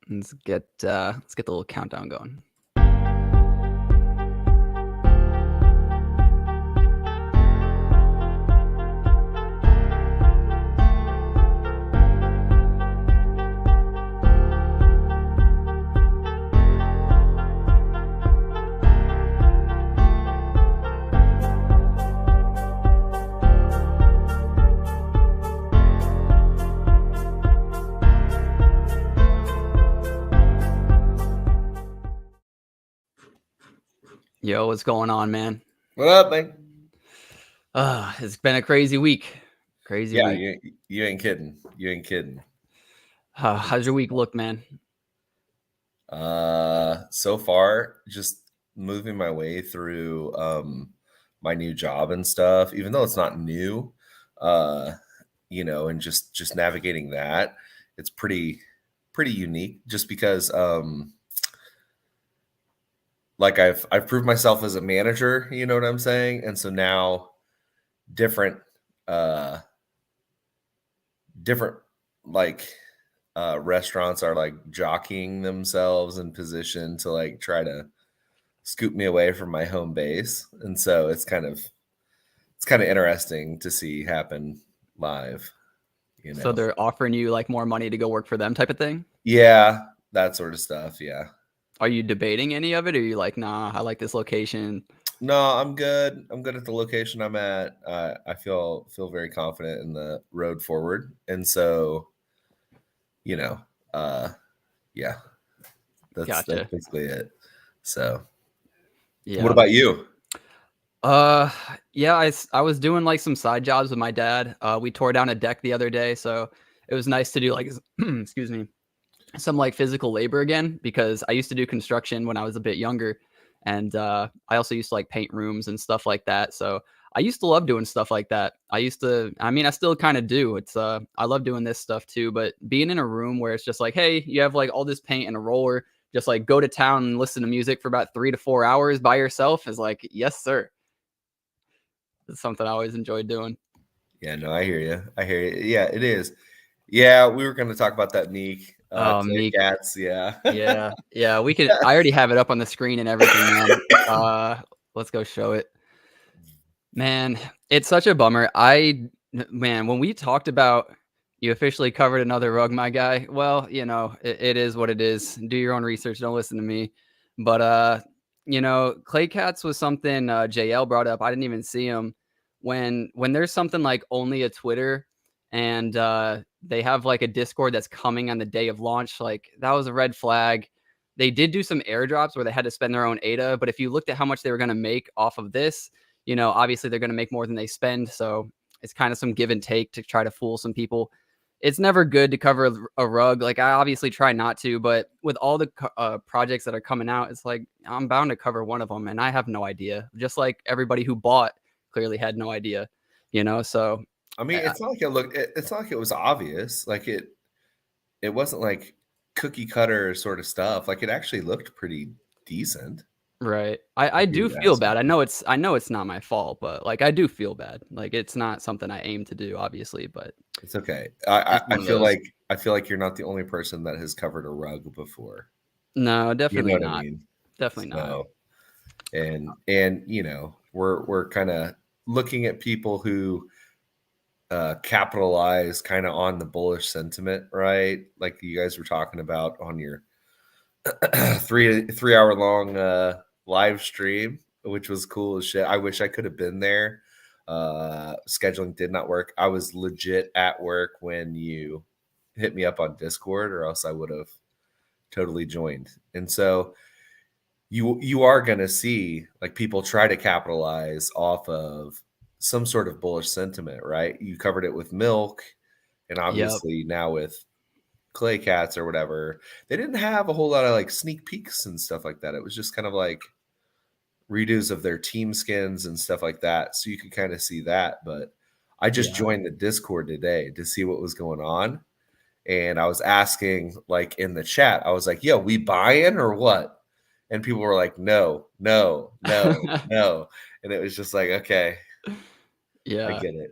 Let's get the little countdown going. Yo, what's going on, man? What up, man? It's been a crazy week. Crazy week. You ain't kidding. You ain't kidding. How's your week look, man? So far, just moving my way through my new job and stuff, even though it's not new, and just navigating that. It's pretty unique just because like I've proved myself as a manager, you know what I'm saying? And so now different like restaurants are like jockeying themselves in position to like try to scoop me away from my home base. And so it's kind of interesting to see happen live. So they're offering you like more money to go work for them type of thing? Yeah, that sort of stuff. Yeah. Are you debating any of it, or are you like, nah, I like this location? No, I'm good. I'm good at the location I'm at. I feel very confident in the road forward. And so, yeah, that's Gotcha. basically it. So, Yeah. What about you? Yeah, I was doing like some side jobs with my dad. We tore down a deck the other day, so it was nice to do like, excuse me, some like physical labor again, because I used to do construction when I was a bit younger, and I also used to like paint rooms and stuff like that. So I used to love doing stuff like that. I still kind of do. I love doing this stuff too, but being in a room where it's just like, hey, you have like all this paint and a roller, just like go to town and listen to music for about 3 to 4 hours by yourself is like, yes, sir. It's something I always enjoyed doing. Yeah, no, I hear you. Yeah, it is. Yeah, we were going to talk about that Meek. Meek. Cats, yeah. Yeah, we could. I already have it up on the screen and everything, man. Let's go show it. Man, it's such a bummer. When we talked about you officially covered another rug, my guy, well, it is what it is. Do your own research. Don't listen to me. But, Clay Cats was something JL brought up. I didn't even see him. When there's something like only a Twitter and they have like a Discord that's coming on the day of launch, like that was a red flag. They did do some airdrops where they had to spend their own ADA, but if you looked at how much they were going to make off of this, obviously they're going to make more than they spend. So it's kind of some give and take to try to fool some people. It's never good to cover a rug. Like I obviously try not to, but with all the projects that are coming out, it's like I'm bound to cover one of them, and I have no idea. Just like everybody who bought clearly had no idea, So I mean, it's not like it looked. It's not like it was obvious. Like it wasn't like cookie cutter sort of stuff. Like it actually looked pretty decent. Right. I do feel bad. I know it's not my fault, but like I do feel bad. Like it's not something I aim to do, obviously, but it's okay. I feel like you're not the only person that has covered a rug before. No, definitely not. I mean? Definitely not. And we're kind of looking at people who capitalize kind of on the bullish sentiment, right? Like you guys were talking about on your 3 hour long live stream, which was cool as shit. I wish I could have been there. Scheduling did not work. I was legit at work when you hit me up on Discord, or else I would have totally joined. And so you are going to see like people try to capitalize off of some sort of bullish sentiment, right? You covered it with Milk, and obviously now with Clay Cats or whatever. They didn't have a whole lot of like sneak peeks and stuff like that. It was just kind of like redos of their team skins and stuff like that, so you could kind of see that. But I just joined the Discord today to see what was going on, and I was asking like in the chat, I was like, yo, we buying or what? And people were like, no. And it was just like, okay, yeah,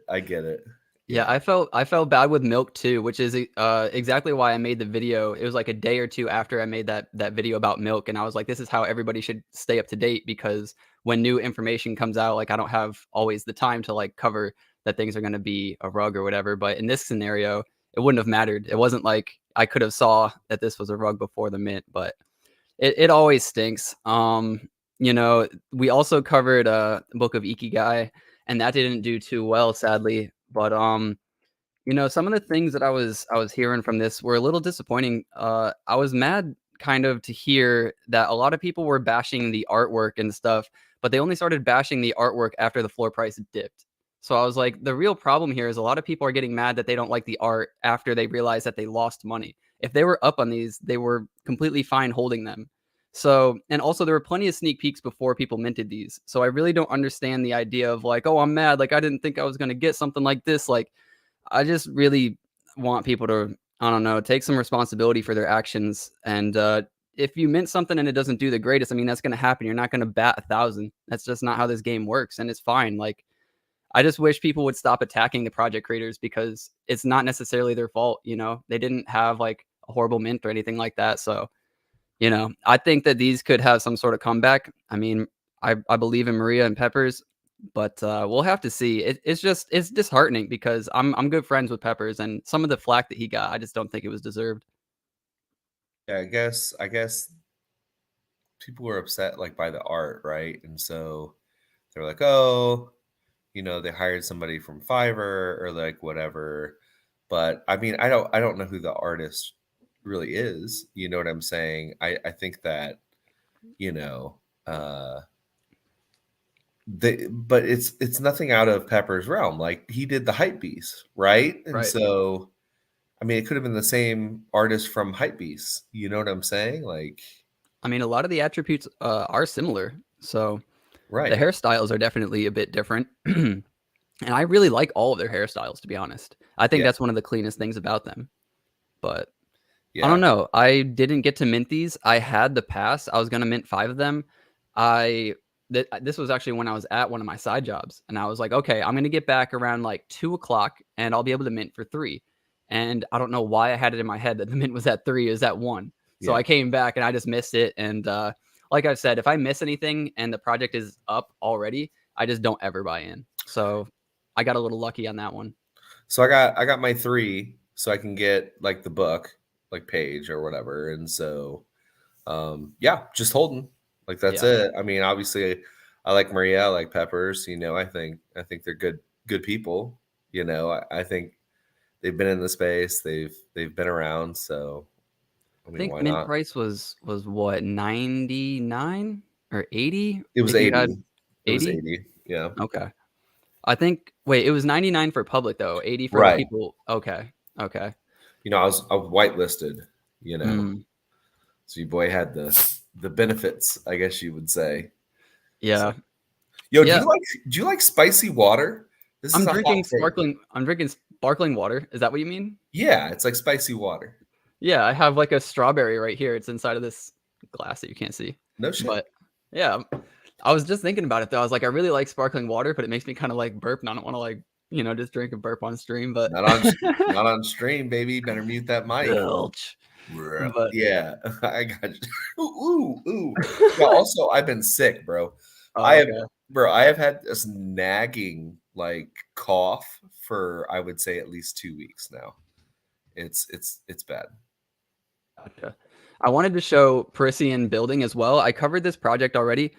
I get it. Yeah, Yeah. I felt bad with milk too, which is, exactly why I made the video. It was like a day or 2 after I made that video about milk, and I was like, "This is how everybody should stay up to date," because when new information comes out, like, I don't have always the time to, like, cover that things are gonna be a rug or whatever, but in this scenario, it wouldn't have mattered. It wasn't like I could have saw that this was a rug before the mint, but it always stinks. You know, we also covered, Book of Ikigai, and that didn't do too well, sadly, but, you know, some of the things that I was hearing from this were a little disappointing. I was mad kind of to hear that a lot of people were bashing the artwork and stuff, but they only started bashing the artwork after the floor price dipped. So I was like, the real problem here is a lot of people are getting mad that they don't like the art after they realize that they lost money. If they were up on these, they were completely fine holding them. So, and also there were plenty of sneak peeks before people minted these. So I really don't understand the idea of like, oh, I'm mad. Like I didn't think I was going to get something like this. Like I just really want people to, I don't know, take some responsibility for their actions. And if you mint something and it doesn't do the greatest, I mean, that's going to happen. You're not going to bat 1,000. That's just not how this game works. And it's fine. Like, I just wish people would stop attacking the project creators because it's not necessarily their fault. You know, they didn't have like a horrible mint or anything like that. So, you know, I think that these could have some sort of comeback. I mean, I believe in Maria and Peppers, but we'll have to see. It's just it's disheartening because I'm good friends with Peppers, and some of the flack that he got, I just don't think it was deserved. Yeah, I guess people were upset like by the art, right? And so they're like, oh, they hired somebody from Fiverr or like whatever. But I mean, I don't know who the artist really is. You know what I'm saying? I think that, you know, uh but it's nothing out of Pepper's realm. Like he did the hype beast, right? And Right. so I mean, it could have been the same artist from hype beast. You know what I'm saying? Like, I mean, a lot of the attributes are similar, so the right. hairstyles are definitely a bit different. And I really like all of their hairstyles, to be honest. I think Yeah. that's one of the cleanest things about them. But I don't Yeah. know. I didn't get to mint these. I had the pass. I was gonna mint 5 of them. I this was actually when I was at one of my side jobs, and I was like, "Okay, I'm gonna get back around, like, 2 o'clock, and I'll be able to mint for 3." And I don't know why I had it in my head that the mint was at 3, it was at 1. So Yeah. I came back, and I just missed it, and, like I've said, if I miss anything and the project is up already, I just don't ever buy in. So I got a little lucky on that one. So I got my 3 so I can get like the book, like page or whatever. And so yeah, just holding. Like that's Yeah. it. I mean, obviously I like Maria, I like Peppers, I think they're good people. I think they've been in the space, they've been around, so I I mean, think why mint not? price was what, 99 or 80 It was if you had 80. It was 80? 80. Yeah. Okay. I think wait, it was 99 for public though, 80 for the Right. people. Okay. Okay. I was whitelisted, you know. Mm, So your boy had the benefits, I guess you would say. So, yeah. yo, do Yeah. you like spicy water? This is a hot take. I'm drinking sparkling water. Is that what you mean? Yeah, it's like spicy water. Yeah, I have like a strawberry right here. It's inside of this glass that you can't see. No shit. But yeah, I was just thinking about it though. I was like, I really like sparkling water, but it makes me kind of like burp, and I don't want to like, just drink a burp on stream. But Not on stream, baby. Better mute that mic. Zilch. But Yeah, I got you. Ooh, ooh. Yeah, also, I've been sick, bro. I oh, have, okay. bro, I have had this nagging like cough for I would say at least 2 weeks now. It's bad. Gotcha. I wanted to show Parisian building as well. I covered this project already.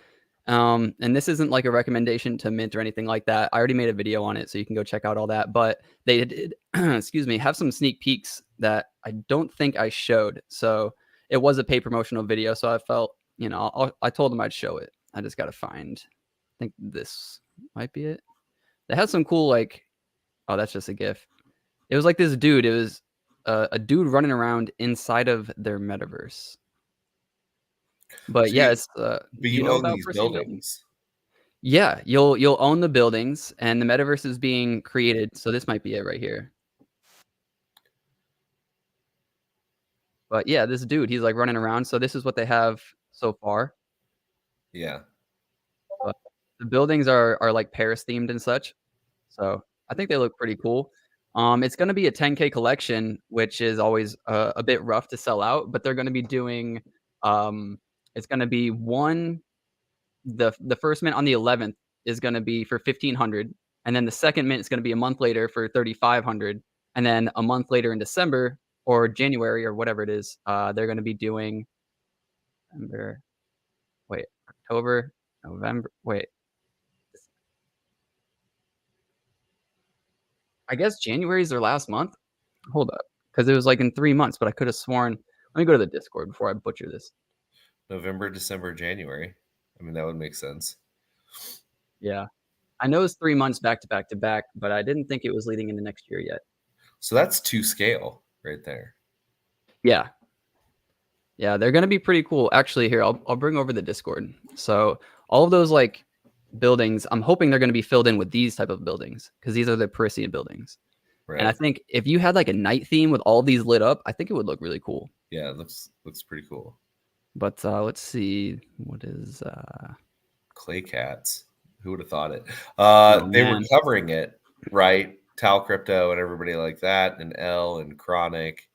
And this isn't like a recommendation to mint or anything like that. I already made a video on it, so you can go check out all that. But they did, excuse me, have some sneak peeks that I don't think I showed. So it was a paid promotional video. So I felt, I told them I'd show it. I just got to find, I think this might be it. They had some cool, like, oh, that's just a GIF. It was like this dude. It was a dude running around inside of their metaverse. But So yeah, you, it's but do you you know own about these Parisian building? buildings. Yeah, you'll own the buildings, and the metaverse is being created. So this might be it right here. But yeah, this dude, he's like running around. So this is what they have so far. Yeah. But the buildings are like Paris themed and such. So I think they look pretty cool. It's gonna be a 10K collection, which is always a bit rough to sell out, but they're gonna be doing, um, it's gonna be the first mint on the 11th is gonna be for 1,500, and then the second mint is gonna be a month later for 3,500, and then a month later in December or January or whatever it is, they're gonna be doing November, wait, October, November, wait, I guess January is their last month? Hold up, because it was, like, in 3 months, but I could have sworn, let me go to the Discord before I butcher this. November, December, January. I mean, that would make sense. Yeah. I know it's 3 months back to back to back, but I didn't think it was leading into next year yet. So that's 2 scale right there. Yeah. Yeah, they're gonna be pretty cool. Actually, here, I'll bring over the Discord. So, all of those, like, buildings, I'm hoping they're gonna be filled in with these type of buildings because these are the Parisian buildings. And I Right. think if you had, like, a night theme with all these lit up, I think it would look really cool. Yeah, it looks pretty cool. But, let's see. What is, Clay cats. Who would have thought it? oh, They were man. covering it, right? Tal Crypto and everybody like that, and L and Chronic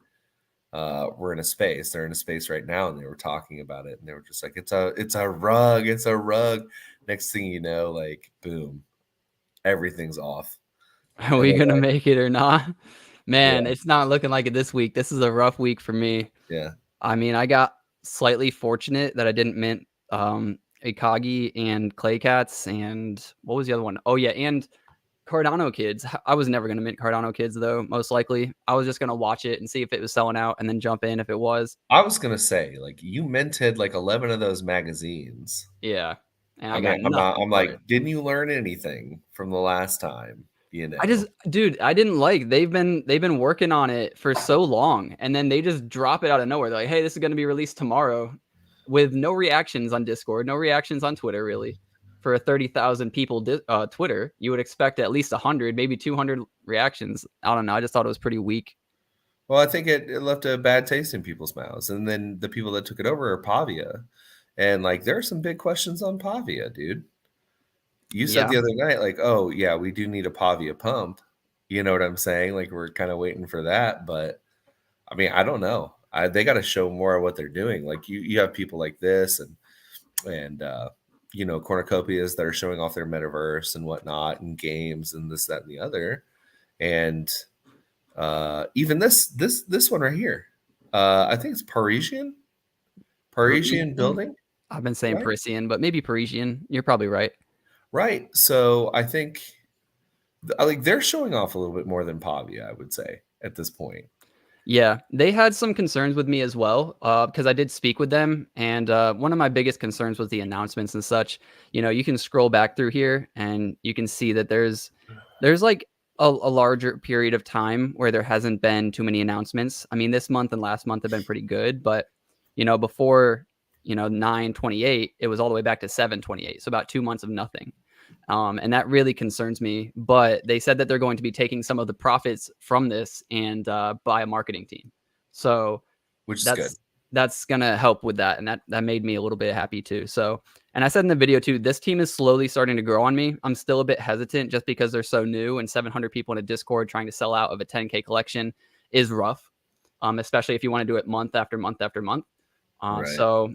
were in a space. They're in a space right now, and they were talking about it, and they were just like, it's a rug, it's a rug. Next thing you know, like boom, everything's off. Are And we then gonna like, make it or not? Man, yeah, it's not looking like it this week. This is a rough week for me. yeah. I mean, I got slightly fortunate that I didn't mint, Ikagi and Clay Cats, and what was the other one? Oh, yeah, and Cardano Kids. I was never gonna mint Cardano Kids, though, most likely. I was just gonna watch it and see if it was selling out and then jump in if it was. I was gonna say, like, you minted like 11 of those magazines. Yeah, and I I mean, got nothing I'm for like, it. didn't you learn anything from the last time? You I know, just dude, I didn't like they've been working on it for so long, and then they just drop it out of nowhere. They're like, "Hey, this is gonna be released tomorrow," with no reactions on Discord, no reactions on Twitter, really. For a 30,000 people Twitter, you would expect at least 100, maybe 200 reactions. I don't know, I just thought it was pretty weak. well, I think it left a bad taste in people's mouths, and then the people that took it over are Pavia, and like there are some big questions on Pavia, dude. You said Yeah. the other night, like, oh yeah, we do need a Pavia pump. You know what I'm saying? Like we're kind of waiting for that, but I mean, I don't know. They got to show more of what they're doing. Like you have people like this and you know cornucopias that are showing off their metaverse and whatnot and games and this that and the other and even this one right here, I think it's Parisian Parisian? building, I've been saying right? Parisian, but maybe Parisian. You're probably right. Right. So I think like they're showing off a little bit more than Pavia, I would say at this point. Yeah, they had some concerns with me as well, because I did speak with them, and one of my biggest concerns was the announcements and such. You know, you can scroll back through here, and you can see that there's like a larger period of time where there hasn't been too many announcements. I mean, this month and last month have been pretty good, but you know, before 9/28, it was all the way back to 7/28, so about 2 months of nothing. And that really concerns me. But they said that they're going to be taking some of the profits from this and buy a marketing team. So Which is good. that's gonna help with that, and that made me a little bit happy too. So, and I said in the video too, this team is slowly starting to grow on me. I'm still a bit hesitant just because they're so new, and 700 people in a Discord trying to sell out of a 10K collection is rough, especially if you want to do it month after month after month. Right. So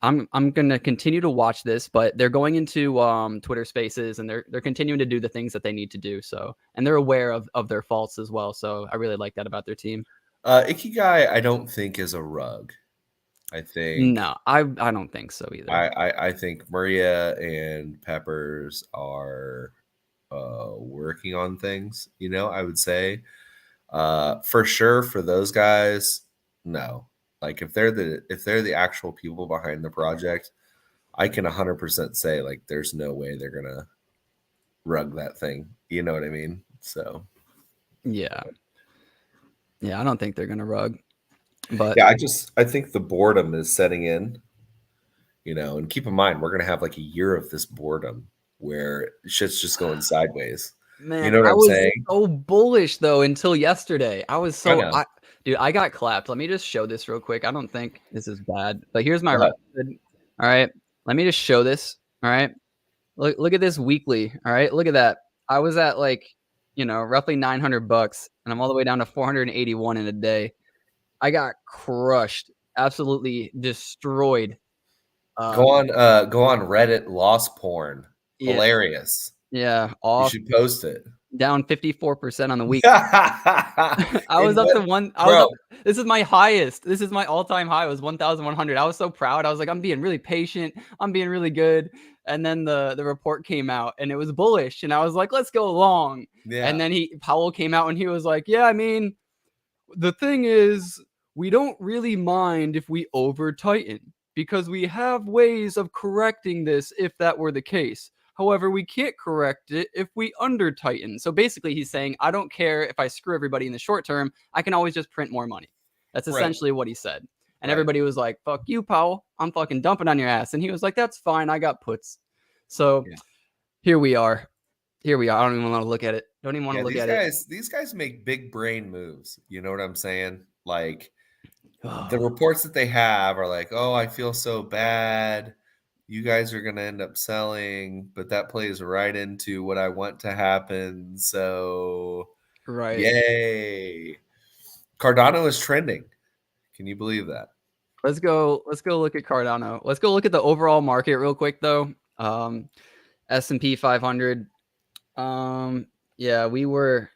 I'm gonna continue to watch this, but they're going into Twitter Spaces and they're continuing to do the things that they need to do. So, and they're aware of their faults as well. So I really like that about their team. Ikigai, I don't think is a rug. I think No, I don't think so either. I think Maria and Peppers are working on things, you know, I would say. For sure for those guys, no. Like if they're the actual people behind the project, I can 100% say like there's no way they're gonna rug that thing. You know what I mean? So Yeah, yeah, I don't think they're gonna rug, but yeah, I think the boredom is setting in, you know, and keep in mind we're gonna have like a year of this boredom where shit's just going sideways. You man, know what I I'm was saying? so bullish though until yesterday. I was I so know. dude, I got clapped. Let me just show this real quick. I don't think this is bad, but here's my But rapid. All right, let me just show this. All right. Look at this weekly. All right. Look at that. I was at like, roughly $900, and I'm all the way down to 481 in a day. I got crushed, absolutely destroyed. Go on Reddit, lost porn. Yeah, Hilarious. yeah, You off, should post it. down 54% on the week. I was And up what, to one. I was bro? up. This is my highest. This is my all-time high. It was 1,100. I was so proud. I was like, I'm being really patient. I'm being really good. And then the report came out, and it was bullish. And I was like, let's go long. And Yeah, then Powell came out, and he was like, yeah, I mean, the thing is, we don't really mind if we over tighten because we have ways of correcting this if that were the case. However, we can't correct it if we under tighten. So basically, he's saying, I don't care if I screw everybody in the short term, I can always just print more money. That's right, essentially what he said. And right. everybody was like, fuck you, Powell. I'm fucking dumping on your ass. And he was like, that's fine. I got puts. So Yeah. here we are. Here we are. I don't even want to look at it. Don't even want to Yeah, look at it. these guys make big brain moves. You know what I'm saying? Like the reports that they have are like, "Oh, I feel so bad. You guys are going to end up selling, but that plays right into what I want to happen." So, Right. yay. Cardano is trending. Can you believe that? Let's go look at Cardano. Let's go look at the overall market real quick though. S&P 500. Yeah, we were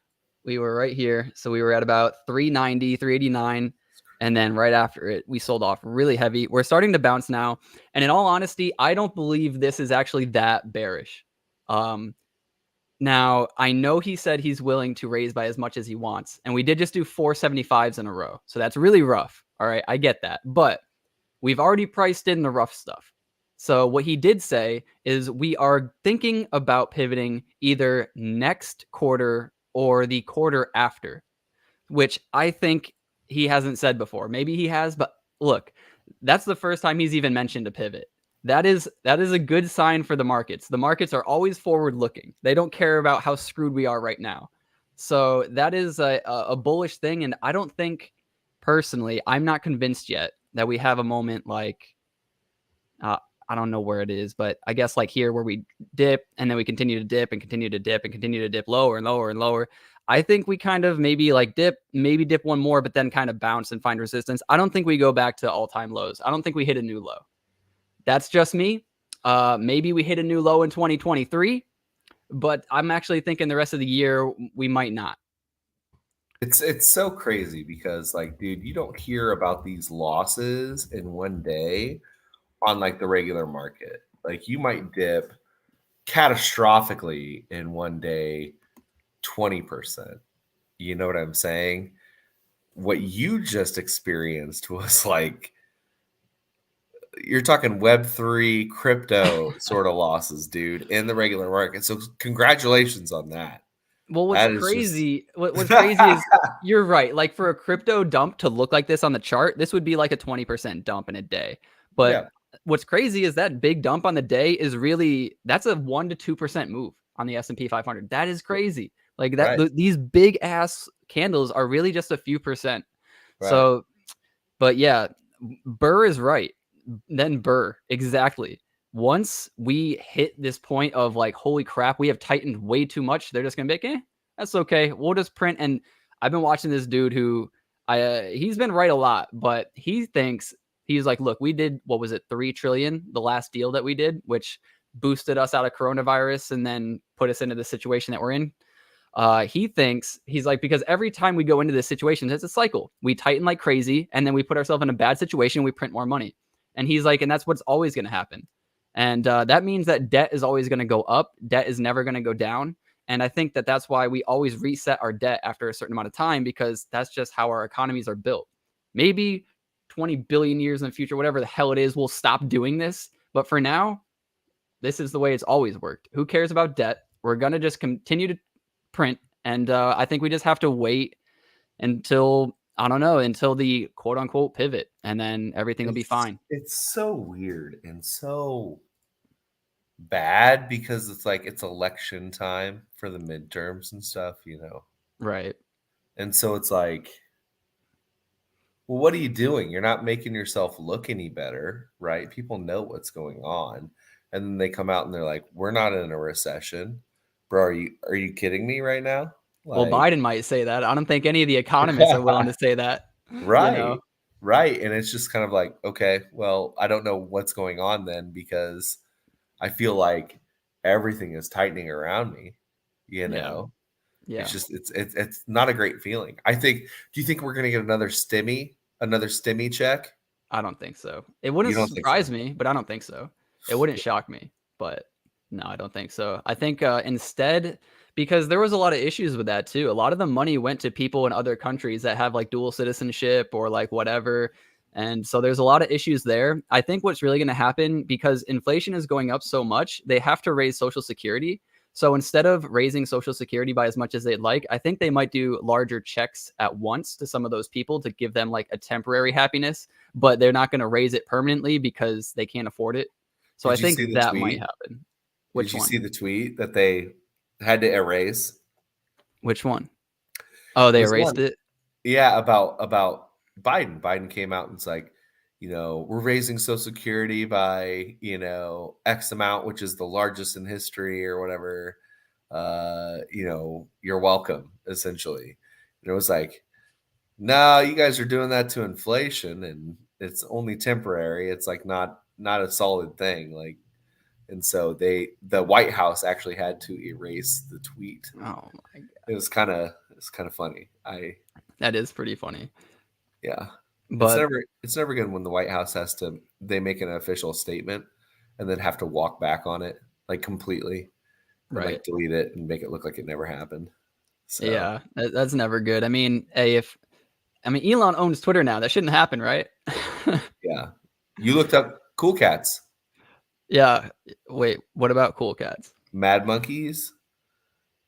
right here. So we were at about 390, 389, and then right after it we sold off really heavy. We're starting to bounce now, and in all honesty, I don't believe this is actually that bearish. Now, I know he said he's willing to raise by as much as he wants, and we did just do 475s in a row. So that's really rough. All right, I get that. But we've already priced in the rough stuff. So what he did say is we are thinking about pivoting either next quarter or the quarter after, which I think he hasn't said before. Maybe he has, but look, that's the first time he's even mentioned a pivot. That is a good sign for the markets. The markets are always forward looking. They don't care about how screwed we are right now. So that is a bullish thing. And I don't think personally, I'm not convinced yet that we have a moment like, I don't know where it is, but I guess like here where we dip and then we continue to dip and continue to dip and continue to dip lower and lower and lower. I think we kind of maybe like maybe dip one more, but then kind of bounce and find resistance. I don't think we go back to all-time lows. I don't think we hit a new low. That's just me. Maybe we hit a new low in 2023, but I'm actually thinking the rest of the year we might not. It's so crazy because like, dude, you don't hear about these losses in one day on like the regular market. Like you might dip catastrophically in one day 20%. You know what I'm saying? What you just experienced was like you're talking Web3 crypto sort of losses, dude, in the regular market. So congratulations on that. Well, what's That is just crazy? What's crazy is you're right. Like for a crypto dump to look like this on the chart, this would be like a 20% dump in a day. But yeah, what's crazy is that big dump on the day is really that's a 1 to 2% move on the S&P 500. That is crazy. Like that, right, these big ass candles are really just a few percent. right. So, but yeah, Burr is right. Then Burr, exactly. Once we hit this point of like, holy crap, we have tightened way too much, they're just gonna be like, that's okay. We'll just print. And I've been watching this dude who he's been right a lot, but he thinks he's like, look, we did what was it, 3 trillion, the last deal that we did, which boosted us out of coronavirus and then put us into the situation that we're in. He thinks he's like, because every time we go into this situation, it's a cycle. We tighten like crazy, and then we put ourselves in a bad situation. We print more money, and he's like, and that's what's always going to happen. And that means that debt is always going to go up. Debt is never going to go down. And I think that that's why we always reset our debt after a certain amount of time, because that's just how our economies are built. Maybe 20 billion years in the future, whatever the hell it is, we'll stop doing this. But for now, this is the way it's always worked. Who cares about debt? We're going to just continue to print. And I think we just have to wait until, I don't know, until the quote unquote pivot, and then everything will be fine. It's so weird and so bad because it's like it's election time for the midterms and stuff, you know. Right. And so it's like, well, what are you doing? You're not making yourself look any better, right? People know what's going on. And then they come out and they're like, we're not in a recession. Bro, are you kidding me right now? Well, Like, Biden might say that. I don't think any of the economists are willing to say that, you know? right, right. And it's just kind of like, okay, well, I don't know what's going on then because I feel like everything is tightening around me, you Yeah, know? It's yeah. just it's not a great feeling. I think do you think we're gonna get another stimmy check? I don't think so. It You wouldn't don't think so? surprise me, but I don't think so. It wouldn't shock me, but no, I don't think so. I think, instead because there was a lot of issues with that too. A lot of the money went to people in other countries that have, like, dual citizenship or, like, whatever, and so there's a lot of issues there. I think what's really gonna happen because inflation is going up so much, they have to raise Social Security. So instead of raising Social Security by as much as they'd like, I think they might do larger checks at once to some of those people to give them, like, a temporary happiness, but they're not gonna raise it permanently because they can't afford it. So I Did you think see the that might tweet? happen. Did Which you one? see the tweet that they had to erase? Which one? Oh, It they was erased one it? yeah, about Biden. Biden came out and it's like, we're raising Social Security by, X amount, which is the largest in history or whatever. You're welcome, essentially. And it was like, no, you guys are doing that to inflation and it's only temporary. It's like not a solid thing. Like, and so the White House actually had to erase the tweet. Oh my god. It's kind of funny. That is pretty funny. Yeah. It's But never good when the White House they make an official statement and then have to walk back on it like completely and right. like delete it and make it look like it never happened. So Yeah, that's never good. I mean, hey, if I mean, Elon owns Twitter now, that shouldn't happen, right? yeah. You looked up cool cats, Yeah. Wait, what about cool cats? mad monkeys.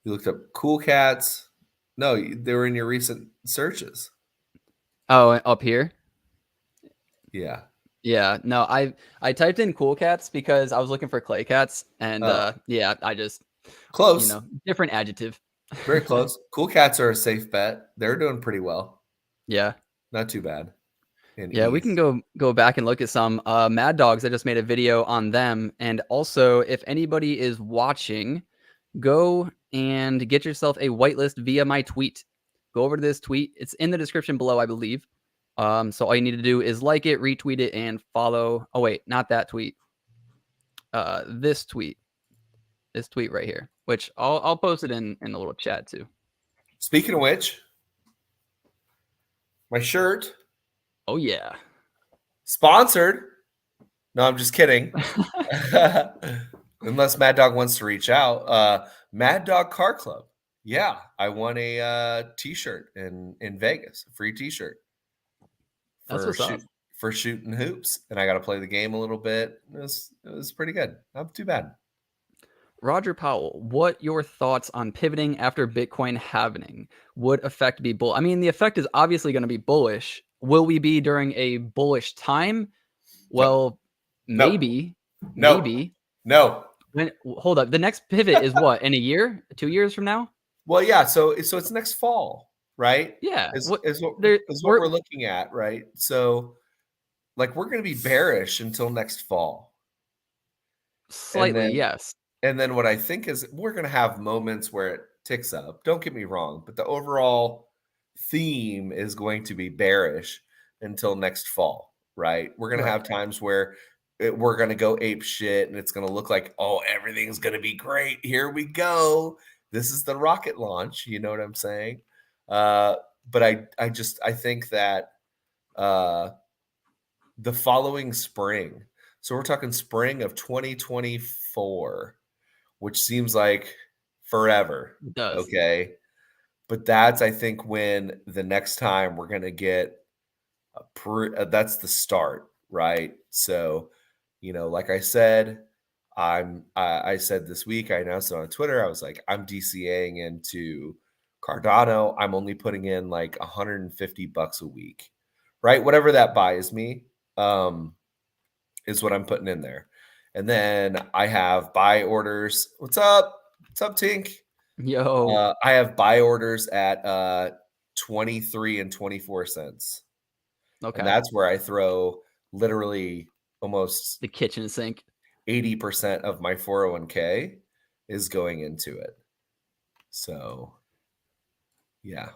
You looked up cool cats. No, they were in your recent searches. Oh, up here? Yeah. Yeah, no, I typed in cool cats because I was looking for clay cats and, Oh, yeah, I just, close. different adjective. Very close. Cool cats are a safe bet. They're doing pretty well. Yeah. Not too bad in Yeah, we can ease. go back and look at some, Mad Dogs. I just made a video on them, and also, if anybody is watching, go and get yourself a whitelist via my tweet. Go over to this tweet. It's in the description below, I believe. So all you need to do is like it, retweet it, and follow. Oh wait, not that tweet. This tweet. This tweet right here, which I'll post it in a little chat too. Speaking of which, my shirt Oh yeah. sponsored. No, I'm just kidding. Unless Mad Dog wants to reach out. Mad Dog Car Club. Yeah, I won a T-shirt in Vegas, a free T-shirt That's for what's up. shooting hoops, and I got to play the game a little bit. It was pretty good. Not too bad. Roger Powell, what your thoughts on pivoting after Bitcoin halving? Would effect be bull? I mean, the effect is obviously going to be bullish. Will we be during a bullish time? No, Well, no, maybe, no, maybe. no. Hold up, the next pivot is what, in a year, 2 years from now? Well, yeah. So it's next fall, right? Yeah. Is What is what there? is what we're We're looking at, right? So like we're going to be bearish until next fall, and slightly, then yes. what I think is we're going to have moments where it ticks up. Don't get me wrong, but the overall theme is going to be bearish until next fall, right? We're going to have Right. times where we're going to go ape shit and it's going to look like, oh, everything's going to be great. Here we go. This is the rocket launch. You know what I'm saying? Uh, but I think that uh, the following spring, so we're talking spring of 2024, which seems like forever. It does. Okay. But that's, I think, when the next time we're going to get that's the start, right? So, like I said, I said this week, I announced it on Twitter. I was like, I'm DCAing into Cardano. I'm only putting in like $150 a week, right? Whatever that buys me. Is what I'm putting in there. And then I have buy orders. What's up? What's up, Tink? Yo, I have buy orders at 23 and 24 cents. And okay. that's where I throw literally almost The kitchen sink. 80% of my 401k is going into it. So Yeah.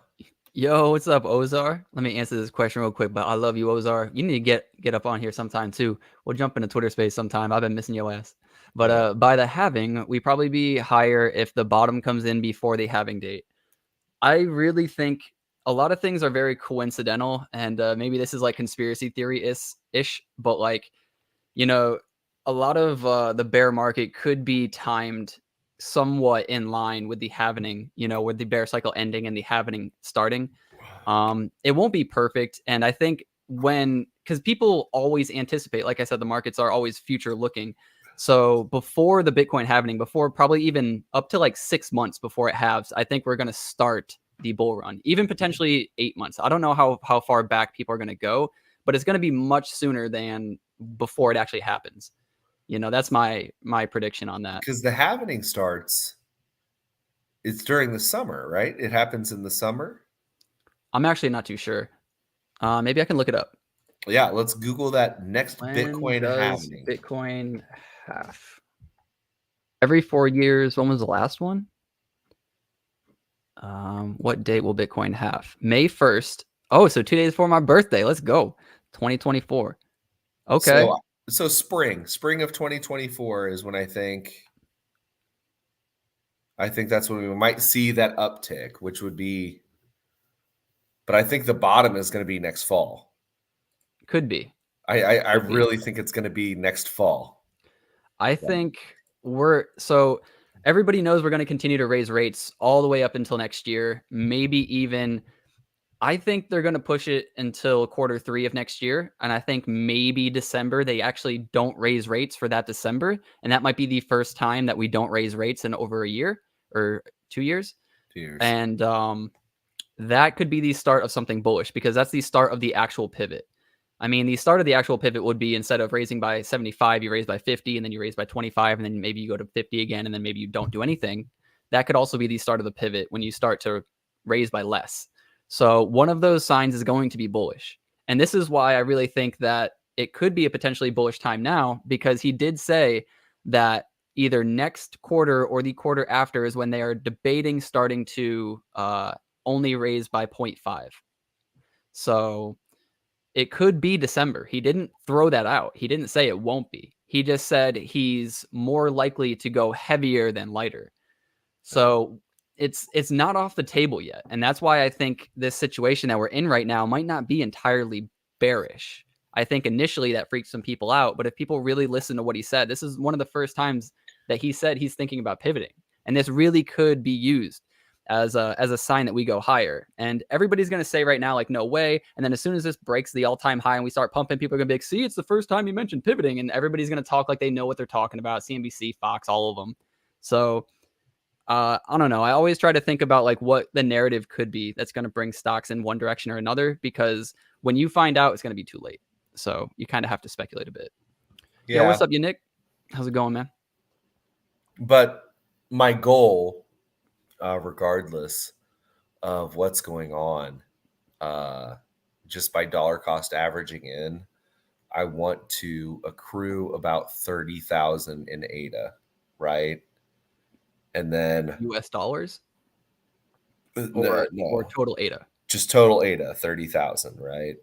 Yo, what's up, Ozar? Let me answer this question real quick, but I love you, Ozar. You need to get up on here sometime too. We'll jump into Twitter space sometime. I've been missing your ass. But Yeah. by the halving, we probably be higher if the bottom comes in before the halving date. I really think a lot of things are very coincidental, and maybe this is like conspiracy theory ish, but like, you know, a lot of the bear market could be timed somewhat in line with the halvening, with the bear cycle ending and the halvening starting. It won't be perfect. And I think because people always anticipate, like I said, the markets are always future looking. So before the Bitcoin halving, before probably even up to like 6 months before it halves, I think we're going to start the bull run, even potentially 8 months. I don't know how far back people are going to go, but it's going to be much sooner than before it actually happens. That's my prediction on that. Because the happening starts, it's during the summer, right? It happens in the summer. I'm actually not too sure. Maybe I can look it up. Yeah, let's Google that next When Bitcoin does halving. Bitcoin half? Every 4 years. When was the last one? What date will Bitcoin half? May 1st. Oh, so 2 days before my birthday. Let's go. 2024. Okay. So spring of 2024 is when I think that's when we might see that uptick, which would be, but I think the bottom is going to be next fall. Could be. I really think it's going to be next fall. I think so everybody knows we're going to continue to raise rates all the way up until next year, maybe even. I think they're going to push it until Q3 of next year. And I think maybe December, they actually don't raise rates for that December. And that might be the first time that we don't raise rates in over a year or 2 years. 2 years. And that could be the start of something bullish because that's the start of the actual pivot. I mean, the start of the actual pivot would be instead of raising by 75, you raise by 50, and then you raise by 25, and then maybe you go to 50 again, and then maybe you don't do anything. That could also be the start of the pivot when you start to raise by less. So one of those signs is going to be bullish. And this is why I really think that it could be a potentially bullish time now, because he did say that either next quarter or the quarter after is when they are debating starting to only raise by 0.5. So it could be December. He didn't throw that out. He didn't say it won't be. He just said he's more likely to go heavier than lighter. So it's not off the table yet. And that's why I think this situation that we're in right now might not be entirely bearish. I think initially that freaked some people out, but if people really listen to what he said, this is one of the first times that he said he's thinking about pivoting. And this really could be used as a sign that we go higher. And everybody's going to say right now, like, no way. And then as soon as this breaks the all-time high and we start pumping, people are going to be like, see, it's the first time you mentioned pivoting. And everybody's going to talk like they know what they're talking about. CNBC, Fox, all of them. So I don't know. I always try to think about like what the narrative could be that's going to bring stocks in one direction or another, because when you find out, it's going to be too late. So you kind of have to speculate a bit. Yeah. Yo, what's up, you Nick? How's it going, man? But my goal, regardless of what's going on, just by dollar cost averaging in, I want to accrue about 30,000 in ADA, right? And then US dollars no, or total ADA? just total ADA, 30,000, right?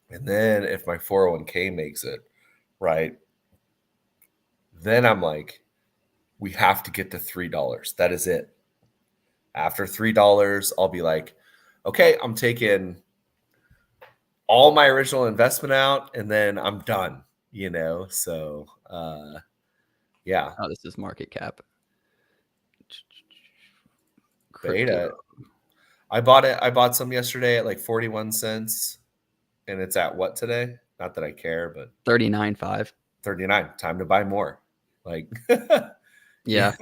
And then if my 401k makes it, right, then I'm like, we have to get to $3. That is it. After $3, I'll be like, okay, I'm taking all my original investment out and then I'm done, So yeah. Oh, this is market cap. Beta. I bought some yesterday at like 41 cents. And it's at what today? Not that I care, but 39.5. 39. Time to buy more. Like Yeah.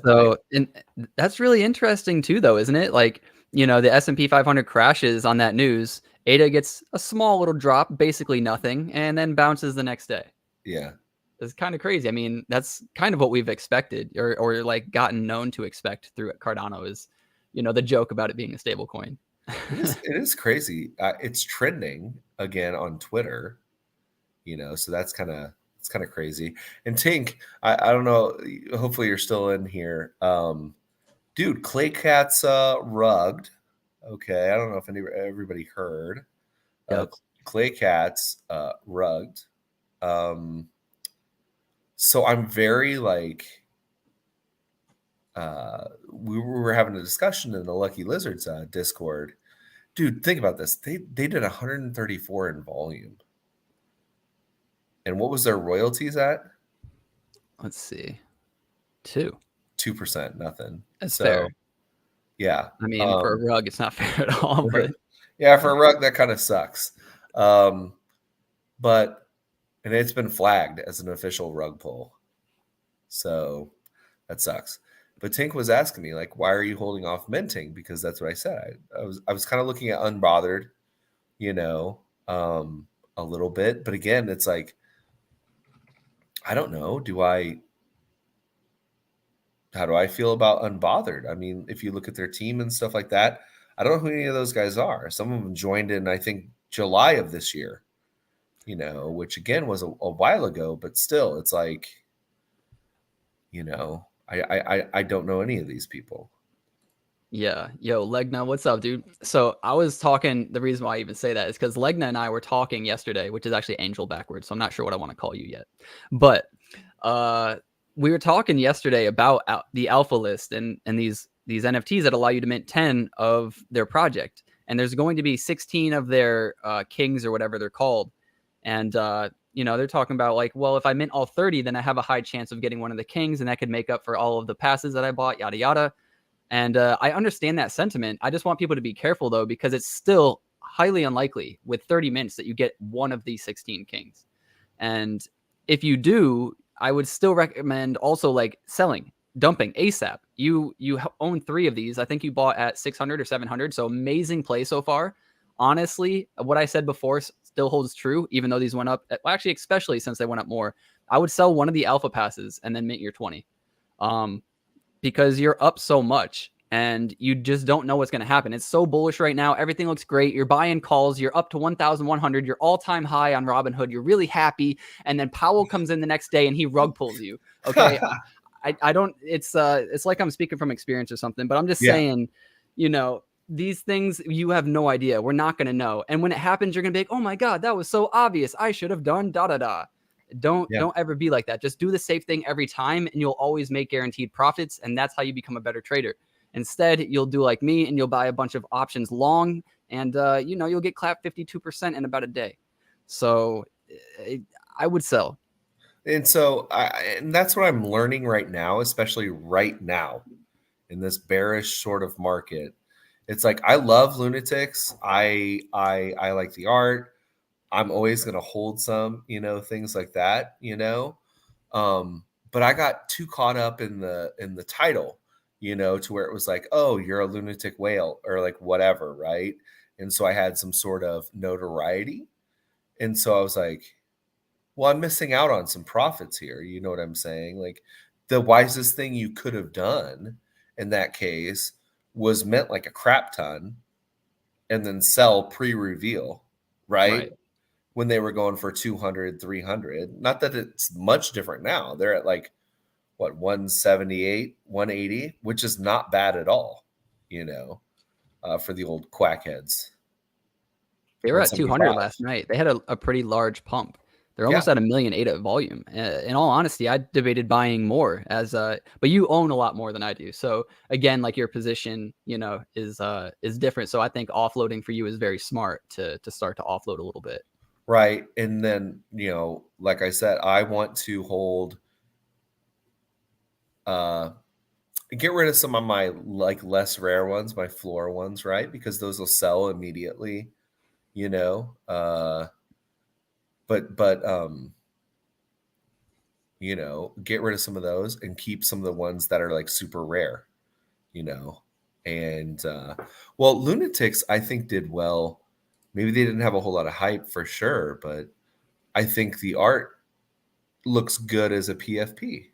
So and that's really interesting too, though, isn't it? Like, the S&P 500 crashes on that news. ADA gets a small little drop, basically nothing, and then bounces the next day. Yeah. It's kind of crazy. I mean, that's kind of what we've expected or like gotten known to expect through Cardano is, the joke about it being a stable coin. It is crazy. It's trending again on Twitter, so that's kind of crazy. And Tink, I don't know, hopefully you're still in here. Dude, Clay Cat's rugged. Okay, I don't know if everybody heard. Yep. Clay Cat's rugged. Um, so I'm very like, we were having a discussion in the Lucky Lizards Discord. Dude, think about this. They did 134 in volume. And what was their royalties at? Let's see. 2. 2%, nothing. That's So, fair. yeah. I mean, for a rug, it's not fair at all, but yeah, for a rug, that kind of sucks. But, and it's been flagged as an official rug pull. So that sucks. But Tink was asking me, like, why are you holding off minting? Because that's what I said. I was kind of looking at unbothered, you know, a little bit. But again, it's like, I don't know. How do I feel about unbothered? I mean, if you look at their team and stuff like that, I don't know who any of those guys are. Some of them joined in, I think, July of this year, you know, which again was a while ago, but still, it's like, you know, I don't know any of these people. yeah. Yo, Legna, what's up, dude? So I was talking, the reason why I even say that is because Legna and I were talking yesterday, which is actually Angel backwards, so I'm not sure what I want to call you yet. But we were talking yesterday about the alpha list and these NFTs that allow you to mint 10 of their project. And there's going to be 16 of their kings or whatever they're called. And you know, they're talking about like, well, if I mint all 30, then I have a high chance of getting one of the kings, and that could make up for all of the passes that I bought, yada yada. And I understand that sentiment. I just want people to be careful though, because it's still highly unlikely with 30 mints that you get one of these 16 kings. And if you do, I would still recommend also like selling, dumping ASAP. You own 3 of these. I think you bought at 600 or 700. So amazing play so far. Honestly, what I said before still holds true, even though these went up. Well, actually, especially since they went up more. I would sell one of the alpha passes and then mint your 20. Because you're up so much and you just don't know what's going to happen. It's so bullish right now. Everything looks great. You're buying calls. You're up to 1,100. You're all-time high on Robinhood. You're really happy. And then Powell comes in the next day and he rug pulls you. Okay. I don't, it's like I'm speaking from experience or something, but I'm just saying, you know, these things, you have no idea. We're not going to know. And when it happens, you're going to be like, oh my God, that was so obvious. I should have done da, da, da. Don't ever be like that. Just do the safe thing every time and you'll always make guaranteed profits. And that's how you become a better trader. Instead, you'll do like me and you'll buy a bunch of options long and, you know, you'll get clapped 52% in about a day. So I would sell. And so, and that's what I'm learning right now, especially right now in this bearish sort of market. It's like, I love lunatics. I like the art. I'm always going to hold some, you know, things like that, you know. But I got too caught up in the title, you know, to where it was like, oh, you're a lunatic whale or like whatever, right? And so I had some sort of notoriety. And so I was like, well, I'm missing out on some profits here. You know what I'm saying? Like the wisest thing you could have done in that case was mint like a crap ton and then sell pre-reveal, right? When they were going for 200, 300. Not that it's much different now. They're at like, what, 178, 180, which is not bad at all, you know, for the old quackheads. They were at 200 last night. They had a pretty large pump. They're almost at 1.8 million of volume. In all honesty, I debated buying more but you own a lot more than I do. So again, like your position, you know, is different. So I think offloading for you is very smart to start to offload a little bit. Right. And then, you know, like I said, I want to hold, get rid of some of my like less rare ones, my floor ones, right? Because those will sell immediately, you know, but you know, get rid of some of those and keep some of the ones that are like super rare, you know. And well, lunatics I think did well. Maybe they didn't have a whole lot of hype for sure, but I think the art looks good as a PFP.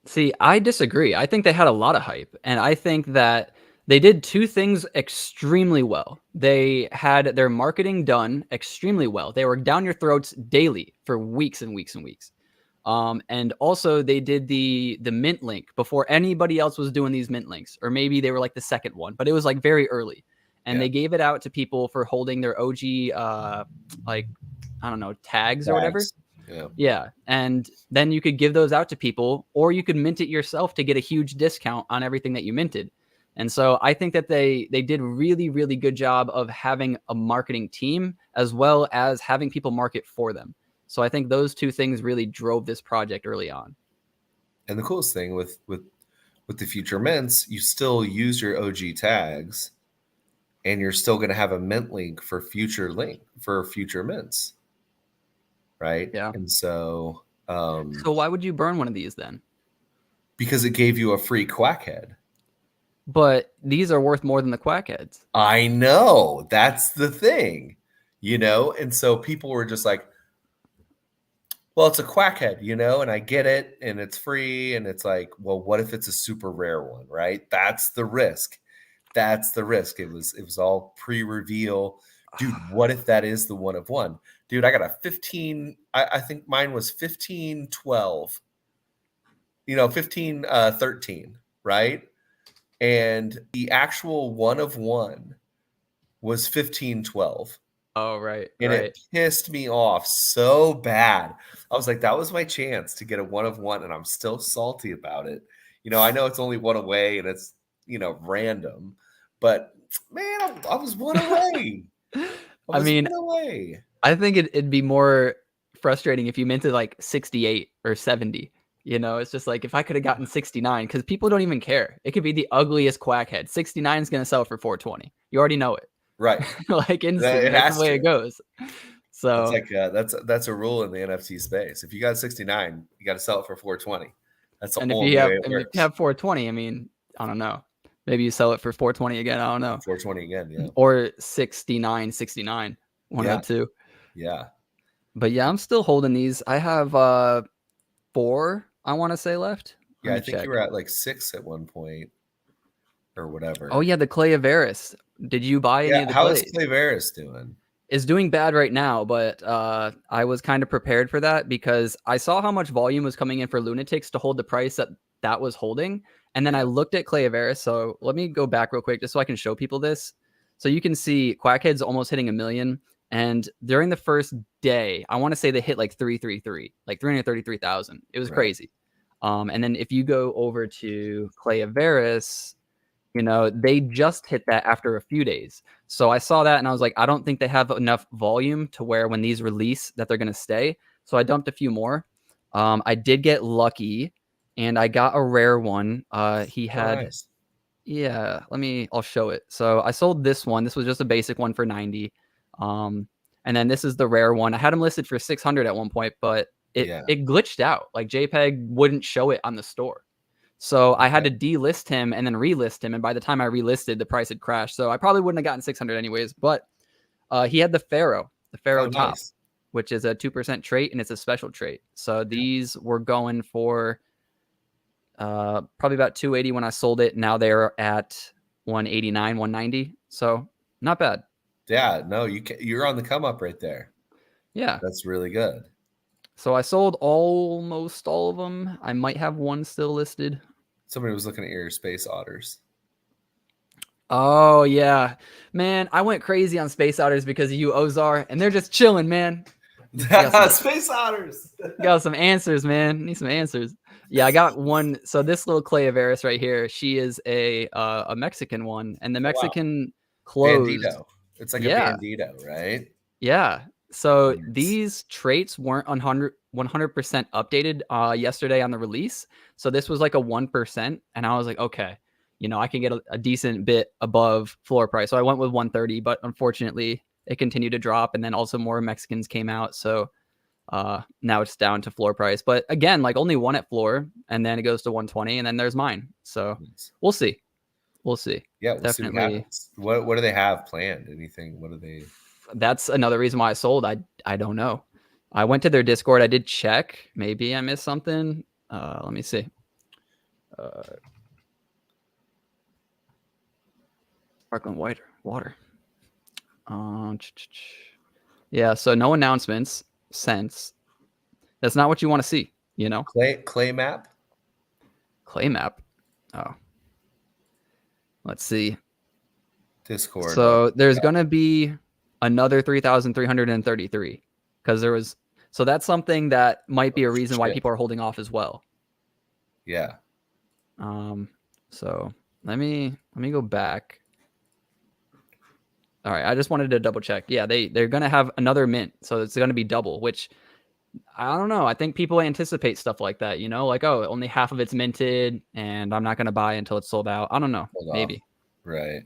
See, I disagree. I think they had a lot of hype, and I think that they did 2 things extremely well. They had their marketing done extremely well. They were down your throats daily for weeks and weeks and weeks. And also they did the mint link before anybody else was doing these mint links, or maybe they were like the second one, but it was like very early. And Yeah. they gave it out to people for holding their OG, like, I don't know, tags or whatever. Tags. Yeah. Yeah. And then you could give those out to people, or you could mint it yourself to get a huge discount on everything that you minted. And so I think that they did really, really good job of having a marketing team as well as having people market for them. So I think those two things really drove this project early on. And the coolest thing with the future mints, you still use your OG tags, and you're still going to have a mint link for future mints, right? Yeah. And so, So why would you burn one of these then? because it gave you a free quackhead. But these are worth more than the quackheads. I know, that's the thing, and so people were just like, well, it's a quackhead, and I get it, and it's free, and it's like, well, what if it's a super rare one, right? That's the risk. It was all pre-reveal. Dude, what if that is the one of one? Dude, I got a 15, I think mine was 1512. 1513, right? And the actual one of one was 1512. Oh, right. And Right. it pissed me off so bad. I was like, that was my chance to get a one of one, and I'm still salty about it. I know it's only one away and it's, random, but man, I was one away. I mean, one away. I think it'd be more frustrating if you minted like 68 or 70. It's just like if I could have gotten 69, because people don't even care. It could be the ugliest quackhead. 69 is going to sell for 420. You already know it. Right. Like instantly. That's the way it goes. So it's like that's a rule in the NFT space. If you got 69, you got to sell it for 420. That's the only way it works. If you have 420, I mean, I don't know. Maybe you sell it for 420 again. I don't know. 420 again, yeah. Or 69, one of the two. Yeah. But yeah, I'm still holding these. I have 4, I want to say, left. Yeah, I think you were at like 6 at one point or whatever. Oh yeah, the Clay Averis. Did you buy any of the How clays? is Clay Averis doing? Is doing bad right now, but I was kind of prepared for that because I saw how much volume was coming in for Lunatics to hold the price that was holding. And then I looked at Clay Averis. So let me go back real quick just so I can show people this. So you can see Quackhead's almost hitting 1 million. And during the first day, I want to say they hit like 333, like 333,000. It was crazy. And then if you go over to Clay Averis, they just hit that after a few days. So I saw that and I was like, I don't think they have enough volume to where when these release that they're going to stay. So I dumped a few more. I did get lucky and I got a rare one. He had, nice. Yeah, I'll show it. So I sold this one. This was just a basic one for 90. And then this is the rare one. I had him listed for 600 at one point, but it glitched out. Like JPEG wouldn't show it on the store. So I had to delist him and then relist him. And by the time I relisted, the price had crashed. So I probably wouldn't have gotten 600 anyways. But he had the Pharaoh top, which is a 2% trait, and it's a special trait. So these were going for probably about 280 when I sold it. Now they're at 189, 190. So not bad. Yeah, no, you're on the come up right there. Yeah. That's really good. So I sold almost all of them. I might have one still listed. Somebody was looking at your space otters. Oh, yeah. Man, I went crazy on space otters because of you, Ozar, and they're just chilling, man. Space otters. Got some answers, man. Need some answers. Yeah, I got one. So this little Clay Averis right here, she is a Mexican one, and the Mexican closed. Bandito. It's like a bandito, right? Yeah. So these traits weren't 100% updated yesterday on the release. So this was like a 1%. And I was like, okay, I can get a decent bit above floor price. So I went with 130, but unfortunately it continued to drop. And then also more Mexicans came out. So now it's down to floor price. But again, like only one at floor, and then it goes to 120, and then there's mine. So we'll see. We'll see. Yeah, we'll definitely. See what do they have planned? Anything? What do they? That's another reason why I sold. I don't know. I went to their Discord. I did check. Maybe I missed something. Let me see. Sparkling water. Yeah, so no announcements since. That's not what you want to see. you know? Clay map? Clay map. Oh, let's see. Discord. So there's going to be another 3,333 because there was. So that's something that might be a reason why people are holding off as well. Yeah. So let me go back. All right, I just wanted to double check. Yeah, they're going to have another mint, so it's going to be double, which I don't know. I think people anticipate stuff like that, you know, like, oh, only half of it's minted and I'm not going to buy until it's sold out. I don't know. Maybe. Right.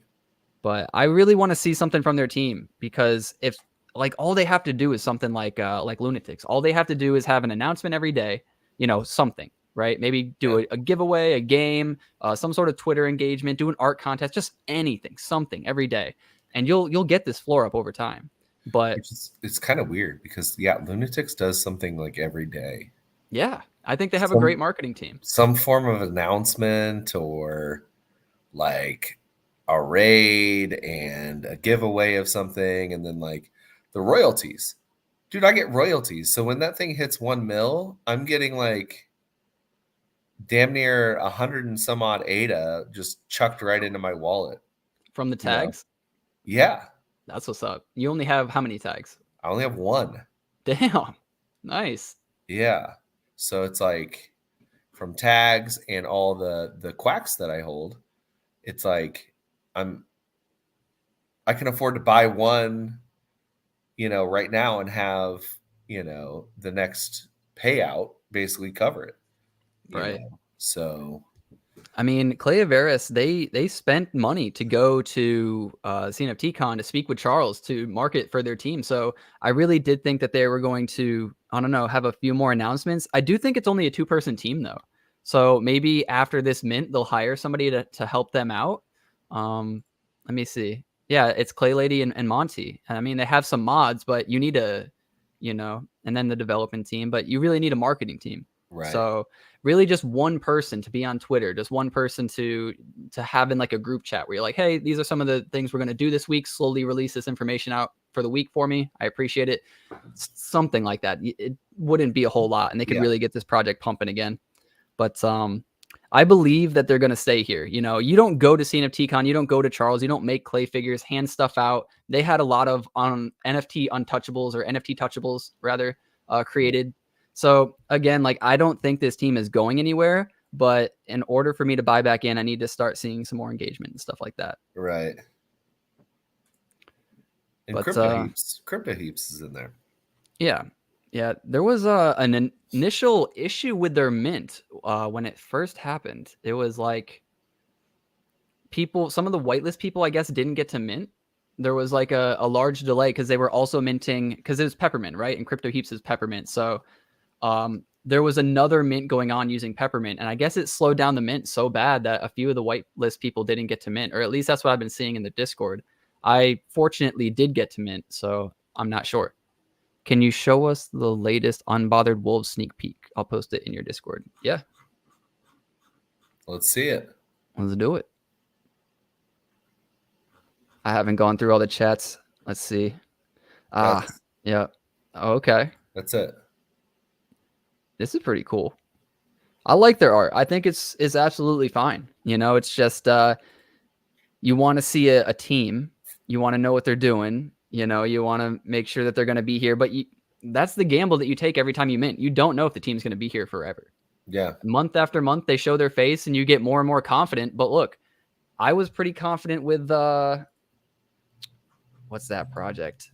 But I really want to see something from their team because if like all they have to do is something like Lunatics, all they have to do is have an announcement every day, you know, something, right? Maybe do a giveaway, a game, some sort of Twitter engagement, do an art contest, just anything, something every day. And you'll get this floor up over time. But it's kind of weird because Lunatics does something like every day. Yeah, I think they have a great marketing team. Some form of announcement or like a raid and a giveaway of something, and then like the royalties. Dude, I get royalties. So when that thing hits 1 mil, I'm getting like damn near 100 and some odd ADA just chucked right into my wallet. From the tags? Yeah. That's what's up. You only have how many tags? I only have 1. Damn. Nice. Yeah. So it's like from tags and all the quacks that I hold, it's like I can afford to buy one, right now and have, the next payout basically cover it. Right. So I mean, Clay Averis, they spent money to go to CNFT Con to speak with Charles to market for their team. So I really did think that they were going to, I don't know, have a few more announcements. I do think it's only a 2-person team though. So maybe after this mint, they'll hire somebody to help them out. Let me see. Yeah, it's Clay Lady and Monty. I mean, they have some mods, but you need a, and then the development team, but you really need a marketing team. Right. So really just one person to be on Twitter, just one person to have in like a group chat where you're like, hey, these are some of the things we're going to do this week. Slowly release this information out for the week for me. I appreciate it. Something like that. It wouldn't be a whole lot and they could really get this project pumping again. But I believe that they're going to stay here. You know, you don't go to CNFT Con, you don't go to Charles, you don't make clay figures, hand stuff out. They had a lot of NFT untouchables or NFT touchables rather created. So again, like I don't think this team is going anywhere, but in order for me to buy back in, I need to start seeing some more engagement and stuff like that. Right. And but, Crypto Heaps is in there. Yeah. Yeah, there was an initial issue with their mint when it first happened. It was like some of the whitelist people, I guess, didn't get to mint. There was like a large delay because they were also minting, because it was Peppermint, right? And Crypto Heaps is Peppermint. So there was another mint going on using Peppermint. And I guess it slowed down the mint so bad that a few of the whitelist people didn't get to mint, or at least that's what I've been seeing in the Discord. I fortunately did get to mint, so I'm not sure. Can you show us the latest Unbothered Wolves sneak peek? I'll post it in your Discord. Yeah. Let's see it. Let's do it. I haven't gone through all the chats. Let's see. Yeah. Okay. That's it. This is pretty cool. I like their art. I think it's absolutely fine. You know, it's just you want to see a team. You want to know what they're doing. You know, you want to make sure that they're going to be here. But that's the gamble that you take every time you mint. You don't know if the team's going to be here forever. Yeah. Month after month, they show their face and you get more and more confident. But look, I was pretty confident with what's that project?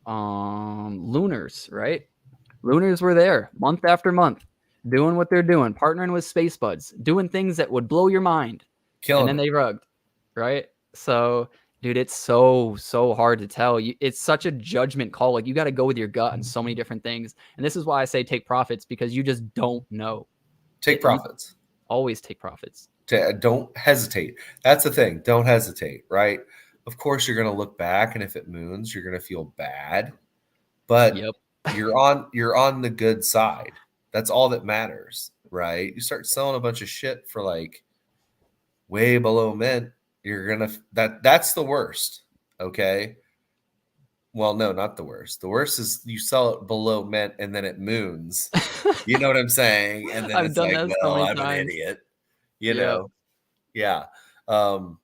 Lunars, right? Lunars were there month after month, doing what they're doing, partnering with Space Buds, doing things that would blow your mind. And then they rugged, right? So, dude, it's so hard to tell. It's such a judgment call. Like, you got to go with your gut on so many different things. And this is why I say take profits, because you just don't know. Take profits. Always take profits. Don't hesitate. That's the thing. Don't hesitate, right? Of course, you're going to look back, and if it moons, you're going to feel bad. But you're on the good side. That's all that matters, right? You start selling a bunch of shit for like way below mint, you're gonna that's the worst. Okay. Well, no, not the worst. The worst is you sell it below mint and then it moons You know what I'm saying? And then I've it's done like, that so well, many I'm an times. idiot, you Yep. know? Yeah. Um,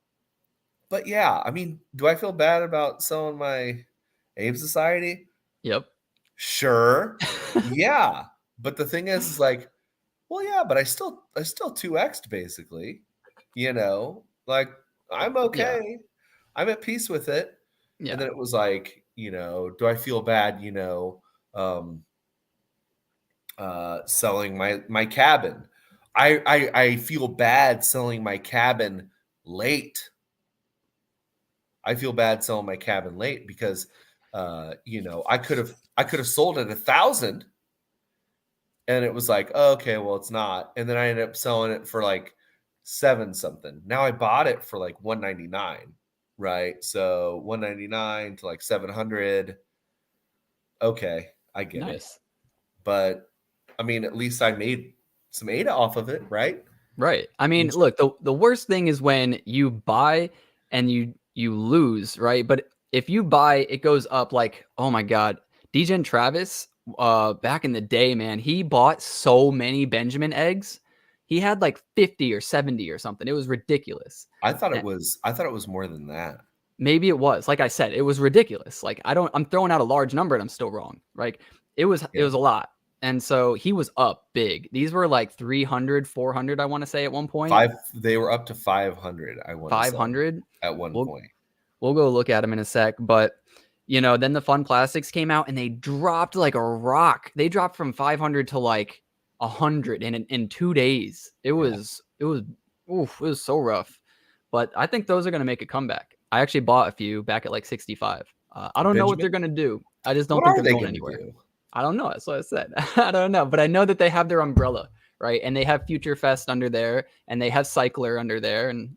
but yeah, I mean, do I feel bad about selling my Abe Society? Yep. Sure. Yeah. But the thing is like, well, yeah, but I still 2x'd basically, like I'm Yeah. okay. I'm at peace with it. And Yeah. then it was like, do I feel bad, um, selling my cabin? I feel bad selling my cabin late. I feel bad selling my cabin late because I could have sold at 1,000 and it was like, oh, okay, well, it's not. And then I ended up selling it for like seven something. Now I bought it for like 199, right? So 199 to like 700. Okay, I get it. Nice. But I mean, at least I made some ADA off of it, right? Right. I mean, look, the worst thing is when you buy and you lose, right? But if you buy, it goes up like, oh my God. DJen Travis, back in the day, man, he bought so many Benjamin eggs. He had like 50 or 70 or something. It was ridiculous. I thought it was more than that. Maybe it was. Like I said, it was ridiculous. Like I'm throwing out a large number and I'm still wrong. Like it Yeah. was a lot. And so he was up big. These were like 300, 400, I want to say at one point. They were up to 500, I want to say, 500. at one We'll point. we'll go look at them in a sec, but then the Fun Plastics came out and they dropped like a rock. They dropped from 500 to like 100 in 2 days. Yeah. It was so rough. But I think those are going to make a comeback. I actually bought a few back at like 65. I don't know what they're Benjamin, going to do. I just don't what think are they're they going going to anywhere. do? I don't know. That's what I said. I don't know, but I know that they have their umbrella, right? And they have Future Fest under there, and they have Cycler under there, and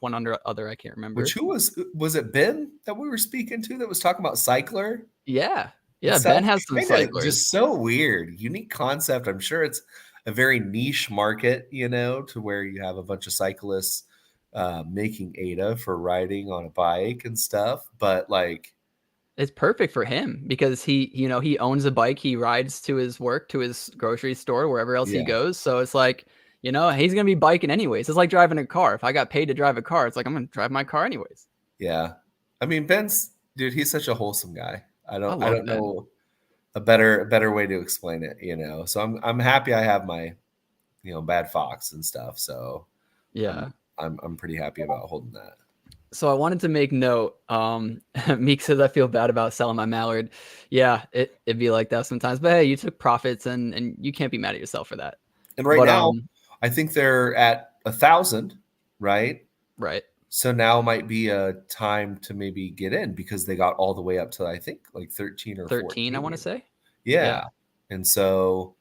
one under other I can't remember. Which who was it Ben that we were speaking to that was talking about Cycler Yeah, and yeah. stuff? Ben has some Kind of cyclers. just so weird, unique concept. I'm sure it's a very niche market, to where you have a bunch of cyclists making ADA for riding on a bike and stuff. But like, It's perfect for him because he owns a bike. He rides to his work, to his grocery store, wherever else he yeah, goes. So it's like, he's gonna be biking anyways. It's like driving a car. If I got paid to drive a car, it's like I'm gonna drive my car anyways. yeah. I mean, Ben's dude, he's such a wholesome guy. I I don't I love don't Ben. know a better way to explain it. So I'm happy I have my bad fox and stuff. So I'm Yeah. I'm pretty happy about holding that. So I wanted to make note. Meek says I feel bad about selling my Mallard. Yeah, it'd be like that sometimes. But hey, you took profits and you can't be mad at yourself for that. And right But now, I think they're at 1,000, right? right. So now might be a time to maybe get in because they got all the way up to I think like 13 or 13, I want to 14. say. Yeah. Yeah. And so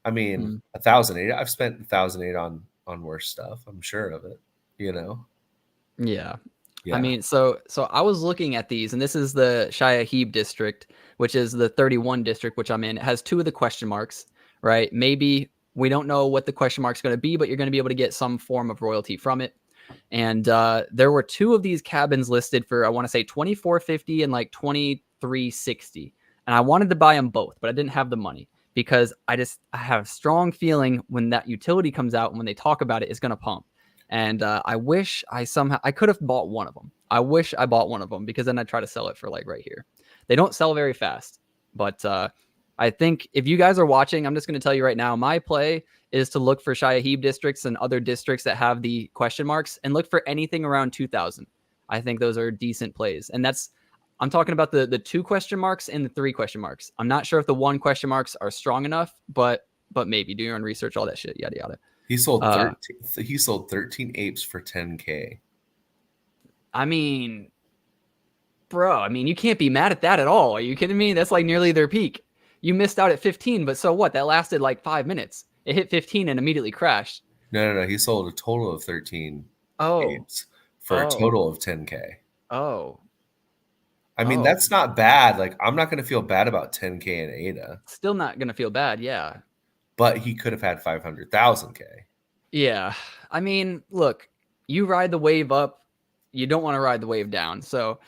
I mean, Hmm. 1,008. I've spent 1,008 on worse stuff. I'm sure of it. You know. Yeah. I Yeah. mean, so I was looking at these, and this is the Shia Heeb district, which is the 31 district, which I'm in. It has two of the question marks, right? Maybe we don't know what the question mark's going to be, but you're going to be able to get some form of royalty from it. And there were two of these cabins listed for, I want to say 2450 and like 2360. And I wanted to buy them both, but I didn't have the money because I have a strong feeling when that utility comes out and when they talk about it, it's going to pump. And I wish I could have bought one of them. I wish I bought one of them because then I'd try to sell it for like right here. They don't sell very fast, but I think if you guys are watching, I'm just going to tell you right now, my play is to look for Shia Heeb districts and other districts that have the question marks and look for anything around 2000. I think those are decent plays. And I'm talking about the two question marks and the three question marks. I'm not sure if the one question marks are strong enough, but maybe do your own research, all that shit, yada yada. He sold 13 he sold 13 apes for 10K. I mean, bro, you can't be mad at that at all. Are you kidding me? That's like nearly their peak. You missed out at 15, but so what? That lasted like 5 minutes. It hit 15 and immediately crashed. No. He sold a total of 13 Oh, apes for a oh, total of 10K. oh, I mean, oh. that's not bad. Like, I'm not going to feel bad about 10K in ADA, Still not gonna feel bad. Yeah, but he could have had 500,000K. yeah. I mean, look, you ride the wave up. You don't want to ride the wave down. So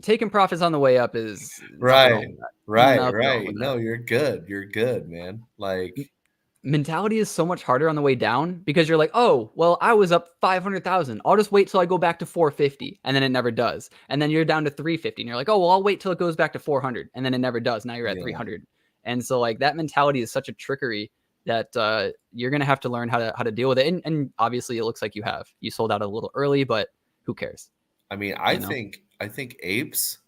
taking profits on the way up is nothing wrong Right. with that. Right. Nothing wrong Right. with No, that. you're good. You're good, man. Like, mentality is so much harder on the way down because you're like, oh, well, I was up 500,000. I'll just wait till I go back to 450, and then it never does. And then you're down to 350, and you're like, oh, well, I'll wait till it goes back to 400, and then it never does. Now you're at 300, and so like that mentality is such a trickery that you're gonna have to learn how to deal with it. And obviously, it looks like you have. You sold out a little early, but who cares? I mean, I think apes,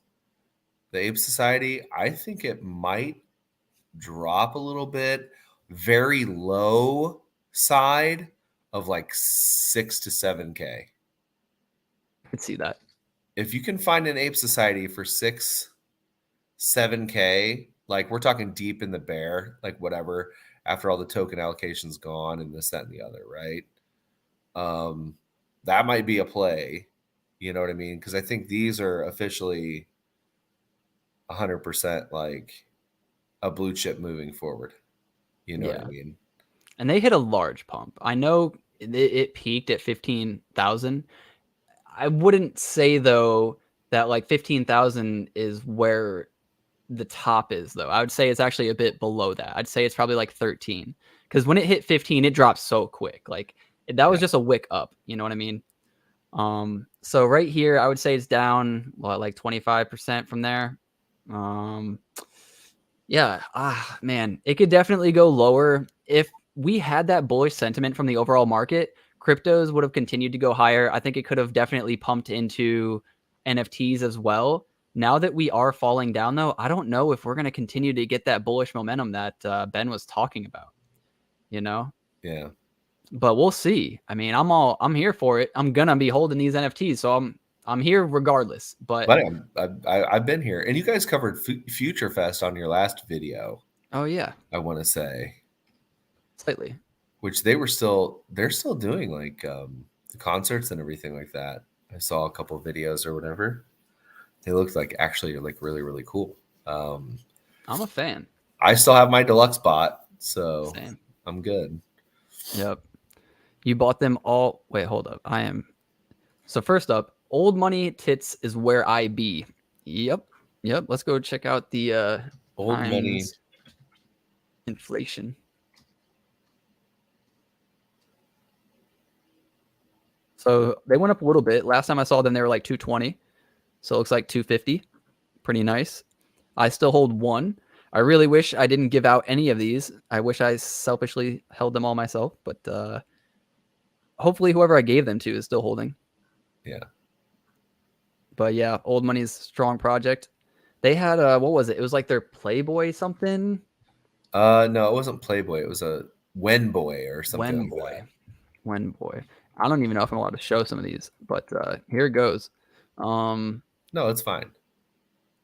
the Ape Society, I think it might drop a little bit, very low side of like 6 to 7K. I could see that. If you can find an Ape Society for 7K, like we're talking deep in the bear, like whatever, after all the token allocations gone and this, that, and the other, right? That might be a play. You know what I mean? Because I think these are officially 100% like a blue chip moving forward. You know what I mean? And they hit a large pump. I know it peaked at 15,000. I wouldn't say though that like 15,000 is where the top is though. I would say it's actually a bit below that. I'd say it's probably like 13 because when it hit 15, it dropped so quick. Like that was just a wick up. You know what I mean? So right here, I would say it's down like 25% from there. Man, it could definitely go lower. If we had that bullish sentiment from the overall market, cryptos would have continued to go higher. I think it could have definitely pumped into NFTs as well. Now that we are falling down though, I don't know if we're going to continue to get that bullish momentum that Ben was talking about, you know? Yeah. But we'll see. I mean, I'm here for it. I'm going to be holding these NFTs. So I'm here regardless, but I've been here, and you guys covered Future Fest on your last video. Oh yeah, I want to say slightly, which they're still doing like the concerts and everything like that. I saw a couple of videos or whatever. They looked like actually like really, really cool. I'm a fan. I still have my deluxe bot, so Same. I'm good. Yep. You bought them all. Wait, hold up. So first up, old money tits is where I be. Yep. Let's go check out the old money inflation. So they went up a little bit. Last time I saw them, they were like 220. So it looks like 250. Pretty nice. I still hold one. I really wish I didn't give out any of these. I wish I selfishly held them all myself, but hopefully whoever I gave them to is still holding. Yeah. But yeah, old money's strong project. They had what was it? It was like their Playboy something. No, it wasn't Playboy. It was a Wenboy or something like that. Wenboy. I don't even know if I'm allowed to show some of these, but here it goes. No, it's fine.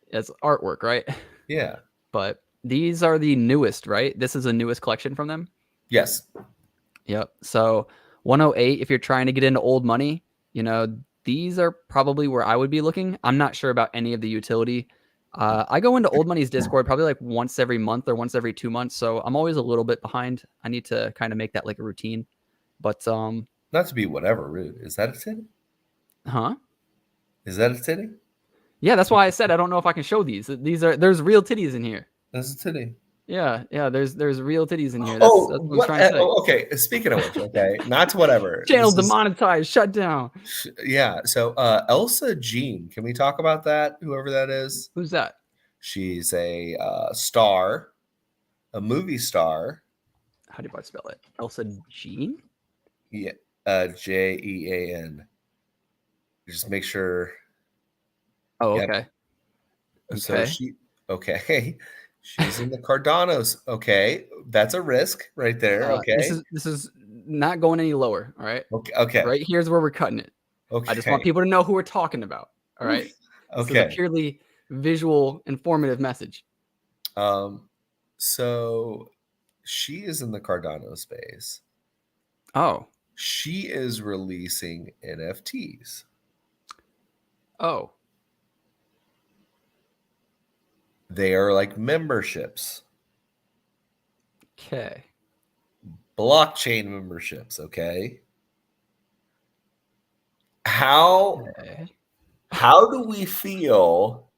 It's artwork, right? Yeah. But these are the newest, right? This is the newest collection from them? Yes. Yep. So 108, if you're trying to get into old money, you know, these are probably where I would be looking. I'm not sure about any of the utility. I go into old money's Discord probably like once every month or once every 2 months. So I'm always a little bit behind. I need to kind of make that like a routine. But not to be whatever rude. Is that a titty? Huh? Is that a titty? Yeah, that's why I said I don't know if I can show these. There's real titties in here. That's a titty. Yeah, there's real titties in here. That's what I'm trying to say. Okay, speaking of which, okay, not to whatever. Channel demonetized, shut down. Yeah, so Elsa Jean, can we talk about that? Whoever that is. Who's that? She's a star, a movie star. How do I spell it? Elsa Jean? Yeah, Jean. Just make sure. Oh, okay. So she's in the Cardanos. Okay, that's a risk right there. Okay, this is not going any lower. All right. Okay. Right here's where we're cutting it. Okay. I just want people to know who we're talking about. All right. Okay. This is a purely visual, informative message. So she is in the Cardano space. Oh. She is releasing NFTs. Oh. They are like memberships. Okay. Blockchain memberships, okay? How do we feel?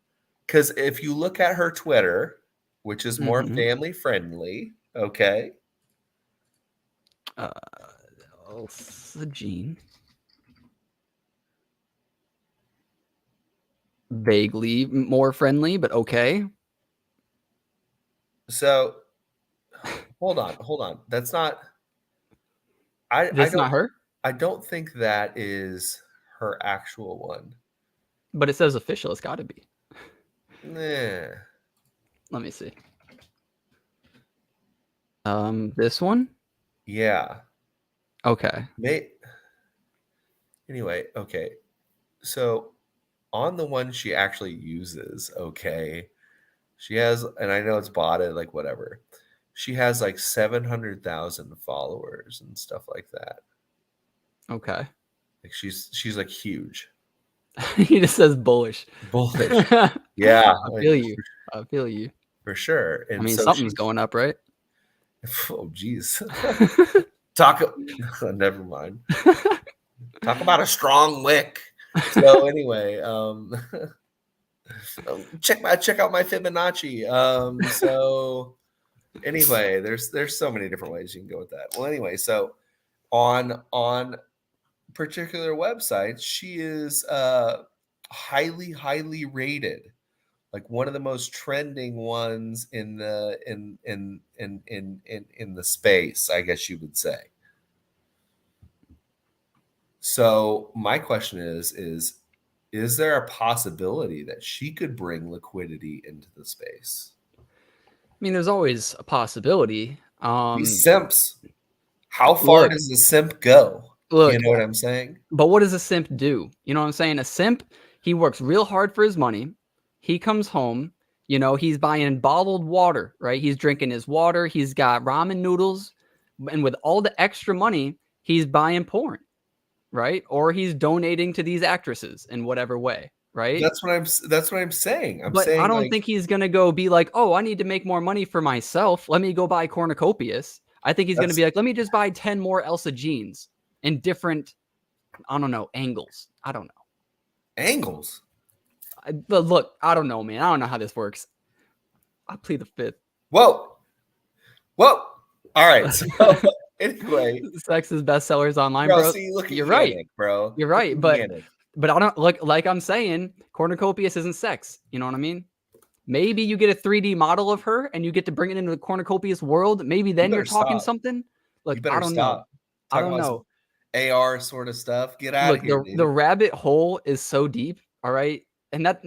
Because if you look at her Twitter, which is more family friendly, okay? Oxygen. Vaguely more friendly, but okay. So hold on. That's not. I This don't. not her, I don't think that is her actual one. but it says official. It's got to be. Nah. Let me see. This one. Yeah. Okay. Anyway, okay. So on the one she actually uses, okay, she has, and I know it's botted, like whatever. She has like 700,000 followers and stuff like that. Okay. Like she's like huge. He just says bullish. Bullish. I Yeah, like feel you. I feel you. for sure. I And mean, so something's she's going up, right? oh geez. Talk never mind. Talk about a strong wick. So anyway, check out my Fibonacci. So anyway, there's so many different ways you can go with that. Well, anyway, so on particular websites, she is highly rated, like one of the most trending ones in the in the space, I guess you would say. So my question is there a possibility that she could bring liquidity into the space? I mean, there's always a possibility. These simps, how far Look, does the simp go? You look, know what I'm saying? but what does a simp do? You know what I'm saying? A simp, he works real hard for his money. He comes home, he's buying bottled water, right? He's drinking his water. He's got ramen noodles. And with all the extra money, he's buying porn, right? Or he's donating to these actresses in whatever way, right? That's what I'm saying. I'm But I saying don't like think he's going to go be like, oh, I need to make more money for myself. Let me go buy cornucopias. I think he's going to that's be like, let me just buy 10 more Elsa jeans in different, I don't know, angles. I don't know. angles. But look, I don't know, man. I don't know how this works. I plead the fifth. Whoa. Whoa. All right. So anyway, Sex is bestsellers online, bro, bro. see, look at You're right. Yannick, bro. You're Look right. at But Yannick. I don't like I'm saying, cornucopias isn't sex. You know what I mean? Maybe you get a 3D model of her and you get to bring it into the cornucopias world. Maybe You then you're better talking stop. something. Look, You I better don't know. stop. I Talking don't about some know. AR sort of stuff. Get out of Look, here, the dude. rabbit hole is so deep. All right. And that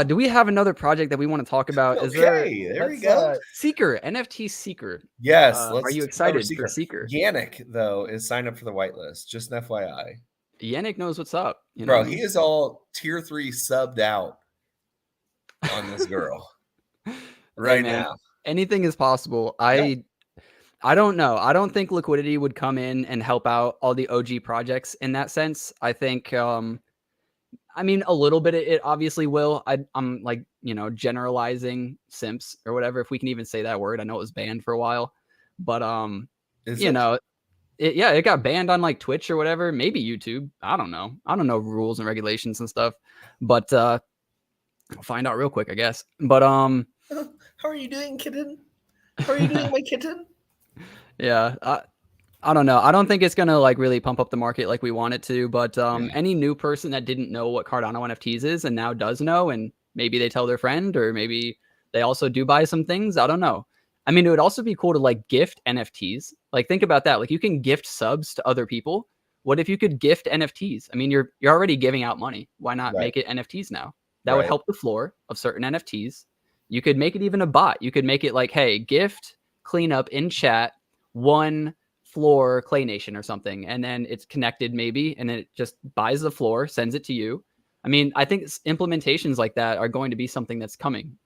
do we have another project that we want to talk about? Is there Okay, there we let's go. Seeker, NFT Seeker. Yes, Are let's you cover excited for Seeker. Seeker? Yannick, though, is signed up for the whitelist. Just an FYI. Yannick knows what's up. You know what Bro, I he mean? is all tier 3 subbed out on this girl Hey right man, now. anything is possible. Yeah. I don't know. I don't think liquidity would come in and help out all the OG projects in that sense. I think I mean a little bit it obviously will. I'm like, generalizing simps or whatever, if we can even say that word. I know it was banned for a while. But Is you it? know, it got banned on like Twitch or whatever, maybe YouTube. I don't know. I don't know rules and regulations and stuff. But I'll find out real quick, I guess. But How are you doing, kitten? How are you doing, my kitten? yeah, I don't know. I don't think it's gonna like really pump up the market like we want it to. But Yeah. any new person that didn't know what Cardano NFTs is and now does know, and maybe they tell their friend, or maybe they also do buy some things. I don't know. I mean, it would also be cool to like gift NFTs. Like think about that. Like you can gift subs to other people. What if you could gift NFTs? I mean, you're already giving out money. Why not Right. make it NFTs now? That would Right. help the floor of certain NFTs. You could make it even a bot. You could make it like, hey, gift cleanup in chat one floor Clay Nation or something, and then it's connected maybe, and then it just buys the floor, sends it to you. I mean, I think implementations like that are going to be something that's coming.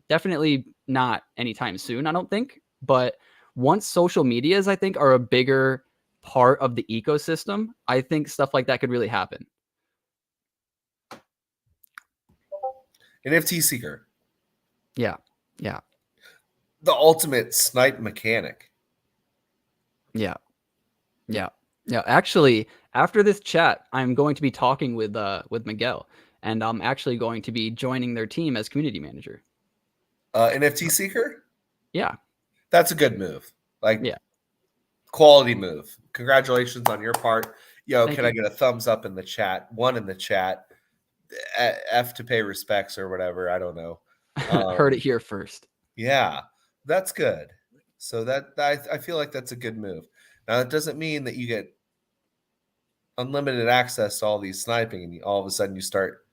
Definitely not anytime soon, I don't think. But once social medias, I think, are a bigger part of the ecosystem, I think stuff like that could really happen. NFT Seeker. Yeah. Yeah. The ultimate snipe mechanic. Yeah. Yeah. Yeah. Actually, after this chat, I'm going to be talking with Miguel, and I'm actually going to be joining their team as community manager. NFT Seeker? Yeah. That's a good move. Like, Yeah. quality move. Congratulations on your part. Yo, Thank can I you. get a thumbs up in the chat? One in the chat. F to pay respects or whatever. I don't know. Heard it here first. Yeah, that's good. So I feel like that's a good move. Now, it doesn't mean that you get unlimited access to all these sniping and all of a sudden you start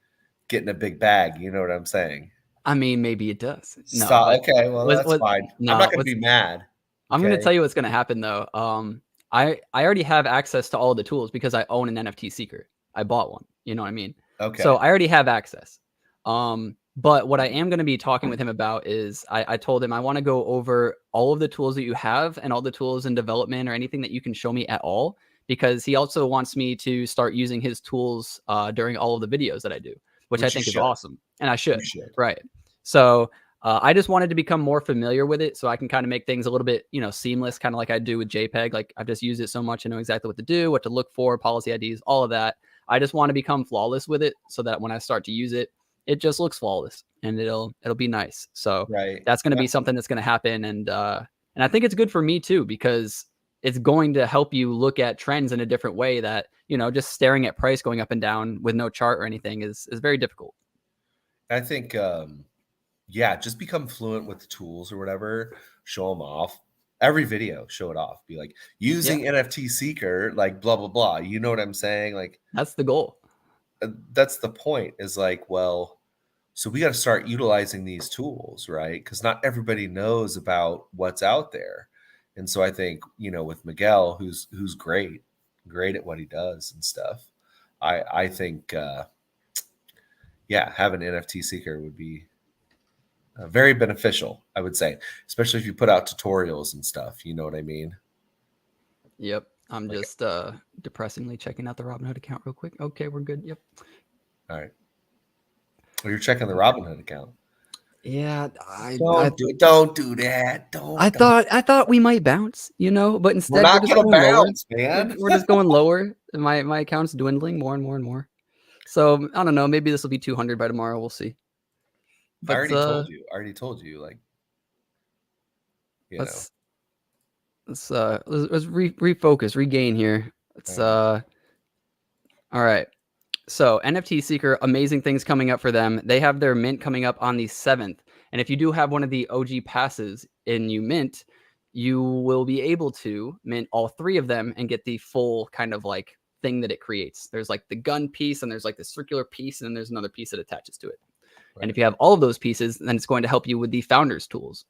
getting a big bag. You know what I'm saying? I mean, maybe it does. No, Stop. but Okay, well, that's what fine. I'm no, not going to what's be mad. I'm gonna Okay. tell you what's gonna happen though. I already have access to all the tools because I own an NFT seeker. I bought one. You know what I mean? So Okay. I already have access. But what I am gonna be talking with him about is I told him I want to go over all of the tools that you have and all the tools in development or anything that you can show me at all, because he also wants me to start using his tools during all of the videos that I do, which I Which you think is should. awesome. And I You should. should. Right. So I just wanted to become more familiar with it so I can kind of make things a little bit, seamless, kind of like I do with JPEG. Like I've just used it so much, I know exactly what to do, what to look for, policy IDs, all of that. I just want to become flawless with it so that when I start to use it, it just looks flawless and it'll be nice. So Right. that's going to Yeah. be something that's going to happen. And I think it's good for me too, because it's going to help you look at trends in a different way that, just staring at price going up and down with no chart or anything is very difficult. I think, yeah, just become fluent with the tools or whatever. Show them off. Every video, show it off. Be like, using Yeah, NFT Seeker, like blah blah blah. You know what I'm saying? Like, that's the goal. that's the point. Is like, well, so we got to start utilizing these tools, right? Because not everybody knows about what's out there, and so I think with Miguel, who's great at what he does and stuff. I think, yeah, having an NFT Seeker would be very beneficial, I would say, especially if you put out tutorials and stuff. You know what I mean? Yep. I'm Like, just depressingly checking out the Robinhood account real quick. Okay, we're good. Yep. all right. Well, you're checking the Robinhood account. Yeah, I Don't do that. Don't. I thought we might bounce, but We're instead we're not just gonna going lower. bounce, man. We're just going lower. My account's dwindling more and more and more. So I don't know. Maybe this will be 200 by tomorrow. We'll see. I But already told you. Like, you know. let's refocus, regain here. Let's All all right. So NFT Seeker, amazing things coming up for them. They have their mint coming up on the 7th. And if you do have one of the OG passes in you mint, you will be able to mint all 3 of them and get the full kind of like thing that it creates. There's like the gun piece and there's like the circular piece and then there's another piece that attaches to it. right. And if you have all of those pieces, then it's going to help you with the founders tools.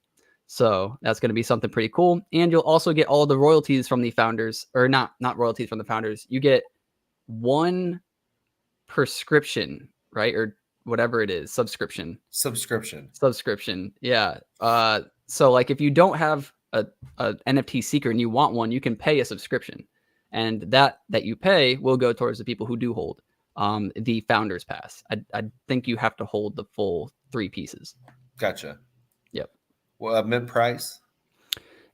So that's going to be something pretty cool. And you'll also get all the royalties from the founders, or not royalties from the founders. You get 1 prescription, right? Or whatever it is, subscription. Yeah. So like if you don't have a NFT Seeker and you want one, you can pay a subscription, and that you pay will go towards the people who do hold the founders pass. I think you have to hold the full 3 pieces. Gotcha. Yep. Well, mint price.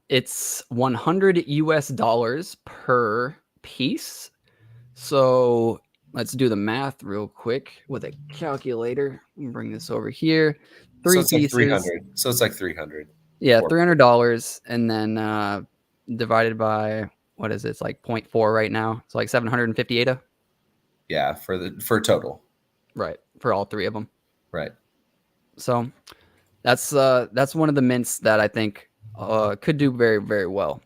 It's $100 per piece. So let's do the math real quick with a calculator. Bring this over here. 3 so pieces. Like 300. So it's like 300. Yeah, $300, and then divided by what is it? It's like 0.4 right now. It's like 750 ADA. Yeah, for total. Right, for all 3 of them. Right. So that's one of the mints that I think could do very, very well.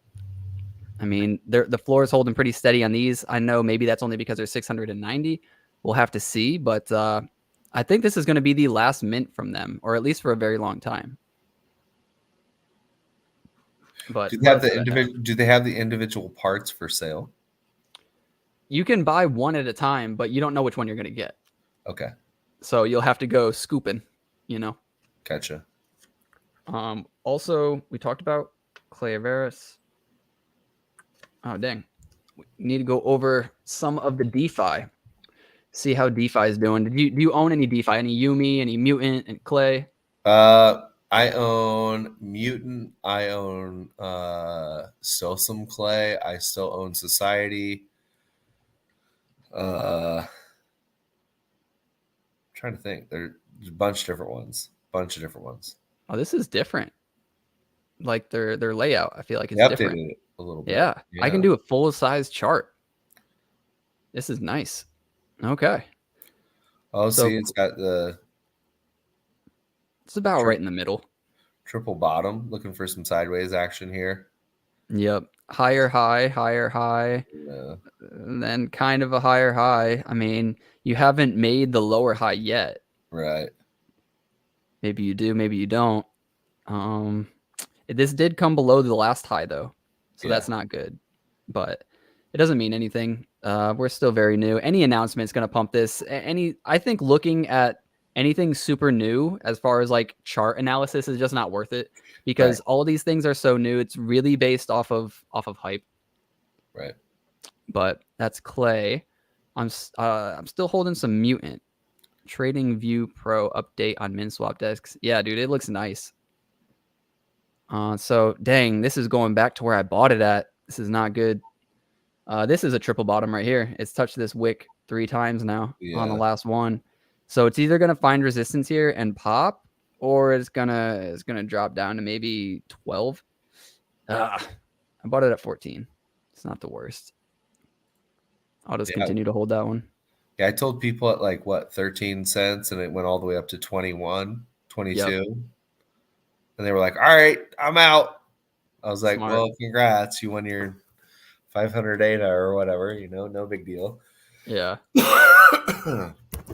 I mean, the floor is holding pretty steady on these. I know maybe that's only because they're 690. We'll have to see, but I think this is going to be the last mint from them, or at least for a very long time. But do they have the individual parts for sale? You can buy one at a time, but you don't know which one you're going to get. Okay. So you'll have to go scooping, Gotcha. Also, we talked about Claveris. Oh, dang. We need to go over some of the DeFi. See how DeFi is doing. Do you own any DeFi? Any Yumi, any Mutant, and Clay? I own Mutant. I own still some Clay. I still own Society. I'm trying to think. There's a bunch of different ones. Oh, this is different. like their layout. I feel like They it's different. updated it a little bit. Yeah, I can Yeah. do a full size chart. This is nice. Okay, Oh, so see, it's got the it's about tri right in the middle. triple bottom. Looking for some sideways action here. Yep, higher high, Yeah, and then kind of a higher high. I mean, you haven't made the lower high yet. right. Maybe you do, maybe you don't. Um, this did come below the last high though, so Yeah, that's not good. But it doesn't mean anything. We're still very new. Any announcement is going to pump this. I think looking at anything super new as far as like chart analysis is just not worth it right, because all these things are so new. It's really based off of hype. right. But that's Clay. I'm still holding some Mutant. Trading View Pro update on min swap desks. Yeah, dude, it looks nice. So dang, this is going back to where I bought it at. This is not good. This is a triple bottom right here. It's touched this wick 3 times now on the Yeah, last one. So it's either gonna find resistance here and pop, or it's gonna drop down to maybe 12. I bought it at 14. It's not the worst. I'll just yeah, continue to hold that one. yeah. I told people at like what 13 cents, and it went all the way up to 21, Yep, 22, and they were like, "All right, I'm out." I was like, smart. "Well, congrats, you won your 500 ADA or whatever. No big deal." Yeah.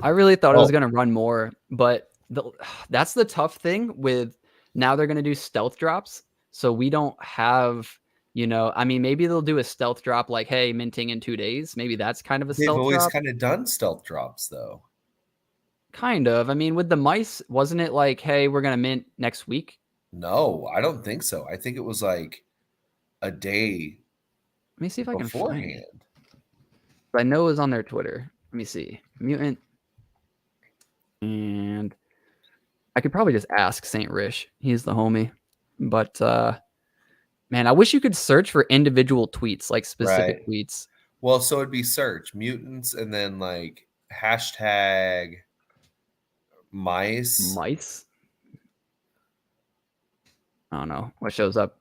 I really thought it was Oh, gonna run more, but that's the tough thing with now they're gonna do stealth drops. So we don't have, I mean, maybe they'll do a stealth drop like, hey, minting in 2 days. Maybe that's kind of a they've stealth always drop. kind of done stealth drops though. Kind of. I mean, with the mice, wasn't it like, hey, we're gonna mint next week? No, I don't think so. I think it was like a day Let me see if I can find it. beforehand. I know it was on their Twitter. Let me see. Mutant. And I could probably just ask Saint Rish. He's the homie. But man, I wish you could search for individual tweets, like specific Right. tweets. Well, so it'd be search mutants and then like hashtag mice. Mice? I don't know what shows up.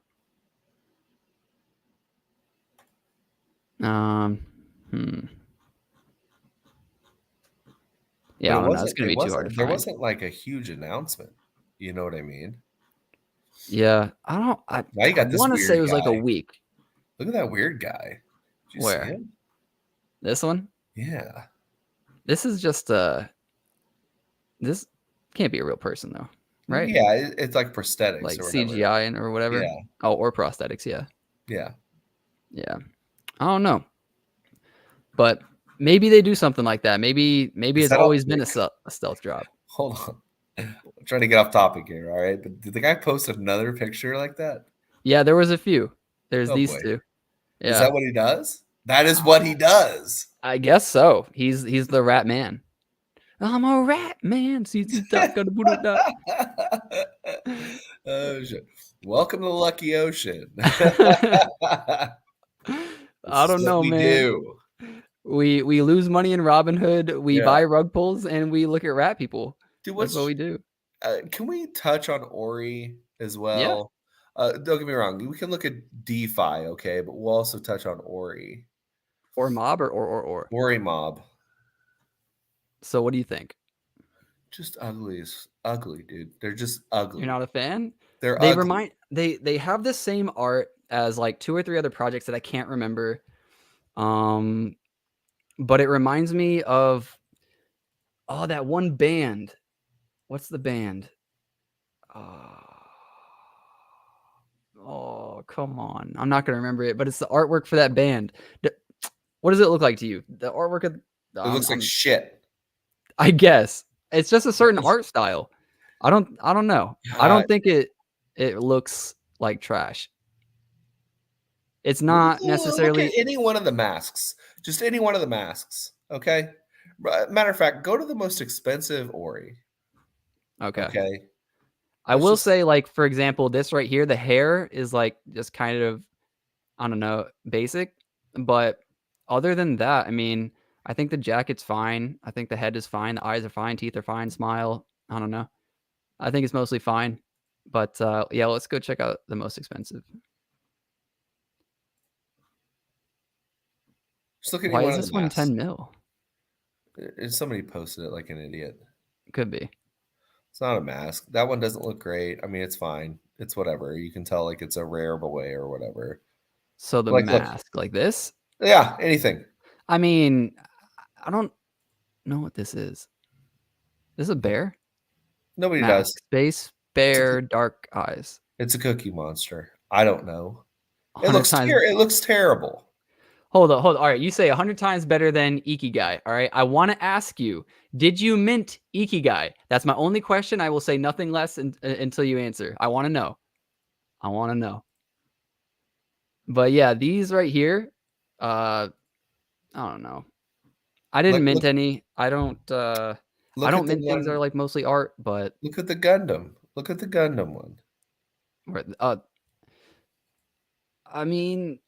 Um, hmm. But Yeah, I don't know. It's gonna be too hard to there find. wasn't like a huge announcement. You know what I mean? Yeah, I don't. Now you I got this want to say weird it was like a guy. week. Look at that weird guy. Did you see Where him? this one? Yeah. This is just this can't be a real person though, right? Yeah, it's like prosthetics Like or whatever. CGI and or whatever. Yeah. Oh, or prosthetics. Yeah, Yeah. yeah. I don't know, but maybe they do something like that. Maybe Is it's that all? always been a stealth drop. Hold on. I'm trying to get off topic here, all right? But did the guy post another picture like that? Yeah, there was a few. There's Oh these boy. two. Is Yeah, that what he does? That is what he does. I guess so. He's the rat man. I'm a rat man. CC top got a boodle dot. Oh shit. Welcome to the Lucky Ocean. This I is don't what know, we man. do. We lose money in Robinhood. We Yeah. buy rug pulls and we look at rat people. Dude, That's what we do. can we touch on Ori as Yeah. well? Don't get me wrong. We can look at DeFi, okay, but we'll also touch on Ori. Or mob or. Ori mob. So what do you think? Just ugly as ugly, dude. They're just You're ugly. not a fan? They're They ugly. remind they have the same art as like 2 or 3 other projects that I can't remember. But it reminds me of that one band. What's the band? Oh, come on. I'm not gonna remember it, but it's the artwork for that band. What does it look like to you? The artwork of It looks like shit. I guess. It's just a certain art style. I don't know. I God. don't think it looks like trash. It's not Look at necessarily any one of the masks. Just any one of the masks. Okay. Matter of fact, go to the most expensive Ori. okay. Okay. I Let's will just say, like, for example, this right here, the hair is like just kind of, I don't know, basic. But other than that, I mean, I think the jacket's fine. I think the head is fine. The eyes are fine. Teeth are fine. Smile. I don't know. I think it's mostly fine. But yeah, let's go check out the most expensive. Just look at any Why one is of the this one masks. 10 mil? Somebody posted it like an idiot. Could be. It's not a mask. That one doesn't look great. I mean, it's fine. It's whatever. You can tell like it's a rare away or whatever. So the Like, look, mask like this? yeah, anything. I mean, I don't know what this is. This is a bear? Nobody Mask. does. Space, bear, dark eyes. It's a cookie monster. I don't know. It 100 looks times. It looks terrible. Hold on. All right, you say 100 times better than Ikigai. All right, I want to ask you, did you mint Ikigai? That's my only question. I will say nothing less until you answer. I want to know. I want to know. But yeah, these right here, I don't know. I didn't mint Look, any. I don't look at the mint things that are one. like mostly art, but Look at the Gundam. Look at the Gundam one. I mean,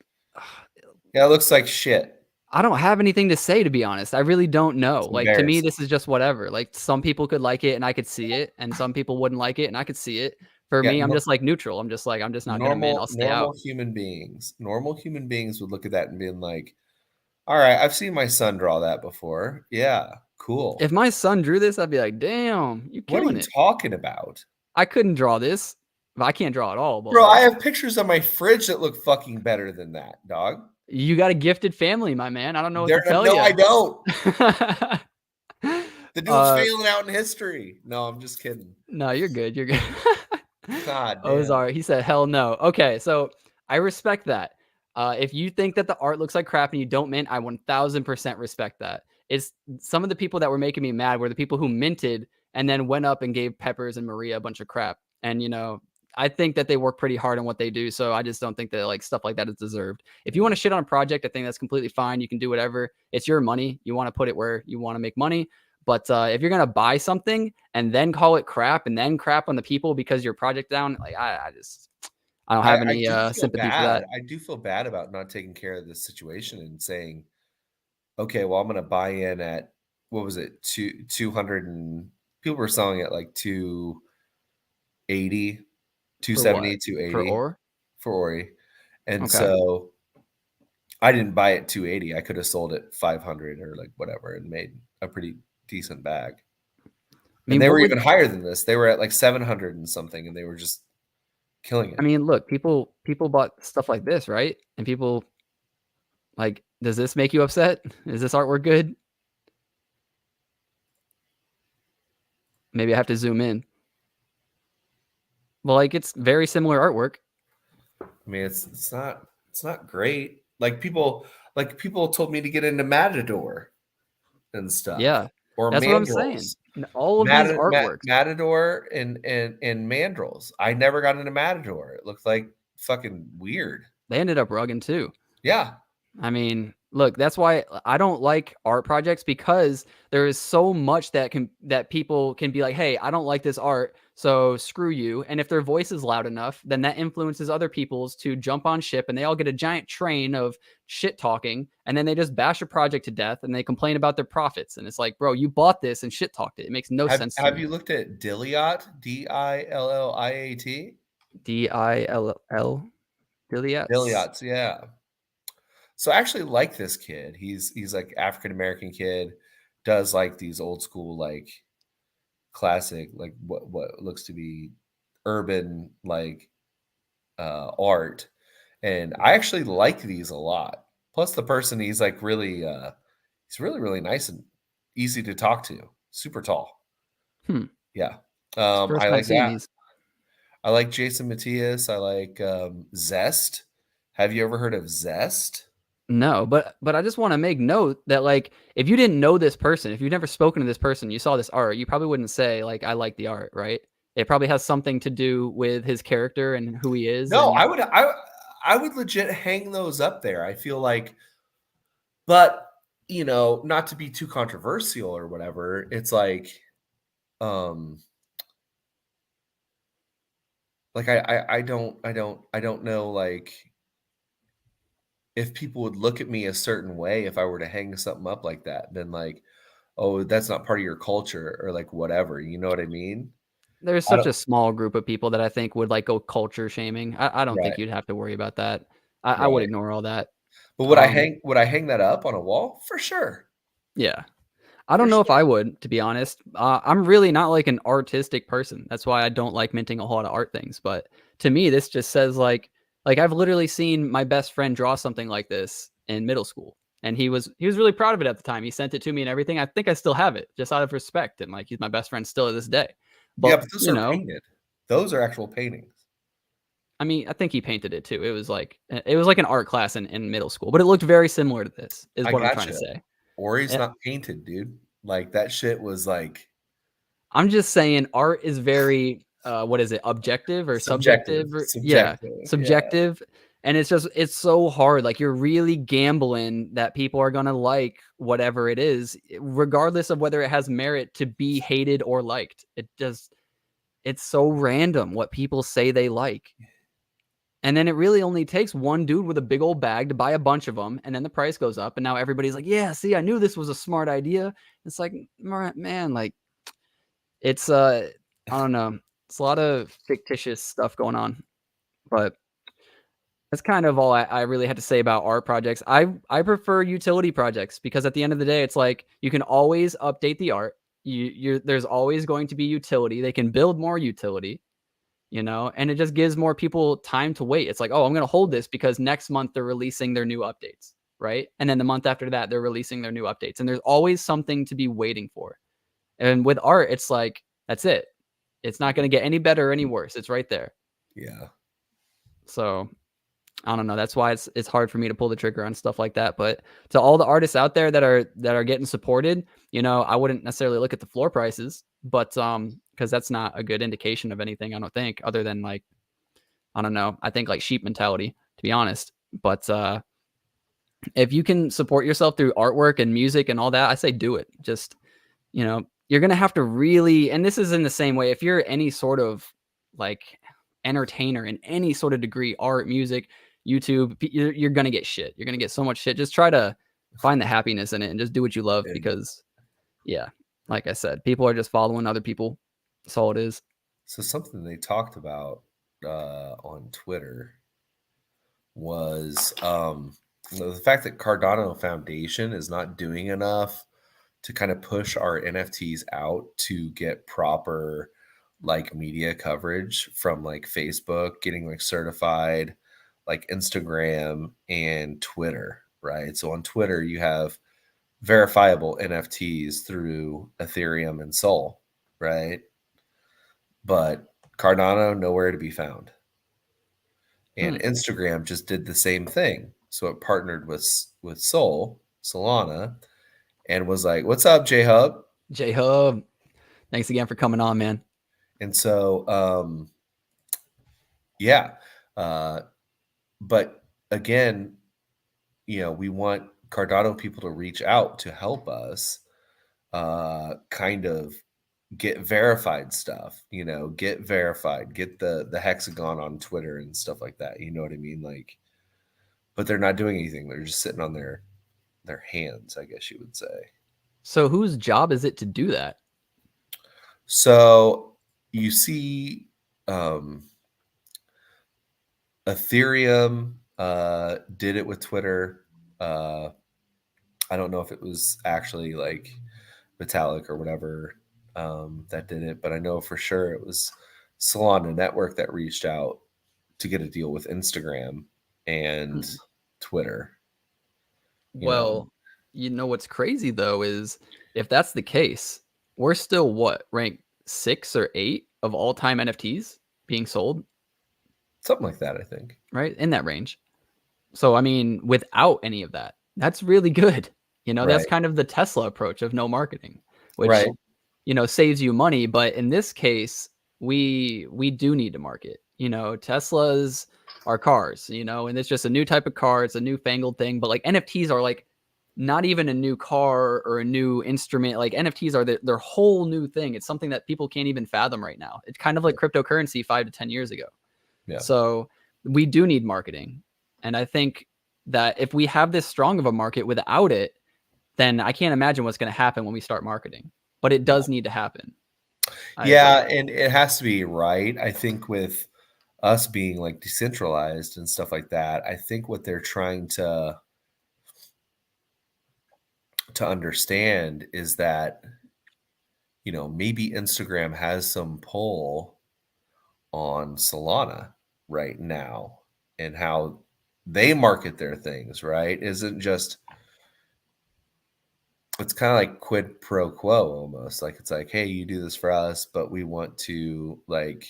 Yeah, it looks like shit. I don't have anything to say, to be honest. I really don't know. It's Like, to me, embarrassing. this is just whatever. Like, some people could like it and I could see it, and some people wouldn't like it and I could see it. For Yeah, me, I'm just like neutral. I'm just like, I'm just not gonna mint. I'll stay out. normal human beings would look at that and be like, all right, I've seen my son draw that before. Yeah, cool. If my son drew this, I'd be like, damn, you What are killing you it. talking about? I couldn't draw this. I can't draw at all, but Bro, I like, have pictures on my fridge that look fucking better than that, dog. you got a gifted family, my man. I don't know what to They're tell no, you. I don't. The dude's failing out in history. No, I'm just kidding. No, you're good. You're good. God damn. Ozar, he said, hell no. Okay, so I respect that. If you think that the art looks like crap and you don't mint, I 1000% respect that. It's some of the people that were making me mad were the people who minted and then went up and gave Peppers and Maria a bunch of crap. And, you know, I think that they work pretty hard on what they do. So I just don't think that like stuff like that is deserved. If you want to shit on a project, I think that's completely fine. You can do whatever. It's your money. You want to put it where you want to make money. But if you're gonna buy something and then call it crap and then crap on the people because your project down, like I don't have I any do feel sympathy for bad. that. I do feel bad about not taking care of this situation and saying, okay, well, I'm gonna buy in at what was it, 200 and people were selling it like 280, For what? 270, For 280 ore? for Ori. And Okay. so I didn't buy it 280. I could have sold it 500 or like whatever and made a pretty decent bag. I And mean, they what were would even higher than this. They were at like 700 and something, and they were just killing I it. mean, look, people bought stuff like this, right? And people like, does this make you upset? Is this artwork good? Maybe I have to zoom in. Well, like it's very similar artwork. I mean, it's not great. Like people told me to get into Matador and stuff, Yeah. or That's what I'm saying. Mandrels. All of these artworks, Matador and Mandrels. I never got into Matador. It looked like fucking weird. they ended up rugging too. Yeah. I mean, look, that's why I don't like art projects because there is so much that people can be like, "Hey, I don't like this art, so screw you." And if their voice is loud enough, then that influences other people's to jump on ship and they all get a giant train of shit talking and then they just bash a project to death and they complain about their profits. And it's like, "Bro, you bought this and shit talked it. It makes no sense to Have me." you looked at Dilliat? Dilliat? Dill Dilliats. Dilliats, yeah. So I actually like this kid. He's like African American kid, does like these old school like classic like what looks to be urban like art, and I actually like these a lot. Plus the person he's like really he's really nice and easy to talk to. Super tall. Hmm. Yeah. It's the first I time I've like seen that. these. I like Jason Matias. I like Zest. Have you ever heard of Zest? No, but I just want to make note that like if you didn't know this person, if you've never spoken to this person, you saw this art, you probably wouldn't say like I like the art, right? It probably has something to do with his character and who he is. No, And I would legit hang those up there. I feel like, but you know, not to be too controversial or whatever, it's um like I don't know like if people would look at me a certain way if I were to hang something up like that, then like, oh, that's not part of your culture or like whatever. You know what I mean? There's I such don't a small group of people that I think would like go culture shaming. I don't think right, you'd have to worry about that. I would right. ignore all that. But Um, would I hang that up on a wall? For sure. yeah. I For don't know if sure. I would, to be honest. I'm really not like an artistic person. That's why I don't like minting a whole lot of art things. But to me, this just says like I've literally seen my best friend draw something like this in middle school, and he was really proud of it at the time. He sent it to me and everything. I think I still have it, just out of respect, and like he's my best friend still to this day. Yeah, But but those are painted. Those are actual paintings. I mean, I think he painted it too. It was like an art class in middle school, but it looked very similar to this. Is I what I'm trying to gotcha. say. Ori's Eh, not painted, dude. Like, that shit was, like, I'm just saying art is very, what is it, objective or subjective. subjective or yeah, Subjective, yeah. subjective, and it's so hard, like, you're really gambling that people are gonna like whatever it is, regardless of whether it has merit to be hated or liked. It's so random what people say they like, and then it really only takes one dude with a big old bag to buy a bunch of them, and then the price goes up, and now everybody's like, "Yeah, see, I knew this was a smart idea." It's like, man, like, it's, I don't know. It's a lot of fictitious stuff going on, but that's kind of all I really had to say about art projects. I prefer utility projects because at the end of the day, it's like you can always update the art. There's always going to be utility. They can build more utility, and it just gives more people time to wait. It's like, oh, I'm gonna hold this because next month they're releasing their new updates, right? And then the month after that, they're releasing their new updates. And there's always something to be waiting for. And with art, it's like, that's it. It's not going to get any better or any worse. It's right there. Yeah. So I don't know. That's why it's hard for me to pull the trigger on stuff like that. But to all the artists out there that are getting supported, I wouldn't necessarily look at the floor prices, but because that's not a good indication of anything, I don't think, other than like, I don't know. I think like sheep mentality, to be honest. But if you can support yourself through artwork and music and all that, I say do it. Just you're going to have to really, and this is in the same way, if you're any sort of like entertainer in any sort of degree, art, music, YouTube, you're going to get shit. You're going to get so much shit. Just try to find the happiness in it and just do what you love And because, yeah, like I said, people are just following other people. That's all it is. so something they talked about on Twitter was the fact that Cardano Foundation is not doing enough to kind of push our NFTs out to get proper like media coverage from like Facebook, getting like certified, like Instagram and Twitter, right? So on Twitter, you have verifiable NFTs through Ethereum and Sol, right? But Cardano, nowhere to be found. And Hmm. Instagram just did the same thing. So it partnered with Solana, and was like, "What's up, J Hub?" J Hub, thanks again for coming on, man. And so, yeah, uh, but again, we want Cardano people to reach out to help us, kind of get verified stuff. Get verified, get the hexagon on Twitter and stuff like that. You know what I mean? Like, but they're not doing anything. They're just sitting on their hands, I guess you would say. So whose job is it to do that? So you see, Ethereum did it with Twitter. I don't know if it was actually like Vitalik or whatever that did it, but I know for sure it was Solana Network that reached out to get a deal with Instagram and Hmm. Twitter. You know, Well, what's crazy though is if that's the case, we're still what, ranked 6 or 8 of all time NFTs being sold, something like that. I think. right? In that range. So I mean, without any of that, that's really good. That's Right. kind of the Tesla approach of no marketing, which Right. saves you money. But in this case, we do need to market. Teslas are cars, and it's just a new type of car. It's a newfangled thing. But like NFTs are like not even a new car or a new instrument. Like NFTs are their whole new thing. It's something that people can't even fathom right now. It's kind of like cryptocurrency 5 to 10 years ago. Yeah. So we do need marketing. And I think that if we have this strong of a market without it, then I can't imagine what's going to happen when we start marketing. But it Yeah. does need to happen. I agree. Yeah, and it has to be right. I think with us being like decentralized and stuff like that, I think what they're trying to understand is that, maybe Instagram has some pull on Solana right now and how they market their things, right? Isn't just it's kind of like quid pro quo almost. Like it's like, hey, you do this for us, but we want to like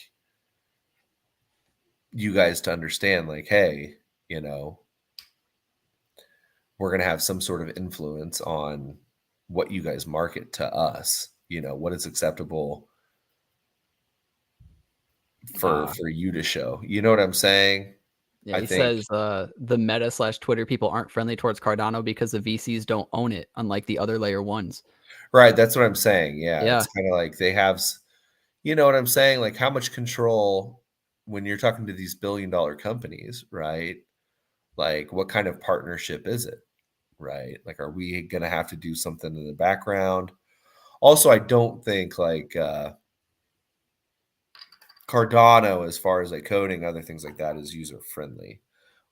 you guys to understand, like, hey, you know, we're gonna have some sort of influence on what you guys market to us. What is acceptable for Uh, for you to show. You know what I'm saying? yeah, I he think says the Meta slash Twitter people aren't friendly towards Cardano because the VCs don't own it, unlike the other layer ones. right. That's what I'm saying. Yeah, Yeah, it's kind of like they have. You know what I'm saying? Like how much control when you're talking to these billion-dollar companies, right? Like what kind of partnership is it, right? Like are we going to have to do something in the background? Also, I don't think like Cardano, as far as like coding, other things like that, is user friendly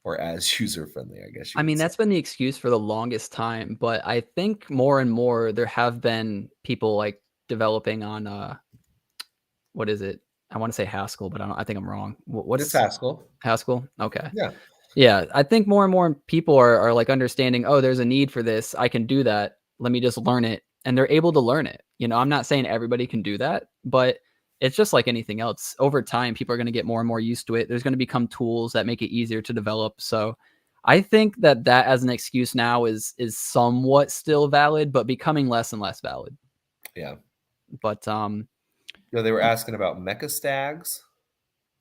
or as user friendly, I guess you I would mean, say. that's been the excuse for the longest time, but I think more and more there have been people like developing on what is it? I want to say Haskell, but I think I'm wrong. It's What's Haskell. Haskell? Okay. Yeah. Yeah, I think more and more people are like understanding, oh, there's a need for this. I can do that. Let me just learn it. And they're able to learn it. I'm not saying everybody can do that, but it's just like anything else. Over time, people are going to get more and more used to it. There's going to become tools that make it easier to develop. So I think that as an excuse now is somewhat still valid, but becoming less and less valid. Yeah. But They were asking about mecha stags.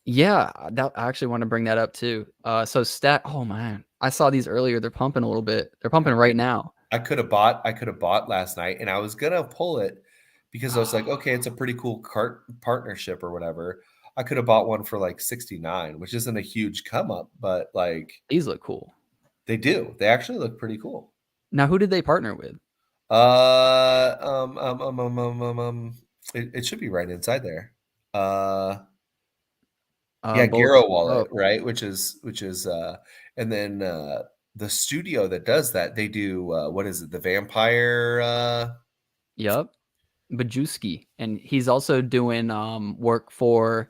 yeah, I actually want to bring that up too. So stat. Oh man, I saw these earlier. They're pumping a little bit. They're pumping right now. I could have bought last night and I was gonna pull it because I was like, okay, it's a pretty cool cart partnership or whatever. I could have bought one for like 69, which isn't a huge come up, but like These look cool. they do. They actually look pretty cool. Now, who did they partner with? Uh um um um um um, um, um it should be right inside there. Uh yeah, Both. Garo Oh, Wallet, right? Which is and then the studio that does that, they do what is it, the vampire yep. Bajewski, and he's also doing work for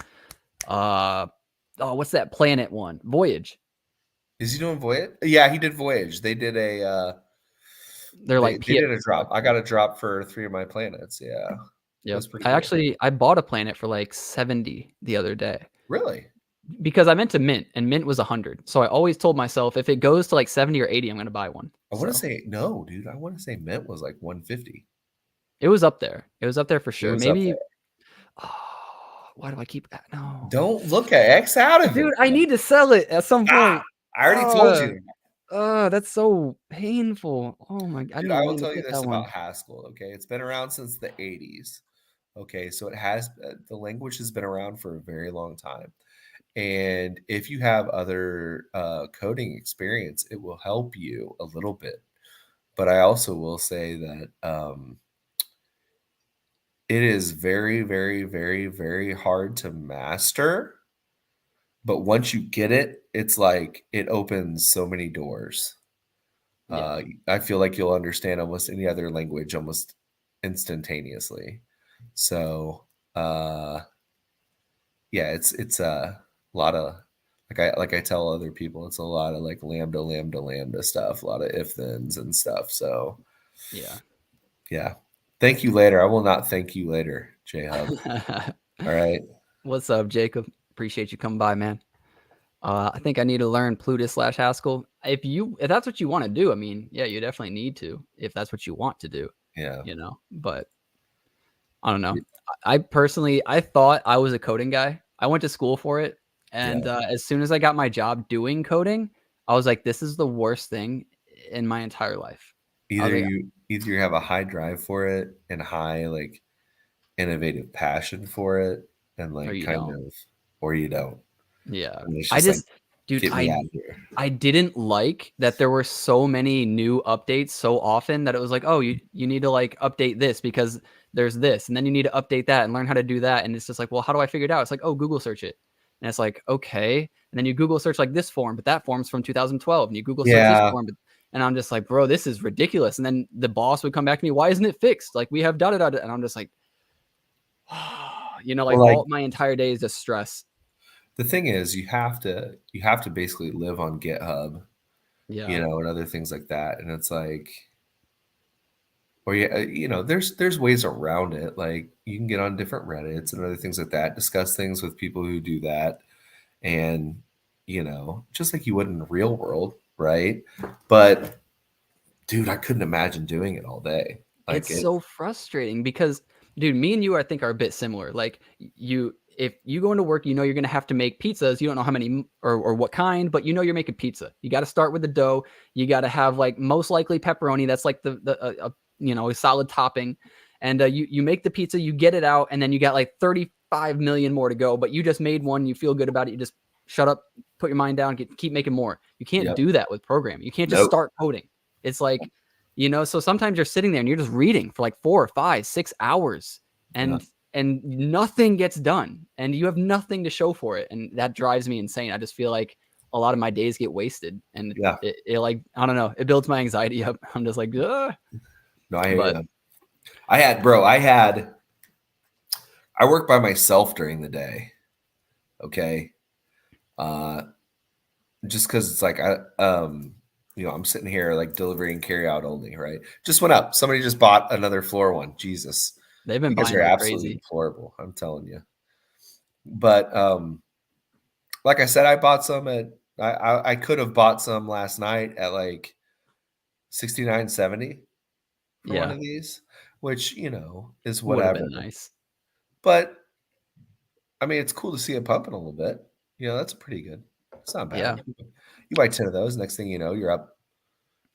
uh what's that planet one? Voyage. is he doing Voyage? Yeah, he did Voyage. They did a They're they like they POC did a drop. I got stuff. a drop for 3 of my planets. Yeah. It Yep. was pretty I cool. actually I bought a planet for like 70 the other day Really? because I meant to mint and mint was 100. So I always told myself if it goes to like 70 or 80, I'm gonna buy one. I want to So say no, dude. I want to say Mint was like 150. it was up there. It was up there for It sure. was up Maybe there. why do I keep no. Don't look at X out of it. Dude, I need to sell it at some Ah, point. I already told Uh, you. that's so painful. Oh my, I Dude, didn't I even will mean to tell you put this that about one. Haskell, okay? It's been around since the 80s. Okay, so it has the language has been around for a very long time. And if you have other coding experience, it will help you a little bit. But I also will say that it is very, very, very, very hard to master. But once you get it, it's like it opens so many doors. Yeah, I feel like you'll understand almost any other language almost instantaneously. So, yeah, it's a lot of like I tell other people, it's a lot of like lambda, lambda, lambda stuff, a lot of if thens and stuff. So, yeah. yeah. Thank you later. I will not thank you later, J Hub. All right. What's up, Jacob? Appreciate you coming by, man. I think I need to learn Plutus slash Haskell. If that's what you want to do, I mean, yeah, you definitely need to if that's what you want to do, Yeah. But I don't know. I personally, I thought I was a coding guy. I went to school for it, and Yeah. as soon as I got my job doing coding, I was like, this is the worst thing in my entire life. I was like, Either you have a high drive for it and high like innovative passion for it and or like you kind don't. of or you don't. Yeah. And it's I just like, just dude, get me out of here. I didn't like that there were so many new updates so often that it was like, "Oh, you need to like update this because there's this, and then you need to update that and learn how to do that. And it's just like, well, how do I figure it out? It's like, oh, Google search it. And it's like, okay. And then you Google search like this form, but that form's from 2012. And you Google search this form, and I'm just like, bro, this is ridiculous. And then the boss would come back to me, why isn't it fixed? Like, we have da da da. And I'm just like, you know, like, Well, like, all my entire day is just stress. the thing is, you have to basically live on GitHub, Yeah. you know, and other things like that. And it's like, or yeah, you know, there's ways around it. Like, you can get on different Reddits and other things like that, discuss things with people who do that, and, you know, just like you would in the real world, right? But dude, I couldn't imagine doing it all day. Like, It's so frustrating because, dude, me and you, I think, are a bit similar. Like, if you go into work, you know you're going to have to make pizzas. You don't know how many or what kind, but you know you're making pizza. You got to start with the dough. You got to have, like, most likely pepperoni. That's like the you know, a solid topping. And you make the pizza, you get it out, and then you got like 35 million more to go. But you just made one. You feel good about it. You just shut up, put your mind down, keep making more. You can't do that with programming. You can't just start coding. It's like, you know, so sometimes you're sitting there and you're just reading for like 4 or 5, 6 hours, and nothing gets done, and you have nothing to show for it. And that drives me insane. I just feel like a lot of my days get wasted, and it like, I don't know, it builds my anxiety up. I'm just like, ugh. No, I hear you. I work by myself during the day. Okay. Just because it's like, you know, I'm sitting here like delivering carry out only, right? Just went up. Somebody just bought another floor one. Jesus. They've been buying like absolutely deplorable. I'm telling you. But like I said, I bought some I could have bought some last night at like $69.70 for one of these, which, you know, is whatever. Would have been nice. But I mean, it's cool to see it pumping a little bit. You know, that's pretty good. It's not bad. Yeah. You buy 10 of those, next thing you know, you're up,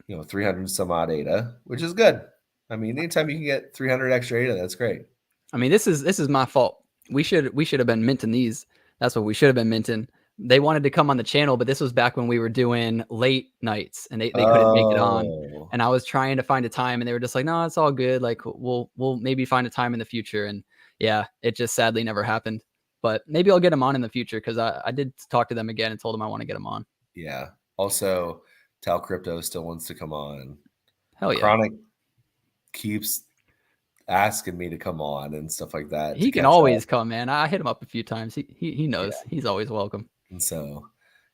you know, 300 some odd ADA, which is good. I mean, anytime you can get 300 extra ADA, that's great. I mean, this is my fault. We should have been minting these. That's what we should have been minting. They wanted to come on the channel, but this was back when we were doing late nights, and they couldn't make it on. And I was trying to find a time, and they were just like, no, it's all good. Like, we'll maybe find a time in the future. And yeah, it just sadly never happened. But maybe I'll get them on in the future, because I did talk to them again and told them I want to get them on. Yeah. Also, Tal Crypto still wants to come on. Hell yeah. Chronic keeps asking me to come on and stuff like that. He can always come, man. I hit him up a few times. He knows. Yeah. He's always welcome. And so,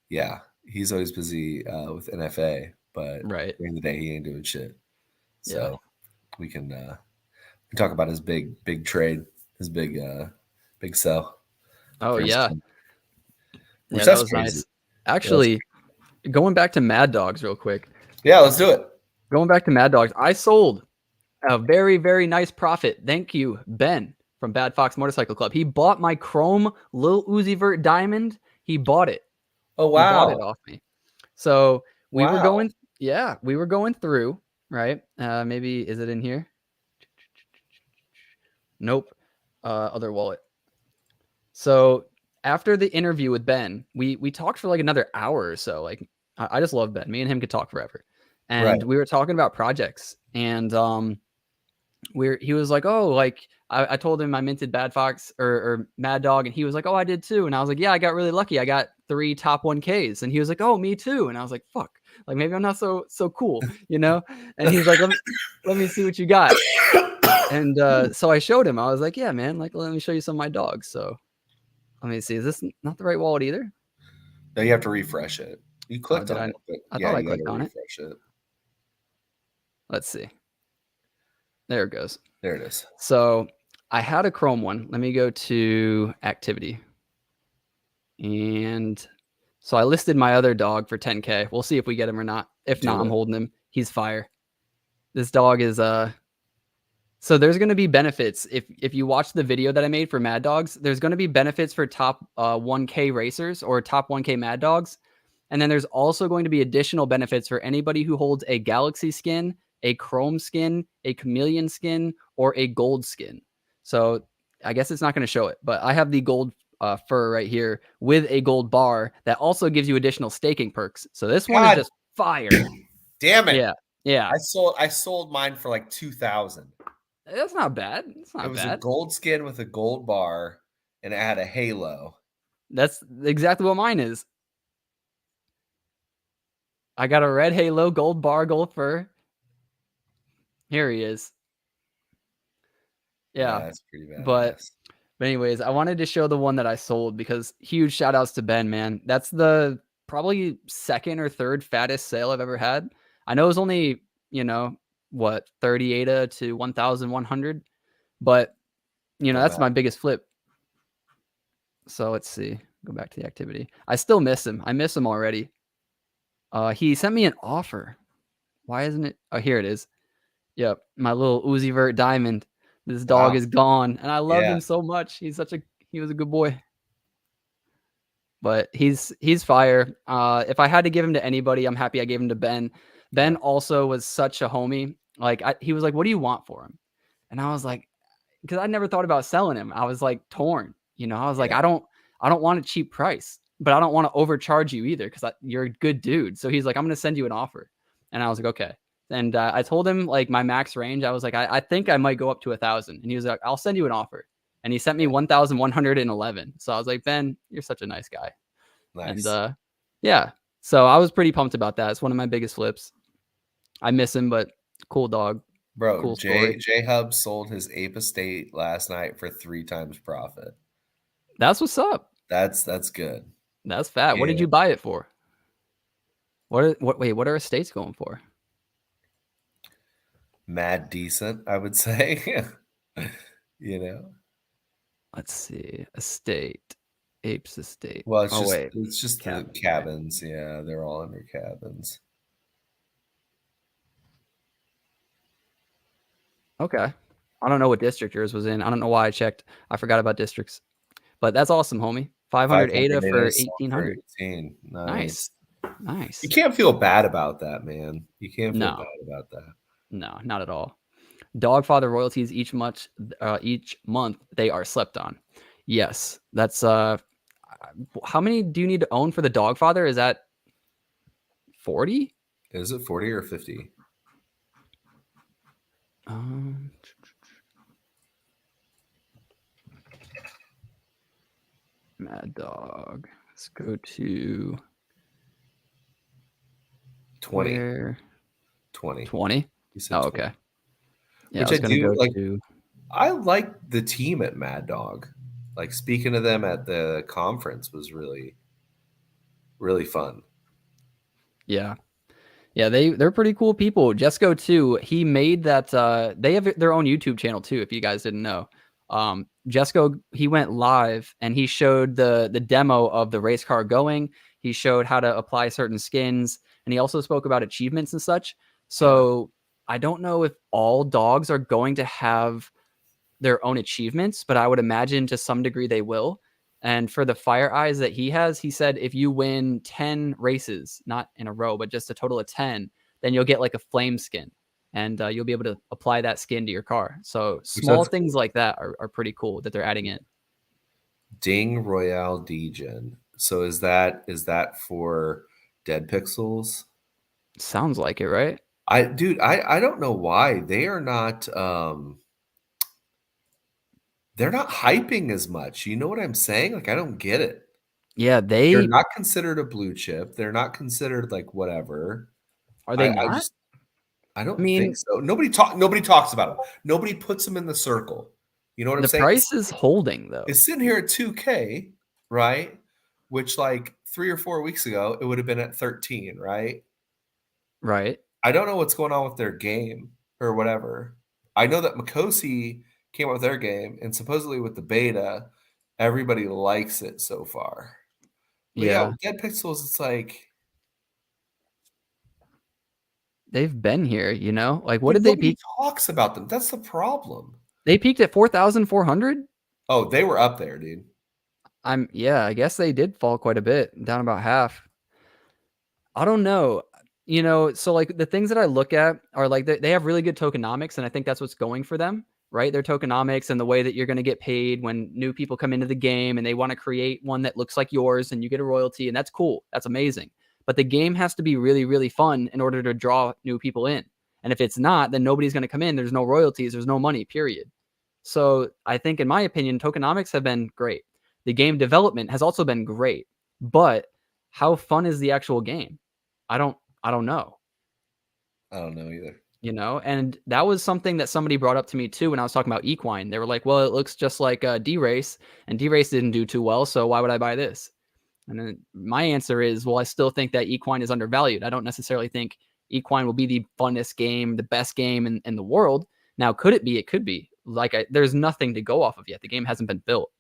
yeah, he's always busy with NFA, but during the day he ain't doing shit. So we can talk about his big trade, his big sell. Oh yeah. Yeah, that was crazy. Nice. Actually, going back to Mad Dogs real quick. Yeah, let's do it. Going back to Mad Dogs, I sold a very, very nice profit. Thank you, Ben from Bad Fox Motorcycle Club. He bought my chrome Lil Uzi Vert Diamond. He bought it. Oh, wow. He bought it off me. So we were going through, right? Maybe, is it in here? Nope. Other wallet. So after the interview with Ben, we talked for like another hour or so. Like, I just love Ben. Me and him could talk forever. And we were talking about projects, and he was like, oh, like I told him I minted Bad Fox or Mad Dog, and he was like, oh, I did too. And I was like, yeah, I got really lucky. I got 3 top 1Ks. And he was like, oh, me too. And I was like, fuck, like maybe I'm not so cool, you know? And he's like, let me see what you got. And so I showed him. I was like, yeah, man, like, let me show you some of my dogs. So let me see. Is this not the right wallet either? No, you have to refresh it. You clicked on it. I thought I clicked on it. Let's see. There it goes. There it is. So I had a Chrome one. Let me go to activity. And so I listed my other dog for 10K. We'll see if we get him or not. If not, I'm holding him. He's fire. This dog is so there's going to be benefits. If you watch the video that I made for Mad Dogs, there's going to be benefits for top 1K racers or top 1K Mad Dogs. And then there's also going to be additional benefits for anybody who holds a Galaxy skin, a Chrome skin, a Chameleon skin, or a Gold skin. So I guess it's not going to show it, but I have the Gold fur right here with a gold bar that also gives you additional staking perks. So this one is just fire. Damn it. Yeah. I sold mine for like 2,000. That's not bad. It's It not was a bad. gold skin with a gold bar, and it had a halo. That's exactly what mine is. I got a red halo, gold bar, gold fur. Here he is. Yeah. That's pretty But badass. anyways, I wanted to show the one that I sold because huge shout outs to Ben, man. That's the probably second or third fattest sale I've ever had. I know it was only, what, 30 ADA to 1,100, but Go that's back. my biggest flip. So let's see. Go back to the activity. I still miss him. I miss him already. He sent me an offer. Why isn't it? Oh, here it is. Yep, my little Uzi Vert Diamond. This dog Wow. is gone, and I loved Yeah. him so much. He was a good boy. But he's fire. If I had to give him to anybody, I'm happy I gave him to Ben. Ben Yeah. also was such a homie. Like he was like, "What do you want for him?" And I was like, because I never thought about selling him. I was like torn. I was like, Yeah. I don't want a cheap price, but I don't want to overcharge you either because you're a good dude. So he's like, I'm gonna send you an offer, and I was like, okay. And I told him like my max range. I was like, I think I might go up to 1,000, and he was like, I'll send you an offer. And he sent me 1,111. So I was like, Ben, you're such a nice guy. And Nice. yeah, so I was pretty pumped about that. It's one of my biggest flips. I miss him, but cool dog, Bro, cool story. J Hub sold his ape estate last night for 3 times profit. That's what's up. That's good. That's fat. What did Yeah. you buy it for? What are estates going for? Mad decent, I would say. You know? Let's see. Estate. Apes estate. Well, Oh wait. it's just the Cabin, right? cabins. Yeah, they're all under cabins. Okay. I don't know what district yours was in. I don't know why I checked. I forgot about districts. But that's awesome, homie. 500 ADA 500 for ADA sold for 1,800. 18. Nice. Nice. You Nice. can't feel bad about that, man. You can't feel No. bad about that. No, not at all. Dogfather royalties each month they are slept on. Yes. That's how many do you need to own for the Dogfather? Is that 40? Is it 40 or 50? Mad Dog. Let's go to 20. where 20. 20. You said Oh, 20. okay. Yeah, Which I was I gonna do go like. to. I like the team at Mad Dog. Like speaking to them at the conference was really, really fun. Yeah, yeah. They're pretty cool people. Jesco too. He made that. They have their own YouTube channel too. If you guys didn't know, Jesco he went live and he showed the demo of the race car going. He showed how to apply certain skins, and he also spoke about achievements and such. So I don't know if all dogs are going to have their own achievements, but I would imagine to some degree they will. And for the fire eyes that he has, he said if you win 10 races, not in a row, but just a total of 10, then you'll get like a flame skin and you'll be able to apply that skin to your car. So Which small that's things like that are pretty cool that they're adding in. Ding Royale Degen. So is that for Dead Pixels? Sounds like it, right? I don't know why they are not they're not hyping as much. You know what I'm saying? Like I don't get it. Yeah, They're they not considered a blue chip. They're not considered like whatever. are they I not? just I I don't think mean, so. Nobody talks about them. Nobody puts them in the circle. You know what I'm the saying? price is holding though, It's sitting here at 2K, right? Which like 3 or 4 weeks ago it would have been at 13, right? right? I don't know what's going on with their game or whatever. I know that Makosi came out with their game, and supposedly with the beta, everybody likes it so far. But yeah, Yeah, with Dead Pixels, it's like, they've been here, like what but did they nobody peak? talks about them. That's the problem. They peaked at 4,400. Oh, they were up there, dude. I guess they did fall quite a bit, down about half. I don't know. So like the things that I look at are like they have really good tokenomics, and I think that's what's going for them, right? Their tokenomics and the way that you're going to get paid when new people come into the game and they want to create one that looks like yours and you get a royalty, and that's cool. That's amazing. But the game has to be really, really fun in order to draw new people in. And if it's not, then nobody's going to come in. There's no royalties. There's no money, period. So I think, in my opinion, tokenomics have been great. The game development has also been great, but how fun is the actual game? I don't know. I don't know either. And that was something that somebody brought up to me too when I was talking about Equine. They were like, well, it looks just like D-Race, and D-Race didn't do too well, so why would I buy this? And then my answer is, well, I still think that Equine is undervalued. I don't necessarily think Equine will be the funnest game, the best game in the world. Now, could it be? It could be. There's nothing to go off of yet. The game hasn't been built.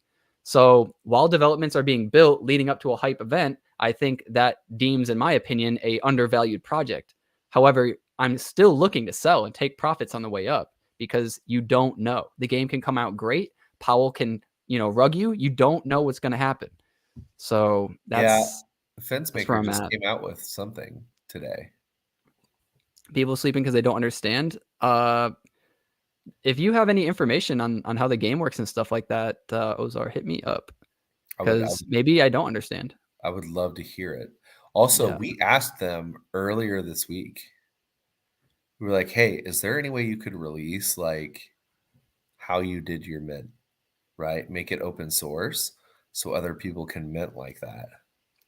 So while developments are being built leading up to a hype event, I think that deems, in my opinion, a undervalued project. However, I'm still looking to sell and take profits on the way up because you don't know. The game can come out great. Powell can, rug you. You don't know what's going to happen. So that's Fence where Maker I'm just at. came out with something today. People sleeping because they don't understand. If you have any information on how the game works and stuff like that, Ozar, hit me up because maybe I don't understand. I would love to hear it. Also, we asked them earlier this week. We were like, hey, is there any way you could release like how you did your mint, right? Make it open source so other people can mint like that.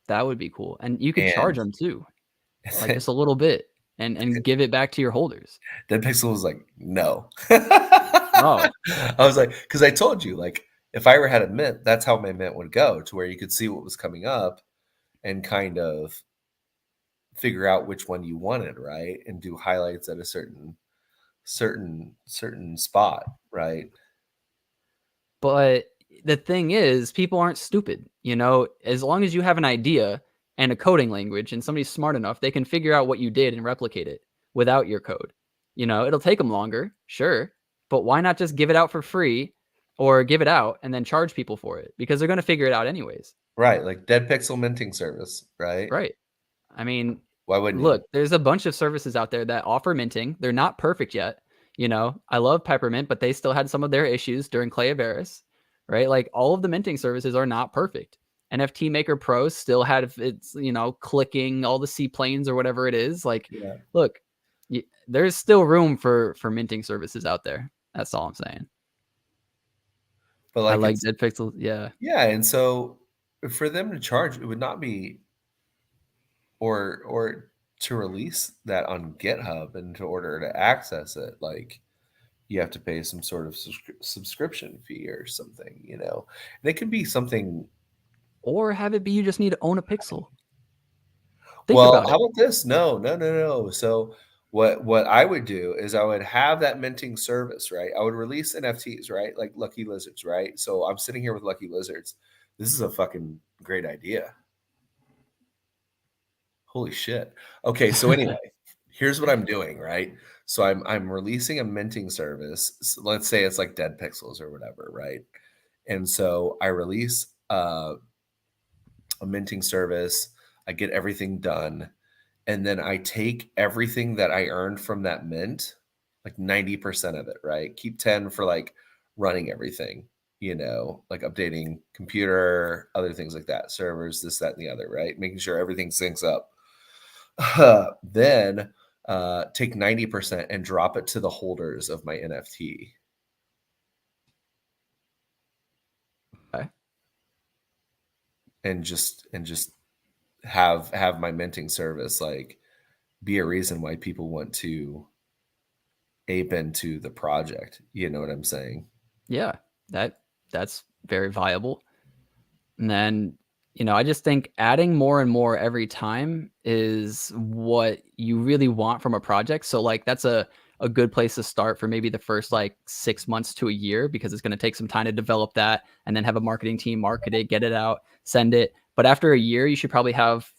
That would be cool. And you could charge them too, like just a little bit and give it back to your holders. Dead Pixel was like, no. Oh. I was like, because I told you, like, if I ever had a mint, that's how my mint would go, to where you could see what was coming up and kind of figure out which one you wanted, right? And do highlights at a certain spot, right? But the thing is, people aren't stupid. As long as you have an idea and a coding language and somebody's smart enough, they can figure out what you did and replicate it without your code. It'll take them longer, sure, but why not just give it out for free or give it out and then charge people for it? Because they're going to figure it out anyways. Right, like Dead Pixel minting service, right? Right. I mean, why wouldn't look, you? There's a bunch of services out there that offer minting. They're not perfect yet. I love Peppermint, but they still had some of their issues during Clay Averis, right? Like all of the minting services are not perfect. NFT Maker Pro still had its, clicking all the seaplanes or whatever it is. Like, look, there's still room for minting services out there. That's all I'm saying. But I like Dead Pixel. Yeah. Yeah. And so for them to charge, it would not be, or to release that on GitHub and to order to access it, like you have to pay some sort of subscription fee or something, and it could be something, or have it be you just need to own a pixel. Think about it. How about this? No. So what I would do is I would have that minting service, right? I would release NFTs, right? Like Lucky Lizards, right? So I'm sitting here with Lucky Lizards. This is a fucking great idea. Holy shit. Okay, so anyway, here's what I'm doing, right? So I'm releasing a minting service. So let's say it's like Dead Pixels or whatever, right? And so I release a minting service. I get everything done. And then I take everything that I earned from that mint, like 90% of it, right? Keep 10 for like running everything, like updating computer, other things like that, servers, this, that, and the other, right? Making sure everything syncs up. Then take 90% and drop it to the holders of my NFT. Okay. And just have my minting service like be a reason why people want to ape into the project. You know what I'm saying? Yeah, that's very viable. And then, I just think adding more and more every time is what you really want from a project. So like that's a good place to start for maybe the first like 6 months to a year, because it's going to take some time to develop that and then have a marketing team market it, get it out, send it. But after a year, you should probably have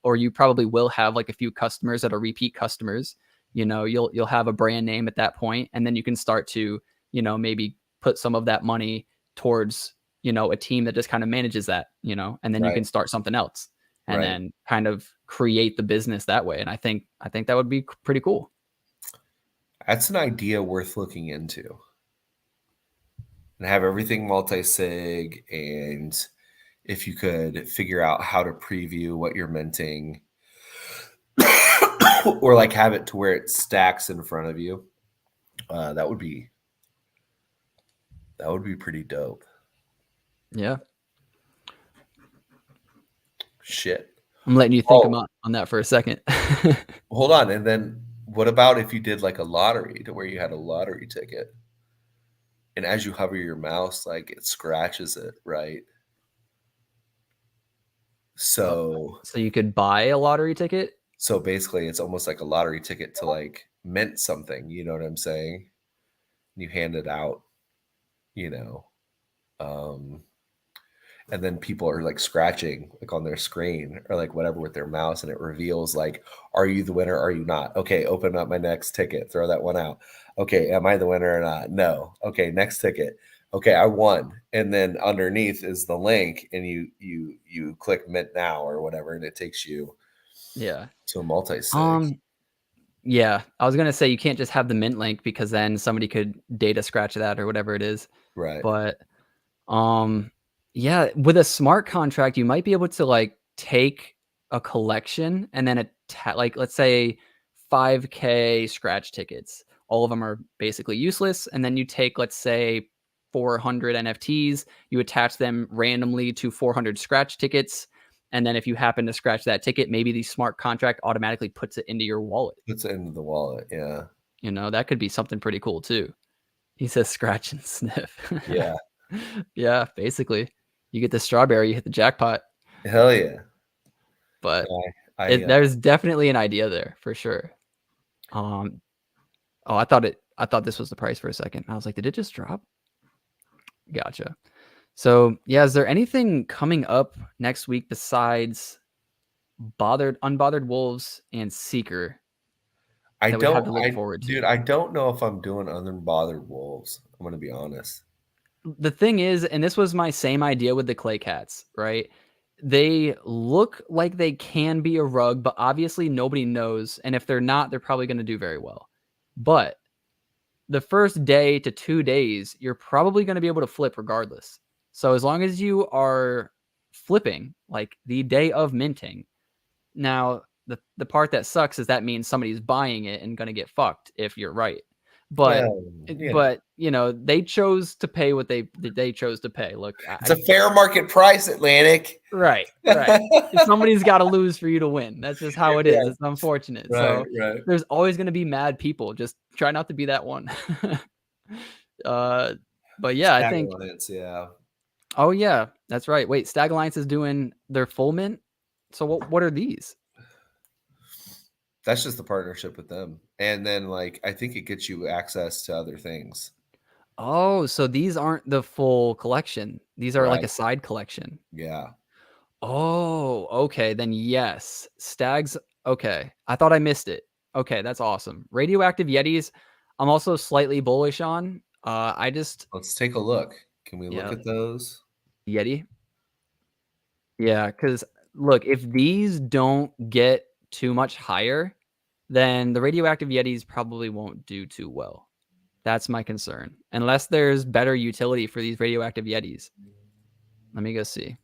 or you probably will have like a few customers that are repeat customers. You'll have a brand name at that point, and then you can start to, maybe put some of that money towards, a team that just kind of manages that, and then you can start something else and then kind of create the business that way. And I think that would be pretty cool. That's an idea worth looking into. And have everything multi-sig, and if you could figure out how to preview what you're minting or like have it to where it stacks in front of you. That would be pretty dope. Yeah. Shit. I'm letting you think Oh, about on that for a second. hold on. And then what about if you did like a lottery to where you had a lottery ticket? And as you hover your mouse, like it scratches it, right? Uh, So so you could buy a lottery ticket? basically it's almost like a lottery ticket to like mint something, you know what I'm saying? You hand it out, you know. Um and then people are like scratching like on their screen or like whatever with their mouse, and it reveals like, are you the winner, are you not? Okay, open up my next ticket, throw that one out. Okay, am I the winner or not? No. Okay, next ticket. Okay, I won. And then underneath is the link, and you click mint now or whatever, and it takes you Yeah. to a multi-sig. Um, yeah, I was gonna say you can't just have the mint link because then somebody could data scratch that or whatever it is. Right. But Um, yeah, with a smart contract, you might be able to like take a collection and then like let's say 5K scratch tickets. All of them are basically useless, and then you take let's say 400 NFTs, you attach them randomly to 400 scratch tickets, and then if you happen to scratch that ticket, maybe the smart contract automatically puts it into your wallet. Puts it into the wallet. Yeah. You know, that could be something pretty cool too. He says scratch and sniff. Yeah. Yeah, basically. You get the strawberry, you hit the jackpot. Hell yeah. But I there's definitely an idea there for sure. Um, oh, I thought this was the price for a second. I was like, did it just drop? Gotcha. So yeah, is there anything coming up next week besides Unbothered Wolves and Seeker I that we have don't to look I forward dude, to? I don't know if I'm doing Unbothered Wolves. I'm gonna be honest. The thing is, and this was my same idea with the clay cats, right? They look like they can be a rug, but obviously nobody knows. And if they're not, they're probably going to do very well. But the first day to 2 days, you're probably going to be able to flip regardless. So as long as you are flipping, like the day of minting, now the part that sucks is that means somebody's buying it and going to get fucked if you're right. But Well, you know, but you know they chose to pay what they chose to pay. Look, it's a fair market price, Atlanick. right, right. Somebody's got to lose for you to win. That's just how it is. Right, It's unfortunate. right, So right. there's always going to be mad people. Just try not to be that one. uh, but yeah, I Stag think. Alliance, yeah. Oh yeah, that's right. Wait, Stag Alliance is doing their full mint. So what are these? That's just the partnership with them. And then like I think it gets you access to other things. Oh, so these aren't the full collection. These are like a Right. side collection. Yeah. Oh, okay. Then yes. Stags. Okay. I thought I missed it. Okay, that's awesome. Radioactive Yetis, I'm also slightly bullish on. I just Let's take a look. Can we look yeah, at those? Yeti. Yeah, because look, if these don't get too much higher, then the radioactive Yetis probably won't do too well. That's my concern. Unless there's better utility for these radioactive Yetis. Let me go see.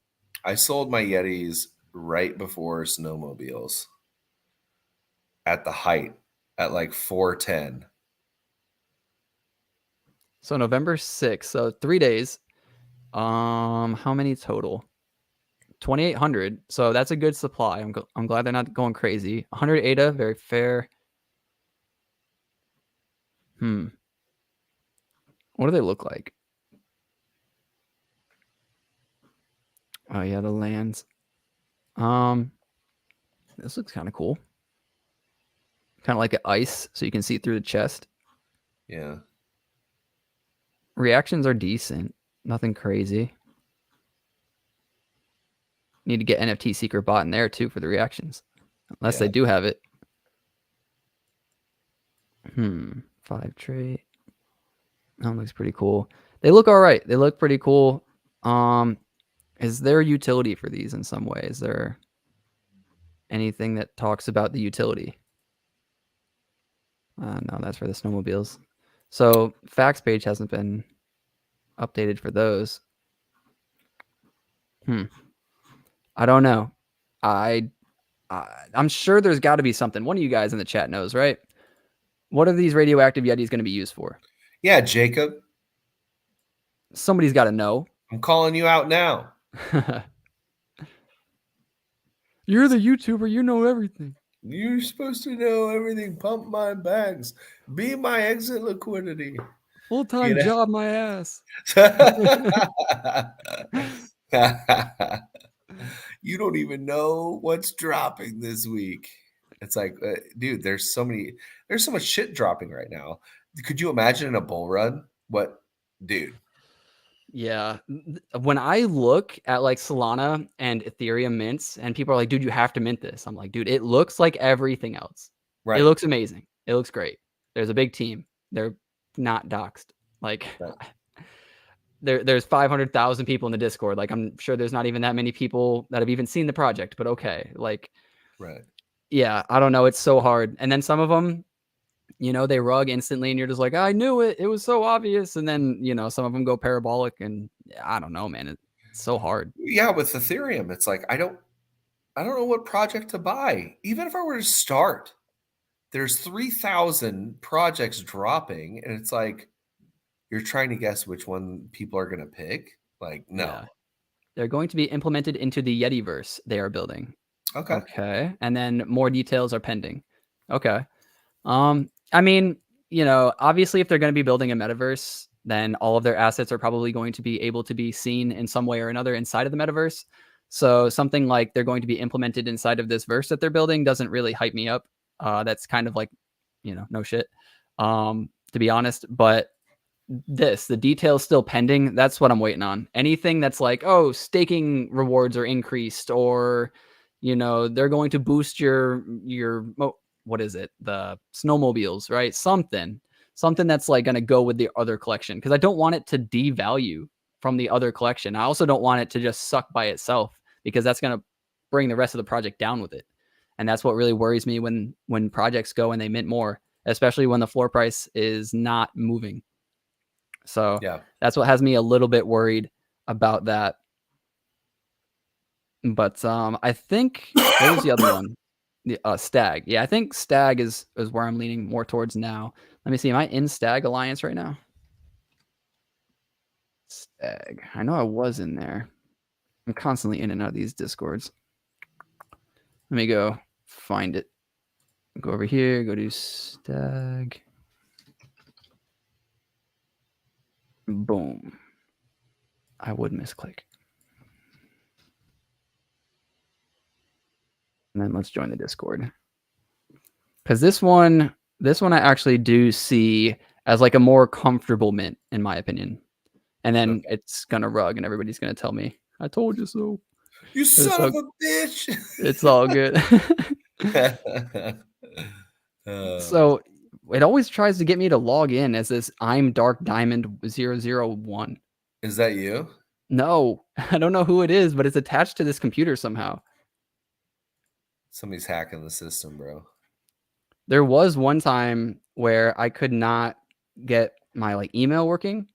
I sold my Yetis right before snowmobiles at the height at like 410. So November 6th, so 3 days. How many total? 2,800. So that's a good supply. I'm glad they're not going crazy. 100 ADA, very fair. What do they look like? Oh yeah, the lands. This looks kind of cool. Kind of like an ice, so you can see through the chest. Yeah. Reactions are decent. Nothing crazy. Need to get NFT Secret bot in there too for the reactions. Unless they Yeah. do have it. 5 trait. That looks pretty cool. They look all right. They look pretty cool. Is there utility for these in some way? Is there anything that talks about the utility? No, that's for the snowmobiles. So facts page hasn't been updated for those. I don't know. I I'm sure there's got to be something. One of you guys in the chat knows, right? What are these radioactive Yetis going to be used for? Yeah, Jacob, Somebody's got to know. I'm calling you out now. You're the YouTuber. You know everything. You're supposed to know everything. Pump my bags. Be my exit liquidity. Full-time You job, my ass. You don't even know what's dropping this week. It's like, dude, there's so much shit dropping right now. Could you imagine in a bull run? What, dude? Yeah. When I look at like Solana and Ethereum mints, and people are like, dude, you have to mint this. I'm like, dude, it looks like everything else. Right. It looks amazing. It looks great. There's a big team. They're not doxxed. Like, Right. there's 500,000 people in the Discord. Like, I'm sure there's not even that many people that have even seen the project, but okay. Like, Right. yeah, I don't know. It's so hard. And then some of them, you know, they rug instantly and you're just like, I knew it. It was so obvious. And then, you know, some of them go parabolic and I don't know, man. It's so hard. Yeah, with Ethereum, it's like I don't know what project to buy. Even if I were to start, there's 3,000 projects dropping, and it's like you're trying to guess which one people are going to pick. Like, no. Yeah. They're going to be implemented into the Yetiverse they are building. Okay. Okay. And then more details are pending. Okay. I mean, you know, obviously if they're going to be building a metaverse, then all of their assets are probably going to be able to be seen in some way or another inside of the metaverse. So something like they're going to be implemented inside of this verse that they're building doesn't really hype me up. That's kind of like, you know, no shit, to be honest. But the details still pending. That's what I'm waiting on. Anything that's like, oh, staking rewards are increased, or, you know, they're going to boost your what is it? The snowmobiles, right? Something that's like going to go with the other collection, because I don't want it to devalue from the other collection. I also don't want it to just suck by itself, because that's going to bring the rest of the project down with it. And that's what really worries me when projects go and they mint more, especially when the floor price is not moving. So Yeah. that's what has me a little bit worried about that. But I think what was the other one? The Stag. Yeah, I think Stag is where I'm leaning more towards now. Let me see. Am I in Stag Alliance right now? Stag. I know I was in there. I'm constantly in and out of these Discords. Let me go find it. Go over here. Go to Stag. Boom. I would misclick. And then let's join the Discord. Because this one I actually do see as like a more comfortable mint, in my opinion. And then it's gonna rug, and everybody's gonna tell me, "I told you so." You son of a bitch! It's all good. So it always tries to get me to log in as this I'm Dark Diamond 001. Is that you? No, I don't know who it is, but it's attached to this computer somehow. Somebody's hacking the system, bro. There was one time where I could not get my like email working,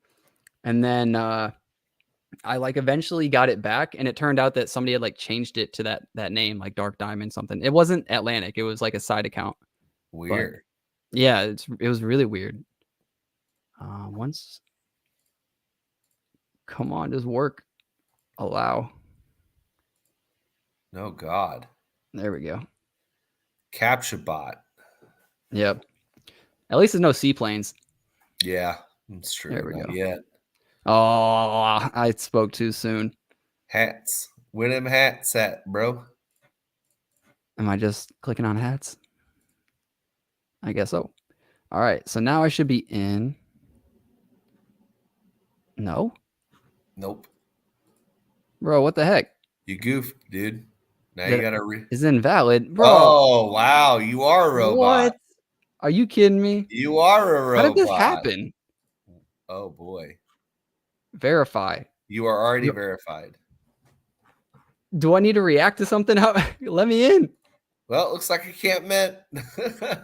and then I like eventually got it back, and it turned out that somebody had like changed it to that name, like Dark Diamond something. It wasn't Atlanick, it was like a side account. Weird. But yeah, it was really weird. Once, come on, just work. Allow. No God. There we go. Capture bot. Yep. At least there's no seaplanes. Yeah, that's true. There we Not go. yet. Oh, I spoke too soon. Hats. Where them hats at, bro? Am I just clicking on hats? I guess so. All right, so now I should be in. No? Nope. Bro, what the heck? You goofed, dude. Now you gotta Is invalid, bro. Oh wow, you are a robot. What? Are you kidding me? You are a robot. How did this happen? Oh boy. Verify. You are already verified. Do I need to react to something? Let me in. Well, it looks like I can't mint.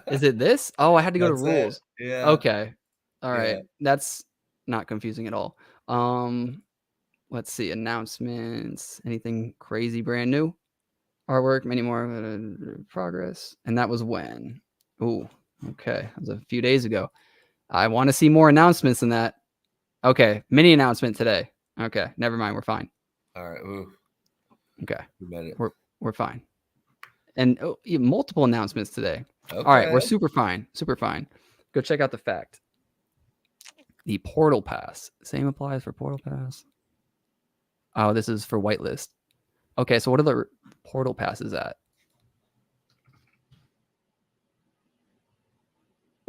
Is it this? Oh, I had to go to rules. Yeah. Okay. All right. Yeah. That's not confusing at all. Let's see. Announcements. Anything crazy brand new? Artwork, many more progress. And that was when? Ooh, okay. That was a few days ago. I want to see more announcements than that. Okay, mini announcement today. Okay, never mind. We're fine. All right. Ooh, Okay, we made it. we're fine. And multiple announcements today. Okay. All right, we're super fine. Super fine. Go check out the fact. The Portal Pass. Same applies for Portal Pass. Oh, this is for whitelist. Okay, so what are the Portal Passes at?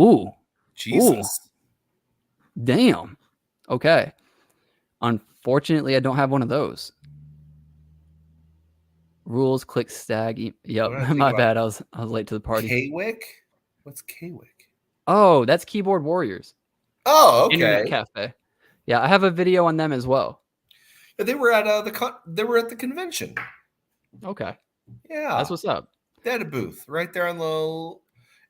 Ooh. Jesus. Ooh. Damn. Okay. Unfortunately, I don't have one of those. Rules, click stag. Yep, my bad. I was late to the party. Kwick? What's Kwick? Oh, that's Keyboard Warriors. Oh, okay. Internet Cafe. Yeah, I have a video on them as well. They were at the convention. Okay. Yeah, that's what's up. They had a booth right there on the.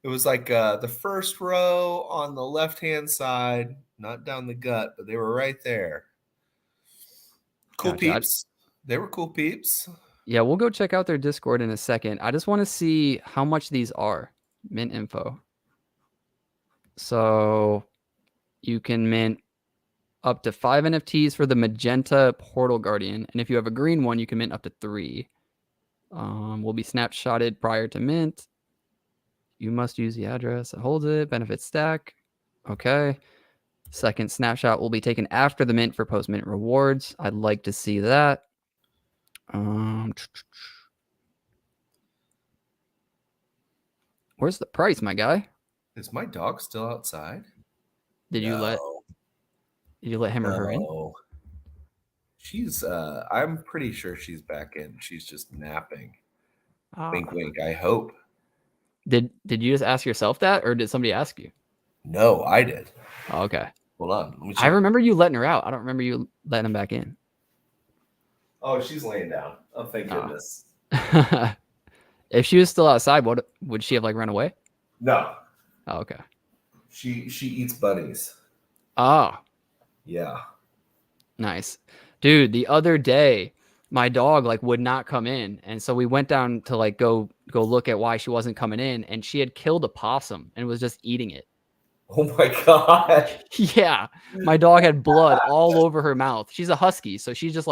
It was like the first row on the left-hand side, not down the gut, but they were right there. Cool peeps. They were cool peeps. Yeah, we'll go check out their Discord in a second. I just want to see how much these are. Mint info. So you can mint up to 5 NFTs for the magenta Portal Guardian. And if you have a green one, you can mint up to 3. Will be snapshotted prior to mint. You must use the address that holds it. Benefit stack. Okay. Second snapshot will be taken after the mint for post-mint rewards. I'd like to see that. Where's the price, my guy? Is my dog still outside? Did you let him or her in? She's I'm pretty sure she's back in. She's just napping. Wink wink, I hope. Did you just ask yourself that, or did somebody ask you? No, I did. Oh, okay. Hold on. I remember you letting her out. I don't remember you letting him back in. Oh, she's laying down. Oh, thank goodness. If she was still outside, what would she have run away? No. Oh, okay. She eats bunnies. Oh. Yeah. Nice. Dude, the other day, my dog would not come in. And so we went down to go look at why she wasn't coming in, and she had killed a possum and was just eating it. Oh my God. Yeah. My dog had blood all over her mouth. She's a husky, so she's just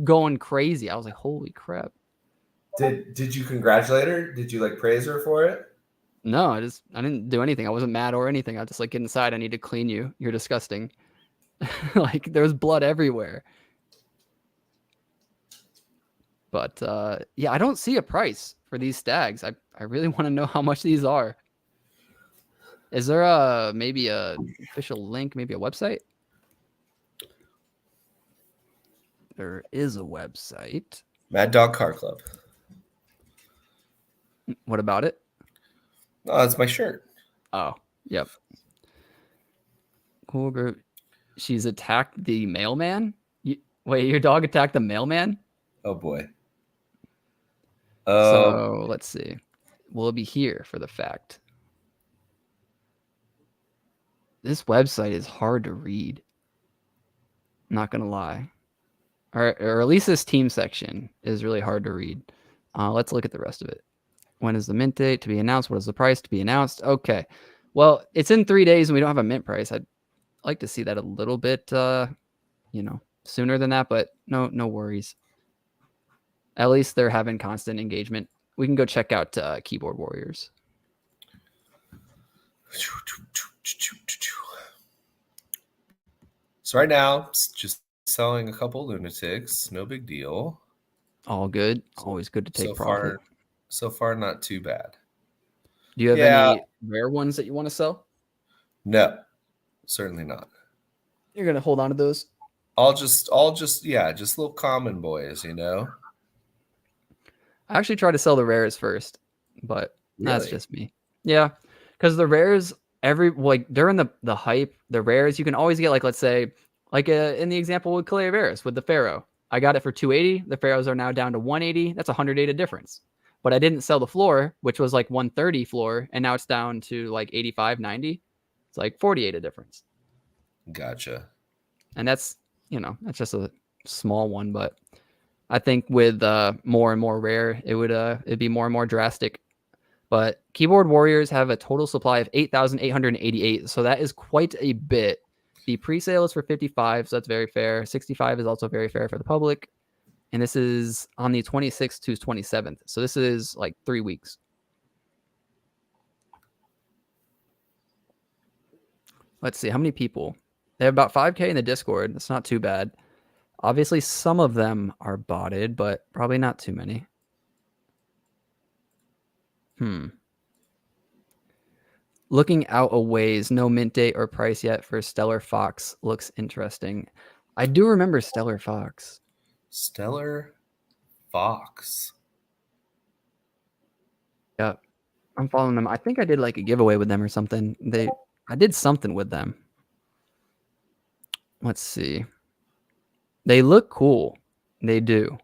going crazy. I was like, holy crap. Did you congratulate her? Did you praise her for it? No, I didn't do anything. I wasn't mad or anything. I was just get inside. I need to clean you. You're disgusting. There was blood everywhere. But yeah, I don't see a price for these stags. I really want to know how much these are. Is there maybe a official link, maybe a website? There is a website. Mad Dog Car Club. What about it? Oh, that's my shirt. Oh, yep. Cool group. She's attacked the mailman? Wait, your dog attacked the mailman? Oh, boy. So let's see. Will it be here for the fact? This website is hard to read. I'm not going to lie. Or at least this team section is really hard to read. Let's look at the rest of it. When is the mint date to be announced? What is the price to be announced? Okay. Well, it's in 3 days and we don't have a mint price. I'd like to see that a little bit, sooner than that, but no worries. At least they're having constant engagement. We can go check out Keyboard Warriors. So right now, it's just selling a couple lunatics. No big deal. All good. Always good to take profit. So far, not too bad. Do you have any rare ones that you want to sell? No, certainly not. You're going to hold on to those? Just little common boys, I actually try to sell the rares first, but that's just me. Yeah, because the rares, during the hype, the rares, you can always get let's say, in the example with Calaveras with the Pharaoh. I got it for 280. The Pharaohs are now down to 180. That's 108 difference. But I didn't sell the floor, which was 130 floor, and now it's down to 85, 90. It's 48 a difference. Gotcha. And that's, that's just a small one, but I think with more and more rare, it'd be more and more drastic. But Keyboard Warriors have a total supply of 8,888, so that is quite a bit. The pre-sale is for 55, so that's very fair. 65 is also very fair for the public. And this is on the 26th to 27th. So this is like 3 weeks. Let's see, how many people? They have about 5K in the Discord. That's not too bad. Obviously, some of them are botted, but probably not too many. Looking out a ways, no mint date or price yet for Stellar Fox. Looks interesting. I do remember Stellar Fox. Stellar Fox. Yeah, I'm following them. I think I did like a giveaway with them or something. I did something with them. Let's see. They look cool. They do.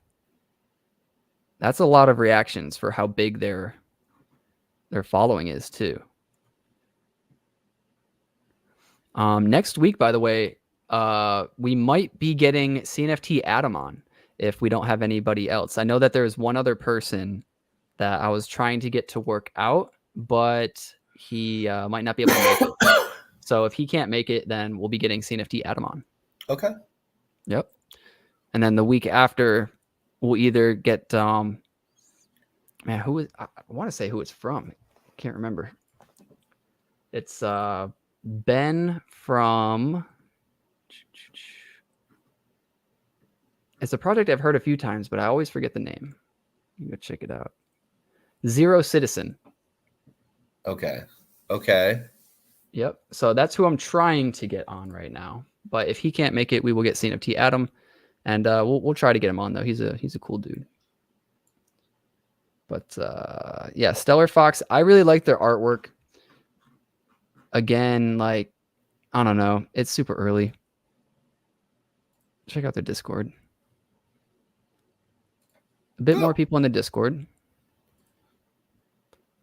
That's a lot of reactions for how big their following is too. Next week, by the way, we might be getting CNFT Adam on if we don't have anybody else. I know that there's one other person that I was trying to get to work out, but he might not be able to make it. So if he can't make it, then we'll be getting CNFT Adam on. Okay. Yep. And then the week after, we'll either get man, who is I want to say who it's from. I can't remember. It's Ben from. It's a project I've heard a few times, but I always forget the name. You go check it out. Zero Citizen. Okay. Okay. Yep. So that's who I'm trying to get on right now. But if he can't make it, we will get CNFT Adam, and we'll try to get him on though. He's a cool dude. But yeah, Stellar Fox. I really like their artwork. Again, like I don't know, it's super early. Check out their Discord. A bit more people in the Discord.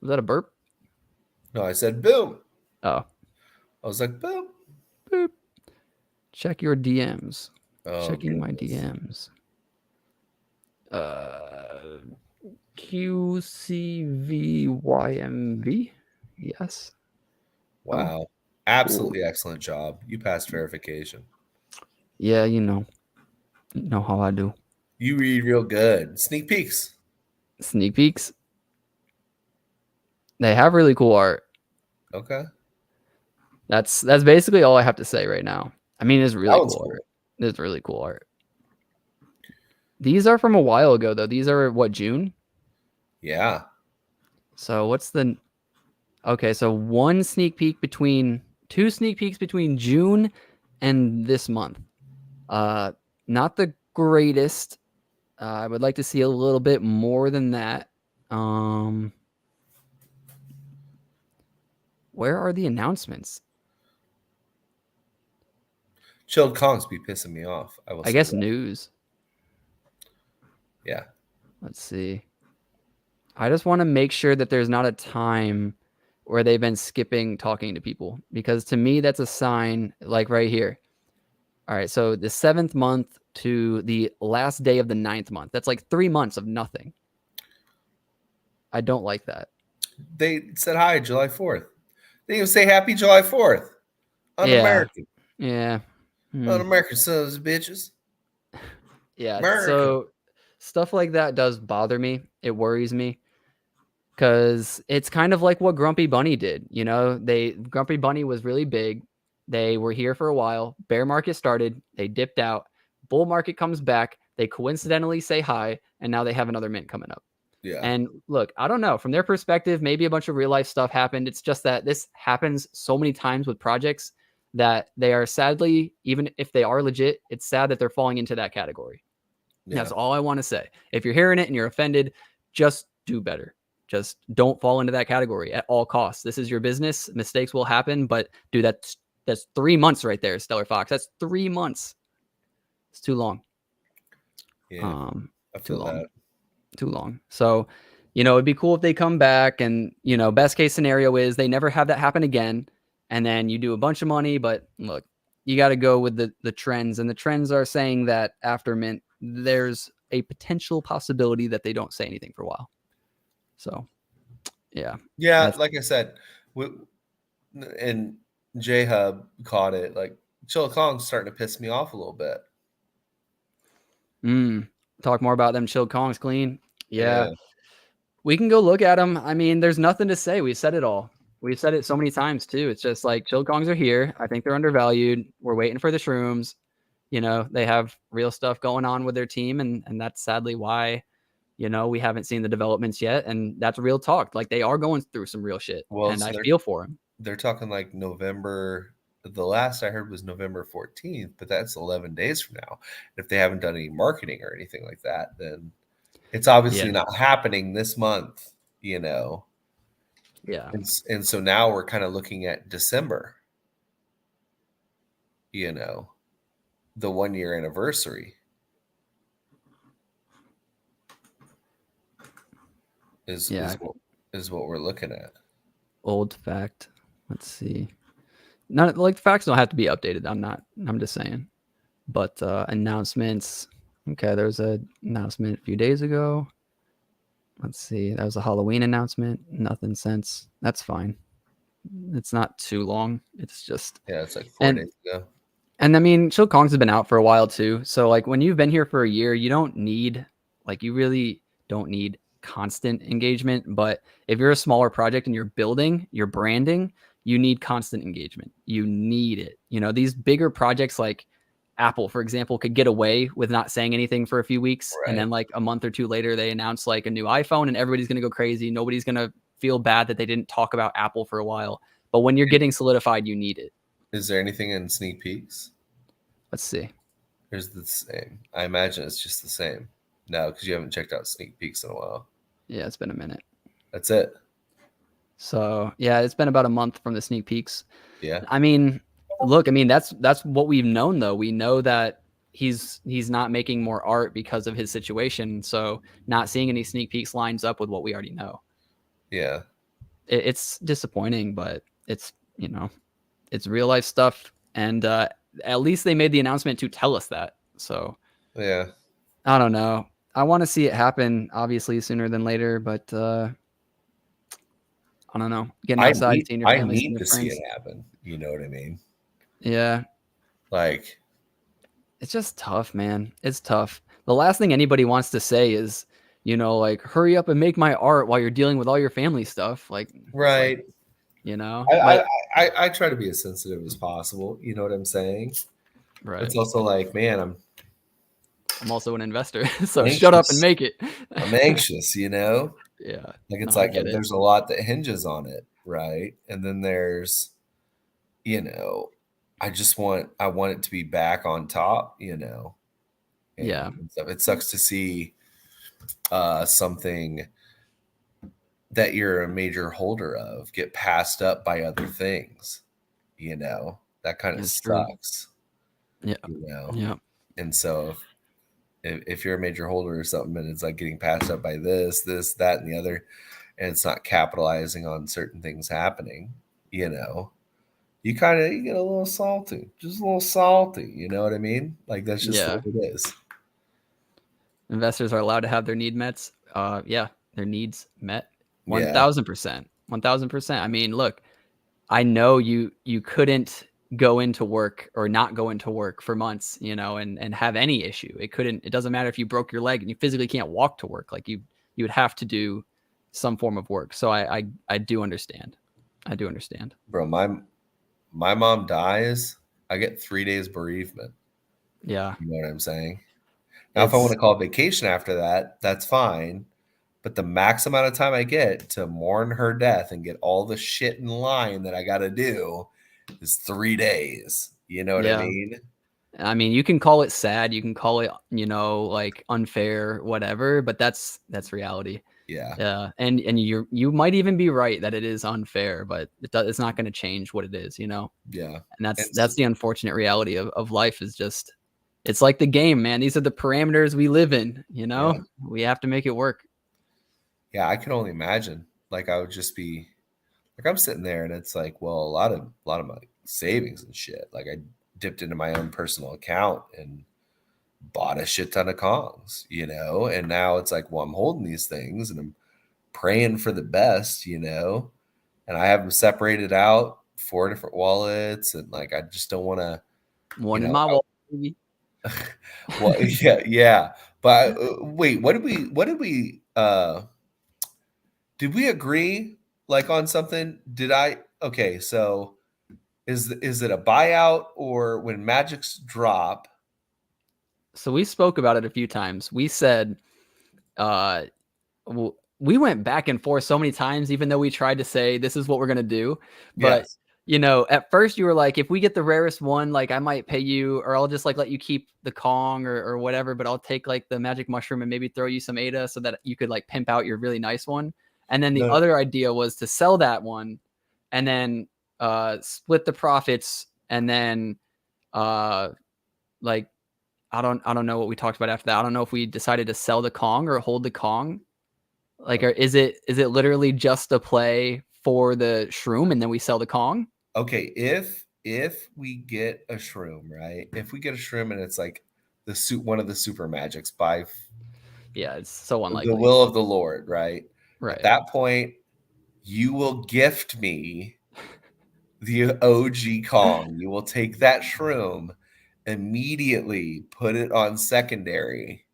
Was that a burp? No, I said boom. Oh. I was like, boom. Boop. Check your DMs. Oh, Checking goodness. my DMs. QCVYMV. Yes. Wow. Oh, Absolutely cool. Excellent job. You passed verification. Yeah, you know how I do. You read real good. Sneak peeks. Sneak peeks. They have really cool art. Okay. That's basically all I have to say right now. I mean, it's really Cool. art. It's really cool art. These are from a while ago, though. These are what, June? Yeah. So what's the? Okay, so two sneak peeks between June and this month. Not the greatest. I would like to see a little bit more than that. Where are the announcements? Chilled Kongs be pissing me off. I guess news. Yeah. Let's see. I just want to make sure that there's not a time where they've been skipping talking to people, because to me that's a sign, like right here. All right, so the 7th month to the last day of the 9th month. That's like 3 months of nothing. I don't like that. They said hi July 4th. They even say happy July 4th. Un-American. Yeah. Un-American sons of bitches. Yeah. America. So stuff like that does bother me. It worries me. Because it's kind of like what Grumpy Bunny did. You know, Grumpy Bunny was really big. They were here for a while. Bear market started. They dipped out. Bull market comes back. They coincidentally say hi. And now they have another mint coming up. Yeah. And look, I don't know. From their perspective, maybe a bunch of real life stuff happened. It's just that this happens so many times with projects that they are sadly, even if they are legit, it's sad that they're falling into that category. Yeah. That's all I want to say. If you're hearing it and you're offended, just do better. Just don't fall into that category at all costs. This is your business. Mistakes will happen, but dude, that's 3 months right there, Stellar Fox. That's 3 months. It's too long. Yeah, I feel that. Too long. So, it'd be cool if they come back and, best case scenario is they never have that happen again. And then you do a bunch of money, but look, you got to go with the trends, and the trends are saying that after mint, there's a potential possibility that they don't say anything for a while. So, yeah. Yeah, like I said, and J Hub caught it. Like Chill Kong's starting to piss me off a little bit. Talk more about them chilled Kongs, Clean. Yeah. Yeah. We can go look at them. I mean, there's nothing to say. We said it all. We've said it so many times too. It's just like chilled Kongs are here. I think they're undervalued. We're waiting for the shrooms. They have real stuff going on with their team, and that's sadly why, we haven't seen the developments yet. And that's real talk. Like, they are going through some real shit, Well, and so I feel for them. they're talking like November. The last I heard was November 14th, but that's 11 days from now. If they haven't done any marketing or anything like that, then it's obviously Yeah. not happening this month, Yeah. And so now we're kind of looking at December, the 1 year anniversary is what we're looking at. Old fact. Let's see. Not like the facts don't have to be updated. I'm just saying. But announcements. Okay, there was an announcement a few days ago. Let's see. That was a Halloween announcement. Nothing since. That's fine. It's not too long. It's just it's like 4 days ago. And I mean, Chill Kongs has been out for a while too. So like when you've been here for a year, you really don't need constant engagement. But if you're a smaller project and you're building, you're branding, you need constant engagement. You need it. These bigger projects like Apple, for example, could get away with not saying anything for a few weeks. Right. And then like a month or two later, they announce like a new iPhone and everybody's going to go crazy. Nobody's going to feel bad that they didn't talk about Apple for a while. But when you're getting solidified, you need it. Is there anything in sneak peeks? Let's see. There's the same. I imagine it's just the same. No, because you haven't checked out sneak peeks in a while. Yeah, it's been a minute. That's it. So yeah, it's been about a month from the sneak peeks. Yeah. I mean, look, that's what we've known though. We know that he's not making more art because of his situation. So not seeing any sneak peeks lines up with what we already know. Yeah. It's disappointing, but it's it's real life stuff, and at least they made the announcement to tell us that. So yeah, I don't know. I want to see it happen, obviously sooner than later, but I don't know. Getting outside, seeing your family, seeing your friends. see it happen. You know what I mean? Yeah. Like, it's just tough, man. It's tough. The last thing anybody wants to say is, like, hurry up and make my art while you're dealing with all your family stuff. Like, right. I try to be as sensitive as possible. You know what I'm saying? Right. It's also like, man, I'm also an investor, so anxious. Shut up and make it. I'm anxious, Yeah. Like, it's like there's a lot that hinges on it, right? And then there's, I want it to be back on top, And stuff. It sucks to see something that you're a major holder of get passed up by other things, that kind of sucks. Yeah. Yeah. And so if you're a major holder or something and it's like getting passed up by this, that, and the other, and it's not capitalizing on certain things happening, you get a little salty, just a little salty. You know what I mean? Like, that's just what it is. Investors are allowed to have their need met. Their needs met. 1,000%. 1,000%. I mean, look, I know you couldn't go into work or not go into work for months, and have any issue. It doesn't matter if you broke your leg and you physically can't walk to work. Like, you would have to do some form of work. So I do understand. I do understand. Bro, my mom dies, I get 3 days bereavement. Yeah. You know what I'm saying? Now, if I want to call vacation after that, that's fine. But the max amount of time I get to mourn her death and get all the shit in line that I got to do is 3 days. You know what I mean? I mean, you can call it sad. You can call it, like unfair, whatever. But that's reality. Yeah. And you might even be right that it is unfair, but it's not going to change what it is, Yeah. And that's the unfortunate reality of life. Is just, it's like the game, man. These are the parameters we live in. We have to make it work. Yeah, I can only imagine. Like, I would just be like, I'm sitting there and it's like, well, a lot of my savings and shit. Like, I dipped into my own personal account and bought a shit ton of Kongs, and now it's like, well, I'm holding these things and I'm praying for the best, and I have them separated out, 4 different wallets, and like I just don't want to, One in my wallet, baby. well, yeah. But wait, did we agree like on something? Okay, so is it a buyout or when Magics drop? So we spoke about it a few times. We said, we went back and forth so many times, even though we tried to say this is what we're gonna do. But Yes. at first you were like, if we get the rarest one, like I might pay you, or I'll just like let you keep the Kong or whatever, but I'll take like the magic mushroom and maybe throw you some ADA so that you could like pimp out your really nice one. And then the No. other idea was to sell that one and then split the profits, and then like I don't know what we talked about after that. I don't know if we decided to sell the Kong or hold the Kong. Like, is it literally just a play for the shroom and then we sell the Kong? Okay, if we get a shroom, right? If we get a shroom and it's like one of the super magics by Yeah, it's so the unlikely. will of the Lord, right? At Right. that point, you will gift me the OG Kong. You will take that shroom, immediately put it on secondary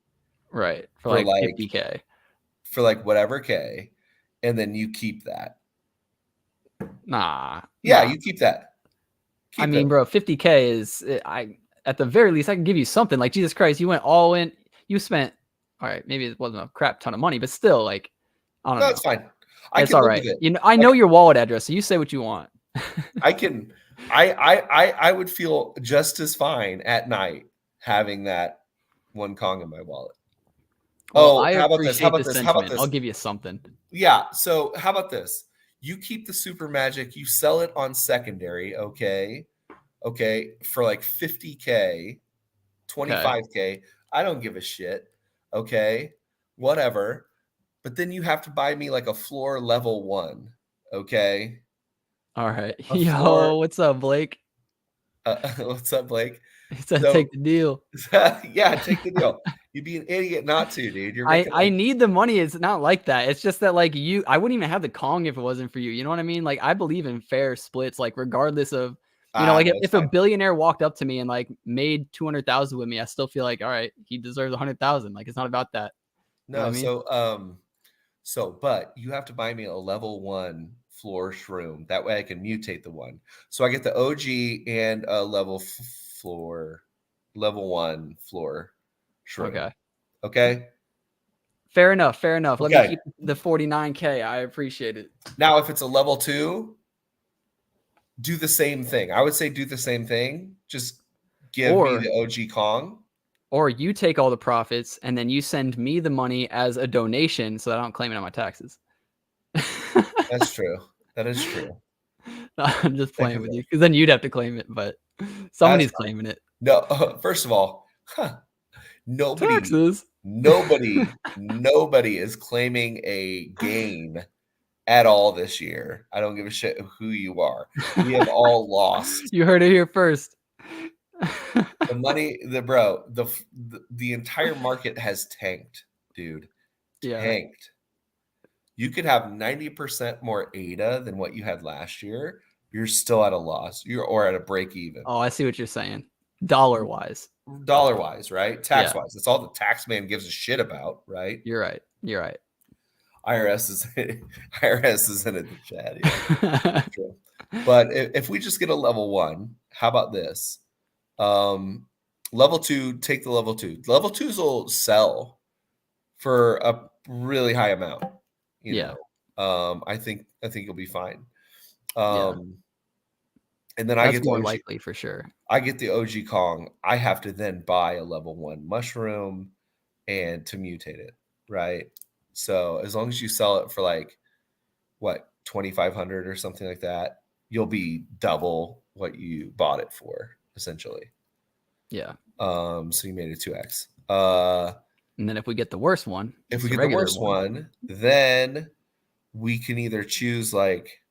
Right. For for like like 50K. whatever K, and then you keep that. Nah. Yeah, Nah. you keep that. I Keep it. mean, bro, 50K is I at the very least I can give you something. Like, Jesus Christ, you went all in. You spent, all right, maybe it wasn't a crap ton of money, but still, like, I don't No, know. it's fine. I It's can all live right. with it. I Like know your wallet address, so you say what you want. I can I would feel just as fine at night having that one Kong in my wallet. Well, Oh, I how about this? How appreciate about the this? How about sentiment. I'll this? give you something. Yeah, so how about this? You keep the super magic, you sell it on secondary, okay? Okay, for like 50K, Okay. 25K. I don't give a shit. Okay? Whatever. But then you have to buy me like a floor level 1, okay? All right. A floor Yo, what's up, Blake? what's up, Blake? He said So take the deal. yeah, take the deal. You'd be an idiot not to, dude. You're I making I like need the money. It's not like that. It's just that like I wouldn't even have the Kong if it wasn't for you. You know what I mean? Like I believe in fair splits, like regardless of like no, it's if a fine. billionaire walked up to me and like made 200,000 with me, I still feel like all right, he deserves 100,000. Like it's not about that. You know what I No, mean? but you have to buy me a level 1 floor shroom. That way I can mutate the one. So I get the OG and a level 1 floor shroom. Okay. Okay? Fair enough. Fair enough. Let me Okay. keep the 49K. I appreciate it. Now if it's a level 2, do the same thing. I would say do the same thing. Just give me Or the OG Kong. you take all the profits and then you send me the money as a donation so that I don't claim it on my taxes. That's true. That is true. I'm just playing with That's you because then you'd have to claim it, but somebody's fine. claiming it. No, first of all, nobody, Taxes. nobody is claiming a gain at all this year. I don't give a shit who you are. We have all lost You heard it here first. the money. The entire market has tanked, dude. Yeah. Tanked. You could have 90% more ADA than what you had last year. You're still at a loss. Or at a break even. Oh, I see what you're saying. Dollar wise. Dollar wise, right? Tax Yeah, wise. That's all the tax man gives a shit about, right? you're right. You're right. IRS is IRS is in it the chat. Yeah, true. But if we just get a level 1, how about this? Level 2, take the level 2. Level 2s will sell for a really high amount. Yeah. I think you'll be fine. Yeah. And then I That's get the more OG. likely for sure. I get the OG Kong. I have to then buy a level 1 mushroom and to mutate it, right? So as long as you sell it for like what 2,500 or something like that, you'll be double what you bought it for, essentially. Yeah. So you made it 2x. And then if we get the worst one, If it's we the get the regular worst one, then we can either choose like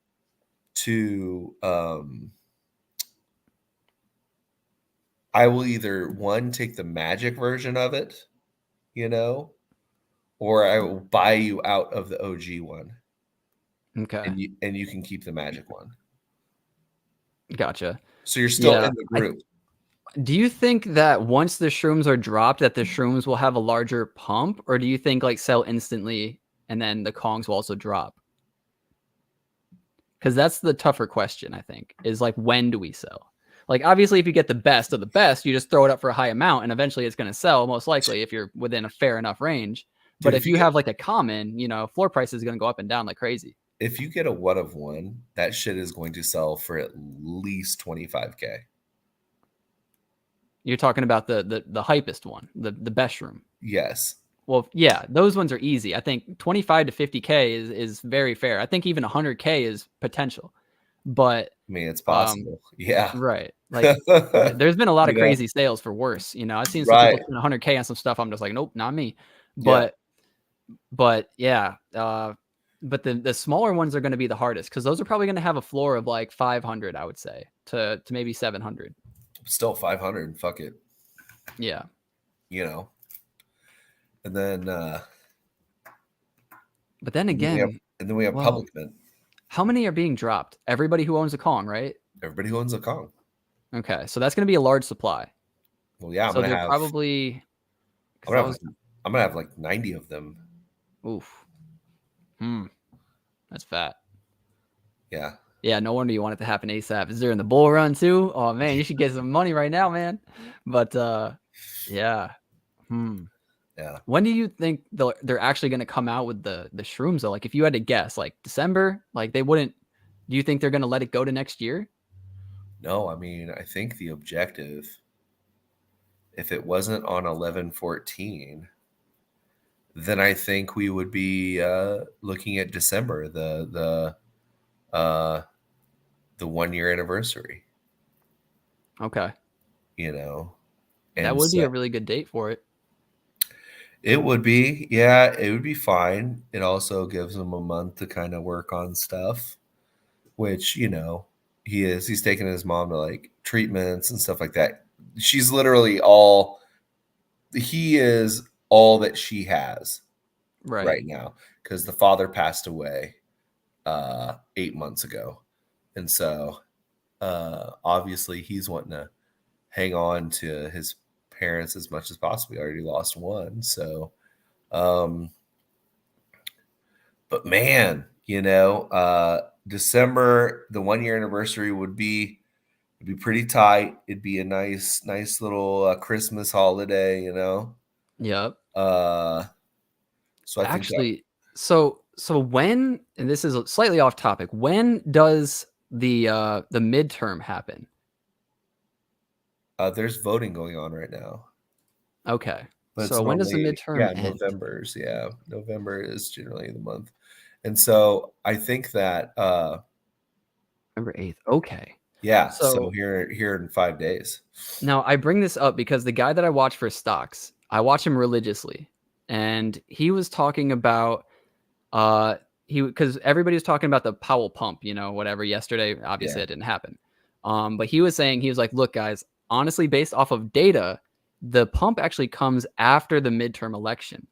to I will either one take the magic version of it, you know, or I will buy you out of the OG one, Okay, and you can keep the magic one. gotcha. So you're still Yeah, in the group. do you think that once the shrooms are dropped, that the shrooms will have a larger pump, or do you think like sell instantly and then the Kongs will also drop? Because that's the tougher question, I think, is like, when do we sell? Like, obviously, if you get the best of the best, you just throw it up for a high amount and eventually it's going to sell, most likely, if you're within a fair enough range. But Dude, if you have like a common, floor price is going to go up and down like crazy. if you get a one of one, that shit is going to sell for at least 25K. You're talking about the hypest one, the best room. Yes. Well, yeah, those ones are easy. I think 25 to 50K is very fair. I think even 100K is potential. But I mean, it's possible. Yeah. right. Like there's been a lot of You know? crazy sales for worse. I've seen some people Right. spend 100K on some stuff. I'm just like, nope, not me. Yeah. But yeah, but the smaller ones are going to be the hardest because those are probably going to have a floor of like 500, I would say, to maybe 700. Still 500. Fuck it. Yeah. And then But then again, we have well, public mint. how many are being dropped? Everybody who owns a Kong, right? Everybody who owns a Kong. Okay, so that's going to be a large supply. Well, yeah, So they're probably I'm gonna have like 90 of them. Oof. That's fat. Yeah. Yeah, no wonder you want it to happen ASAP. Is there in the bull run too? Oh man, you should get some money right now, man. But yeah. Yeah. When do you think they're actually going to come out with the shrooms though? Like if you had to guess, like December, like they wouldn't. Do you think they're going to let it go to next year? No, I mean, I think the objective, if it wasn't on 11/14, then I think we would be looking at December, the 1 year anniversary. Okay. And That would be so a really good date for it. it would be, yeah, it would be fine. It also gives him a month to kind of work on stuff, which, he's taking his mom to like treatments and stuff like that. She's literally he is all that she has right now because the father passed away 8 months ago. And so obviously he's wanting to hang on to his parents as much as possible. He already lost one. So, but man, December, the 1 year anniversary would be pretty tight. It'd be a nice little Christmas holiday, Yep. So I Actually, so when, and this is slightly off topic, when does the midterm happen? think there's voting going on right now. Okay. But So when does the midterm end? November is generally the month. And so I think that November 8th. Okay. yeah, so So here in 5 days. now I bring this up because the guy that I watch for stocks, I watch him religiously, and he was talking about because everybody was talking about the Powell pump, whatever yesterday. Obviously, that didn't happen. But he was saying, he was like, look, guys, honestly, based off of data, the pump actually comes after the midterm election.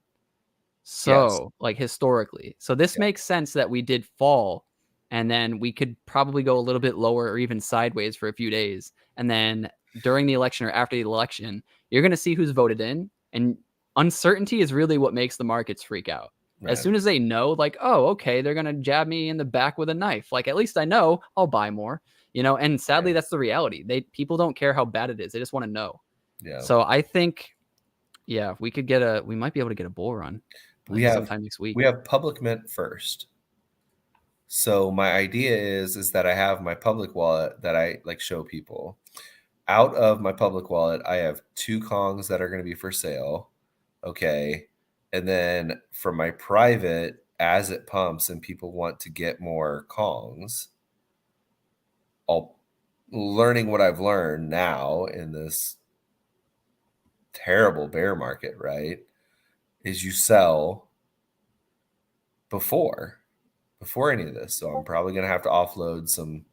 So, like historically, so this makes sense that we did fall, and then we could probably go a little bit lower or even sideways for a few days, and then during the election or after the election, you're going to see who's voted in, and uncertainty is really what makes the markets freak out. As soon as they know, like, oh, okay, they're going to jab me in the back with a knife. Like, at least I know I'll buy more, and sadly, that's the reality. People don't care how bad it is. They just want to know. Yeah. So I think, yeah, we might be able to get a bull run. Like sometime next week. We have public mint first. So my idea is that I have my public wallet that I like show people. Out of my public wallet, I have 2 Kongs that are going to be for sale. Okay. And then for my private, as it pumps and people want to get more Kongs, learning what I've learned now in this terrible bear market, right, is you sell before any of this. So I'm probably going to have to offload some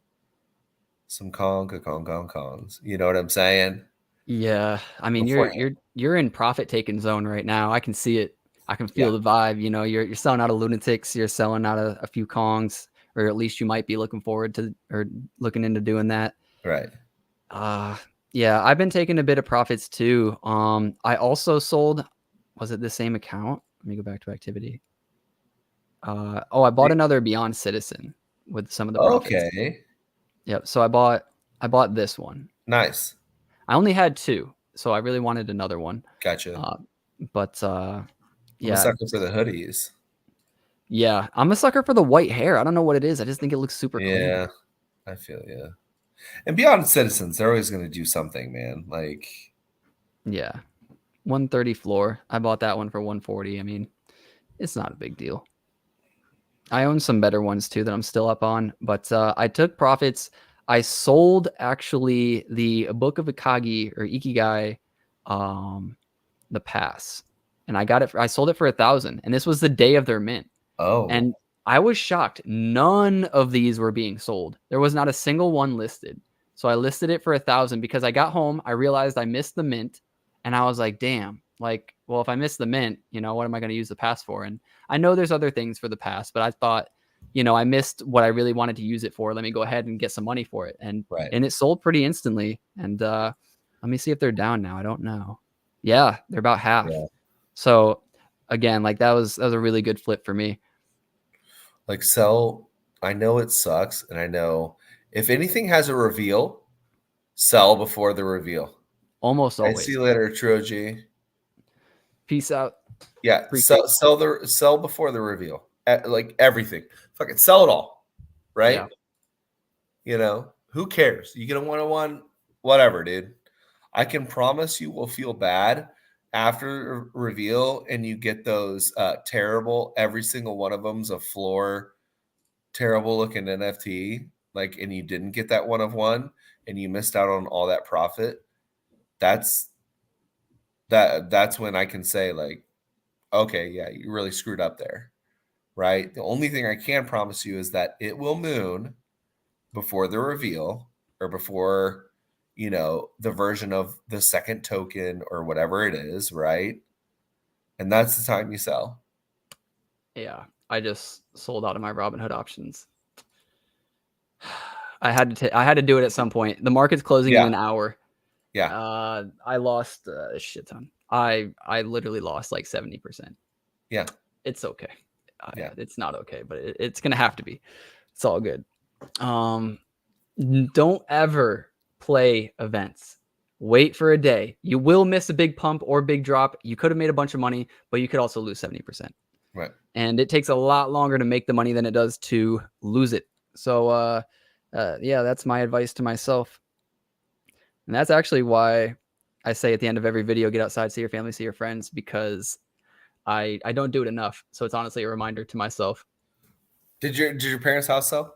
Kongs. You know what I'm saying? Yeah, I mean, beforehand. you're in profit taking zone right now. I can see it. I can Yeah, feel the vibe. You know, you're selling out of lunatics. You're selling out a few Kongs, or at least you might be looking forward to or looking into doing that. right. Uh yeah, I've been taking a bit of profits too. I also sold. Was it the same account? Let me go back to activity. Oh, I bought another Beyond Citizen with some of the profits. Okay, Yep. So I bought this one. nice. I only had two, so I really wanted another one. Gotcha. Uh, but I'm a yeah, sucker for the hoodies. yeah, I'm a sucker for the white hair. I don't know what it is. I just think it looks super clean. Yeah, I feel yeah. And beyond citizens, they're always going to do something, man. Like, Yeah, 130 floor. I bought that one for 140. I mean, it's not a big deal. I own some better ones too that I'm still up on, but I took profits. I sold actually the Book of Ikagi or Ikigai, um, the pass, and I got it. I sold it for 1,000, and this was the day of their mint. oh, And I was shocked. None of these were being sold. There was not a single one listed. So I listed it for 1,000 because I got home. I realized I missed the mint, and I was like, "Damn! Like, well, if I miss the mint, you know, what am I going to use the pass for?" And I know there's other things for the pass, but I thought, you know, I missed what I really wanted to use it for. Let me go ahead and get some money for it, and right. it sold pretty instantly. And let me see if they're down now. I don't know. Yeah, they're about half. Yeah. So again, like that was a really good flip for me. Like, sell, I know it sucks. And I know if anything has a reveal, sell before the reveal. Almost I see always. you later, Troji. Peace out. Yeah, Appreciate. sell before the reveal. Like everything. Fucking sell it all. Yeah. Right? You know, who cares? You get a 101, whatever, dude. I can promise you will feel bad after reveal and you get those terrible, every single one of them's a floor, terrible looking NFT, like, and you didn't get that one of one and you missed out on all that profit. That's that's when I can say, like, okay, yeah, you really screwed up there. Right. The only thing I can promise you is that it will moon before the reveal or before, the version of the second token or whatever it is, right? And that's the time you sell. Yeah. I just sold out of my Robinhood options. I had to do it at some point. The market's closing in Yeah. an hour. Yeah. I lost a shit ton. I literally lost like 70%. Yeah. It's okay. Yeah. It's not okay, but it's gonna have to be. It's all good. Um, don't ever play events. Wait for a day. You will miss a big pump or big drop. You could have made a bunch of money, but you could also lose 70%. Right. And it takes a lot longer to make the money than it does to lose it. So, yeah, that's my advice to myself. And that's actually why I say at the end of every video, get outside, see your family, see your friends, because I don't do it enough. So it's honestly a reminder to myself. Did your parents' house sell?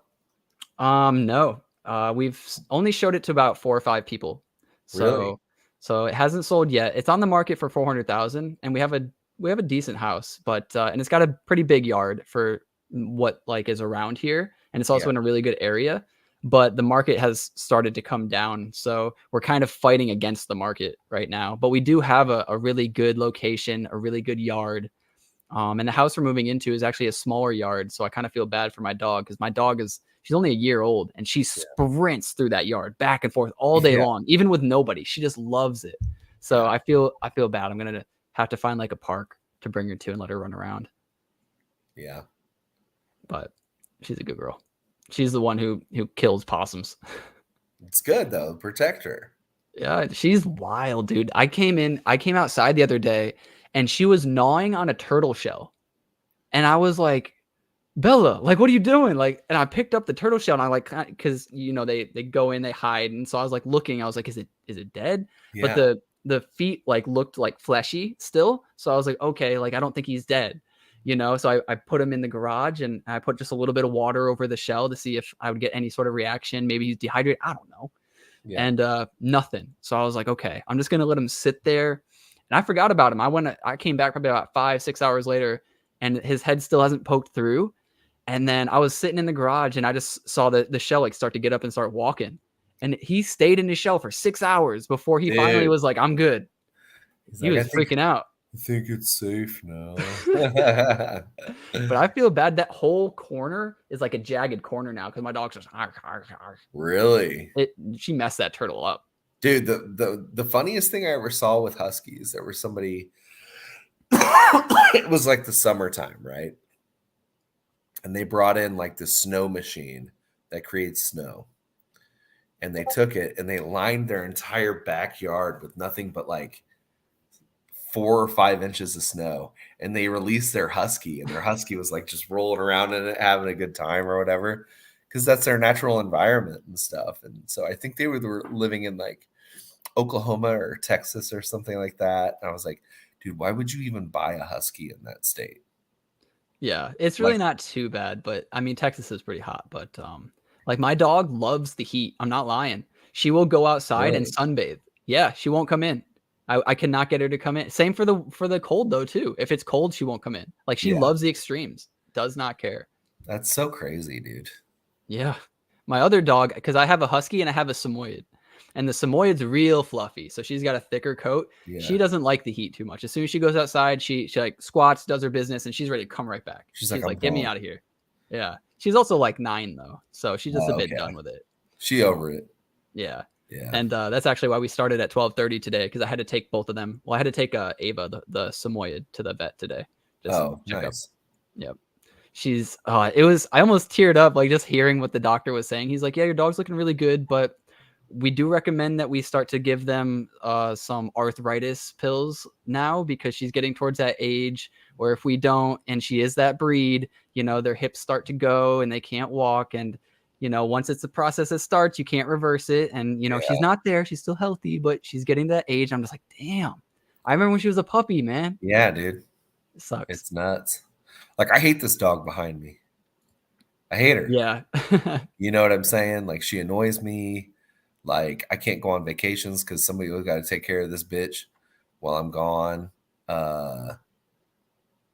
No, we've only showed it to about 4 or 5 people. Really? So it hasn't sold yet. It's on the market for 400,000, and we have a decent house, but and it's got a pretty big yard for what like is around here, and it's also Yeah. in a really good area. But the market has started to come down, so we're kind of fighting against the market right now. But we do have a really good location, a really good yard. And the house we're moving into is actually a smaller yard. So I kind of feel bad for my dog because my dog she's only a year old and she Yeah. sprints through that yard back and forth all day Yeah. long, even with nobody. She just loves it. So Yeah. I feel bad. I'm gonna have to find like a park to bring her to and let her run around. Yeah. But she's a good girl. She's the one who kills possums. It's good though. Protect her. Yeah, she's wild, dude. I came outside the other day and she was gnawing on a turtle shell. And I was like, Bella, like, what are you doing? Like, and I picked up the turtle shell and I like, because they go in, they hide, and so I was like looking. I was like, is it dead? But Yeah. the feet like looked like fleshy still, so I was like, okay, like I don't think he's dead, So I put him in the garage and I put just a little bit of water over the shell to see if I would get any sort of reaction. Maybe he's dehydrated. I don't know. Yeah. And nothing. So I was like, okay, I'm just gonna let him sit there. And I forgot about him. I came back probably about 5-6 hours later, and his head still hasn't poked through. And then I was sitting in the garage and I just saw the shell like start to get up and start walking. And he stayed in his shell for 6 hours before he finally Dude. was like, I'm good. He's He like, was freaking out. I think it's safe now. But I feel bad. That whole corner is like a jagged corner now because my dog's just Really? She messed that turtle up. Dude, the funniest thing I ever saw with huskies, there was somebody it was like the summertime, right? And they brought in like the snow machine that creates snow. And they took it and they lined their entire backyard with nothing but like 4 or 5 inches of snow. And they released their husky, and their husky was like just rolling around in it, having a good time or whatever, because that's their natural environment and stuff. And so I think they were living in like Oklahoma or Texas or something like that. And I was like, dude, why would you even buy a husky in that state? Yeah, it's really Like, not too bad, but I mean, Texas is pretty hot. But like my dog loves the heat. I'm not lying. She will go outside and really? sunbathe. Yeah, she won't come in. I cannot get her to come in. Same for the cold though too. If it's cold, she won't come in. Like she Yeah. loves the extremes. Does not care. That's so crazy, dude. Yeah. My other dog, because I have a husky and I have a Samoyed, and the Samoyed's real fluffy, so she's got a thicker coat. She Yeah. doesn't like the heat too much. As soon as she goes outside, she like squats, does her business, and she's ready to come right back. She's like, She's I'm like, "Get me home. out of here." Yeah. She's also like 9 though, so she's just a Oh, bit okay. done with it. She over it. Yeah. Yeah. And that's actually why we started at 12:30 today, because I had to take both of them. Well, I had to take Ava, the Samoyed, to the vet today. Just Oh, check up. nice. Yep. She's it was I almost teared up like just hearing what the doctor was saying. He's like, "Yeah, your dog's looking really good, but we do recommend that we start to give them some arthritis pills now, because she's getting towards that age where if we don't, and she is that breed, their hips start to go and they can't walk. And, once it's a process that starts, you can't reverse it. And, she's Yeah. not there. She's still healthy, but she's getting to that age. I'm just like, damn. I remember when she was a puppy, man. Yeah, dude. It sucks. It's nuts. Like, I hate this dog behind me. I hate her. Yeah. You know what I'm saying? Like, she annoys me. Like, I can't go on vacations because somebody got to take care of this bitch while I'm gone.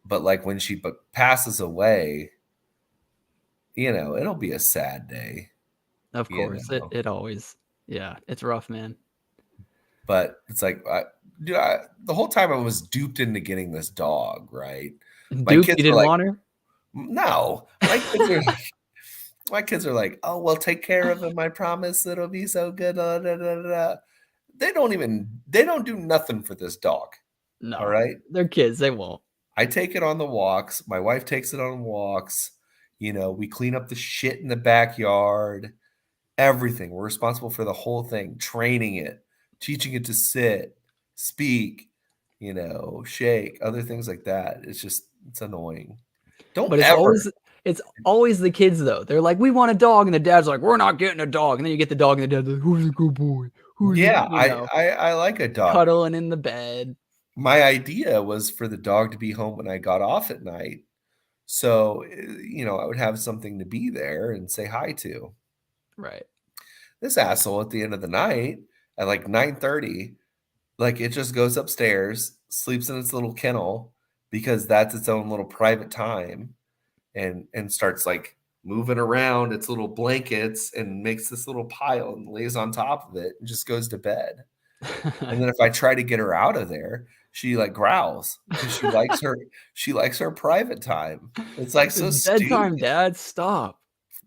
But like when she passes away, it'll be a sad day, Of you course. It, know. it always, yeah, it's rough, man. But it's like, the whole time I was duped into getting this dog, right? My Dupe, kids you were didn't like, want her? no. My kids are like, oh, well, take care of him. I promise it'll be so good. Da, da, da, da. They don't do nothing for this dog. All No, right. they're kids. They won't. I take it on the walks. My wife takes it on walks. We clean up the shit in the backyard, everything. We're responsible for the whole thing, training it, teaching it to sit, speak, shake, other things like that. It's annoying. Don't But it's ever. always the kids though. They're like, we want a dog, and the dad's like, we're not getting a dog. And then you get the dog, and the dad's like, who's a good boy? Who's a, Yeah, I like a dog. cuddling in the bed. My idea was for the dog to be home when I got off at night. So, I would have something to be there and say hi to. Right. This asshole at the end of the night at like 9:30, like it just goes upstairs, sleeps in its little kennel because that's its own little private time, and starts like moving around its little blankets and makes this little pile and lays on top of it and just goes to bed. And then if I try to get her out of there, she like growls because she likes her private time. It's like so It's stupid. bedtime, Dad. Stop.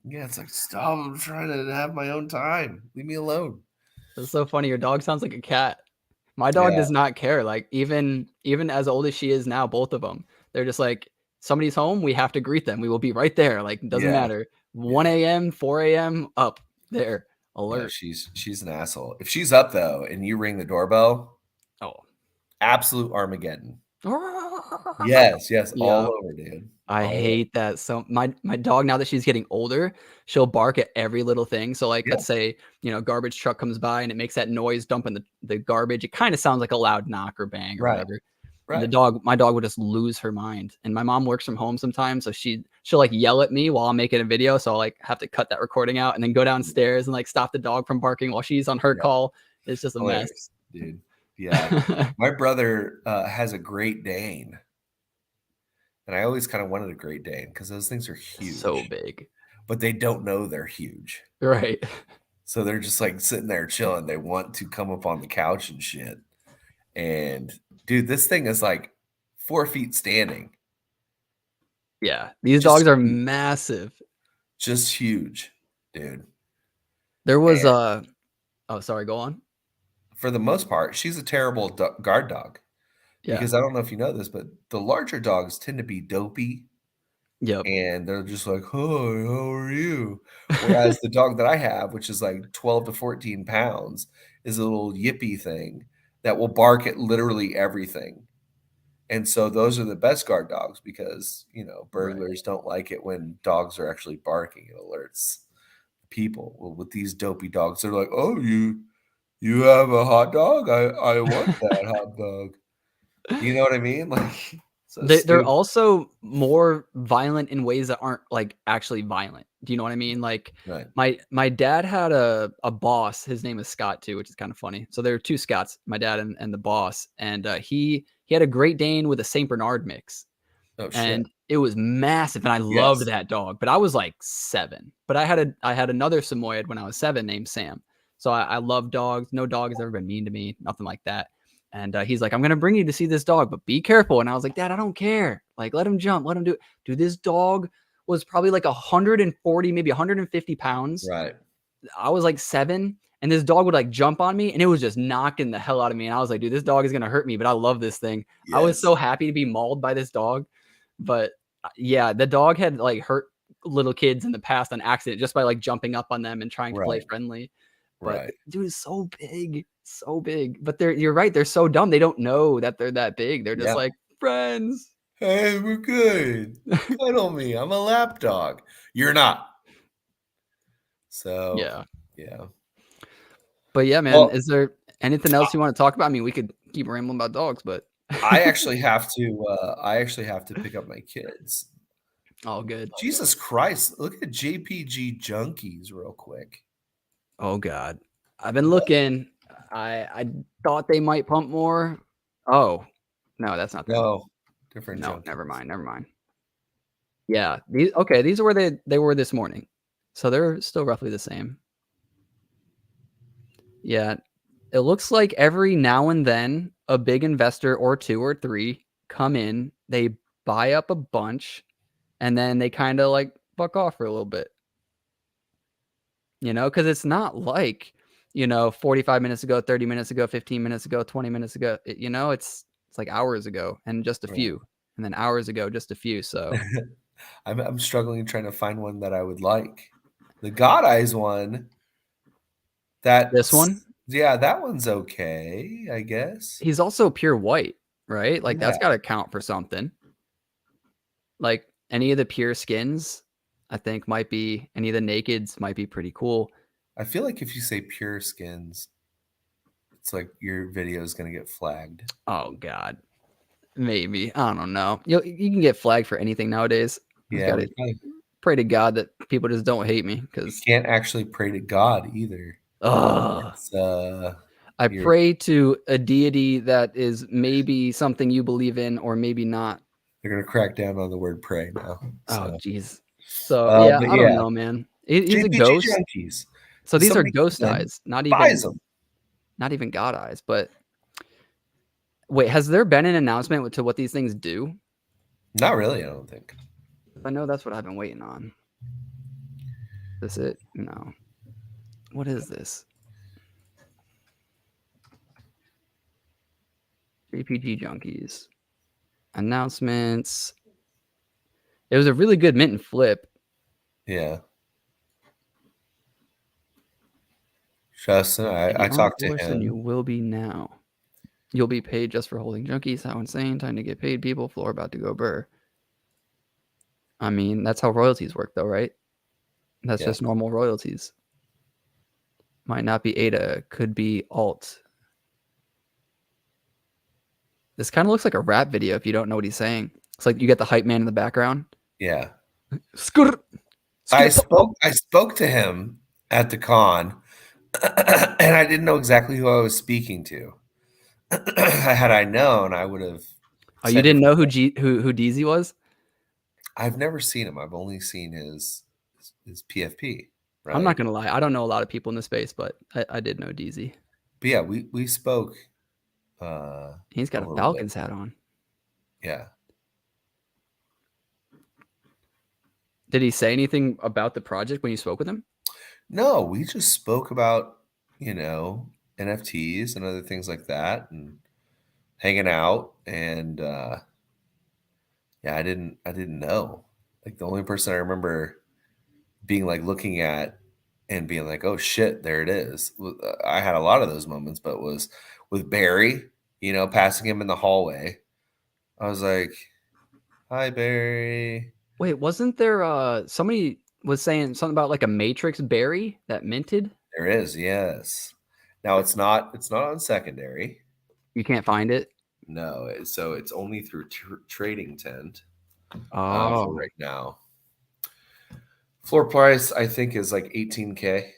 Yeah, it's like, stop, I'm trying to have my own time. Leave me alone. That's so funny. Your dog sounds like a cat. My dog Yeah, does not care. Like even as old as she is now, both of them, they're just like, somebody's home, we have to greet them. We will be right there. Like it doesn't yeah, matter. yeah. 1 a.m., 4 a.m., up there, Yeah, alert. she's an asshole. If she's up though and you ring the doorbell, Oh. absolute Armageddon. Yes, yes, all Yeah. over, dude. I All over. hate that. So my dog, now that she's getting older, she'll bark at every little thing. So like, Yeah, let's say, garbage truck comes by and it makes that noise dumping the garbage. It kind of sounds like a loud knock or bang or right, whatever. And right. my dog would just lose her mind. And my mom works from home sometimes, so she'll like yell at me while I'm making a video. So I'll like have to cut that recording out and then go downstairs and like stop the dog from barking while she's on her Yeah, call. It's just a mess. hilarious, dude. Yeah. My brother has a Great Dane, and I always kind of wanted a Great Dane because those things are So huge, big. but they don't know they're huge. Right. So they're just like sitting there chilling. They want to come up on the couch and shit. And dude, this thing is like 4 feet standing. Yeah, these Just dogs are huge. massive. Just huge, dude. There was And oh, sorry, go on. for the most part, she's a terrible guard dog. Yeah. Because I don't know if you know this, but the larger dogs tend to be dopey Yep. and they're just like, "Hi, how are you?" Whereas the dog that I have, which is like 12 to 14 pounds, is a little yippy thing that will bark at literally everything. And so those are the best guard dogs because, Right. burglars don't like it when dogs are actually barking. It alerts people. Well, with these dopey dogs, they're like, "Oh, you have a hot dog? I want that hot dog." You know what I mean? Like, so They're stupid. also more violent in ways that aren't, like, actually violent. Do you know what I mean? Like, Right. my dad had a boss, his name is Scott too, which is kinda funny. So there were 2 Scotts, my dad and the boss, and, he had a Great Dane with a Saint Bernard mix. Oh, shit. And it was massive, and I loved Yes. that dog, but I was, like, 7. But I had another Samoyed when I was 7 named Sam. So I love dogs. No dog has ever been mean to me, nothing like that. And, he's like, "I'm gonna bring you to see this dog, but be careful." And I was like, "Dad, I don't care. Like, let him jump, let him do it." Dude, this dog was probably, like, 140, maybe 150 pounds. Right. I was, like, 7, and this dog would, like, jump on me, and it was just knocking the hell out of me, and I was like, "Dude, this dog is gonna hurt me, but I love this thing." I was Yes. so happy to be mauled by this dog. But, yeah, the dog had, like, hurt little kids in the past on accident just by, like, jumping up on them and trying to play Right. friendly. But Right. the dude is so big, so big. But you're right, they're so dumb, they don't know that they're that big. They're just Yeah. like, "Friends." "Hey, we're good. Cuddle me. I'm a lap dog." You're not. So, Yeah. yeah. But, yeah, man, Well, is there anything else you wanna talk about? I mean, we could keep rambling about dogs, but I actually have to pick up my kids. all good. Jesus Christ, look at JPG Junkies real quick. Oh god. I've been What? looking. I thought they might pump more. Oh, no, that's not them. No, different No, never Junkies. mind, never mind. Yeah, these are where they were this morning. So they're still roughly the same. Yeah. It looks like every now and then a big investor or 2 or 3 come in, they buy up a bunch, and then they kinda, like, buck off for a little bit. Because it's not like, 45 minutes ago, 30 minutes ago, 15 minutes ago, 20 minutes ago. It's like hours ago and just a Right. few, and then hours ago, just a few. So I'm struggling trying to find one that I would like. The God Eyes one, this one, yeah, that one's okay, I guess. he's also pure white, right? Like Yeah. that's got to count for something. Like any of the pure skins, I think might be any of the nakeds might be pretty cool. I feel like if you say pure skins, it's like your video is gonna get flagged. Oh God, maybe I don't know. You can get flagged for anything nowadays. I just Yeah, gotta pray to God that people just don't hate me you because can't actually pray to God either. ugh. It's, I you're pray to a deity that is maybe something you believe in or maybe not. they're gonna crack down on the word pray now. Oh, So, jeez. So, yeah, but I don't yeah, know, man. He's a JPG ghost. Junkies. So If these are somebody ghost comes in, eyes, not buys even them. not even God eyes. But wait, has there been an announcement to what these things do? Not really, I don't think. I know that's what I've been waiting on. Is it? No. What is this? JPG Junkies. Announcements. It was a really good mint and flip. Yeah. Justin, If you I aren't talked to worse than you him. will be now. You'll be paid just for holding junkies. How insane. Time to get paid, people. Floor about to go burr. I mean, that's how royalties work, though, right? That's Yeah. just normal royalties. Might not be ADA, could be alt. This kind of looks like a rap video if you don't know what he's saying. It's like you get the hype man in the background. Yeah. Skur, I skip, pop, pop. spoke I spoke to him at the con, and I didn't know exactly who I was speaking to. Had I known, I would have Oh, you said didn't different know who things. who DZ was? I've never seen him. I've only seen his PFP. I'm not right? gonna lie. I don't know a lot of people in the space, but I did know DZ. But yeah, we spoke He's a got a little bit. Falcons hat on. Yeah. Did he say anything about the project when you spoke with him? No, we just spoke about, you know, NFTs and other things like that and hanging out and yeah, I didn't know. Like the only person I remember being like looking at and being like, "Oh shit, there it is." I had a lot of those moments, but was with Barry, you know, passing him in the hallway. I was like, "Hi, Barry." Wait, wasn't there somebody was saying something about like a Matrix berry that minted? There is, yes. Now it's not on secondary. You can't find it. No, so it's only through trading tent for Oh, right now. Floor price I think is like 18K.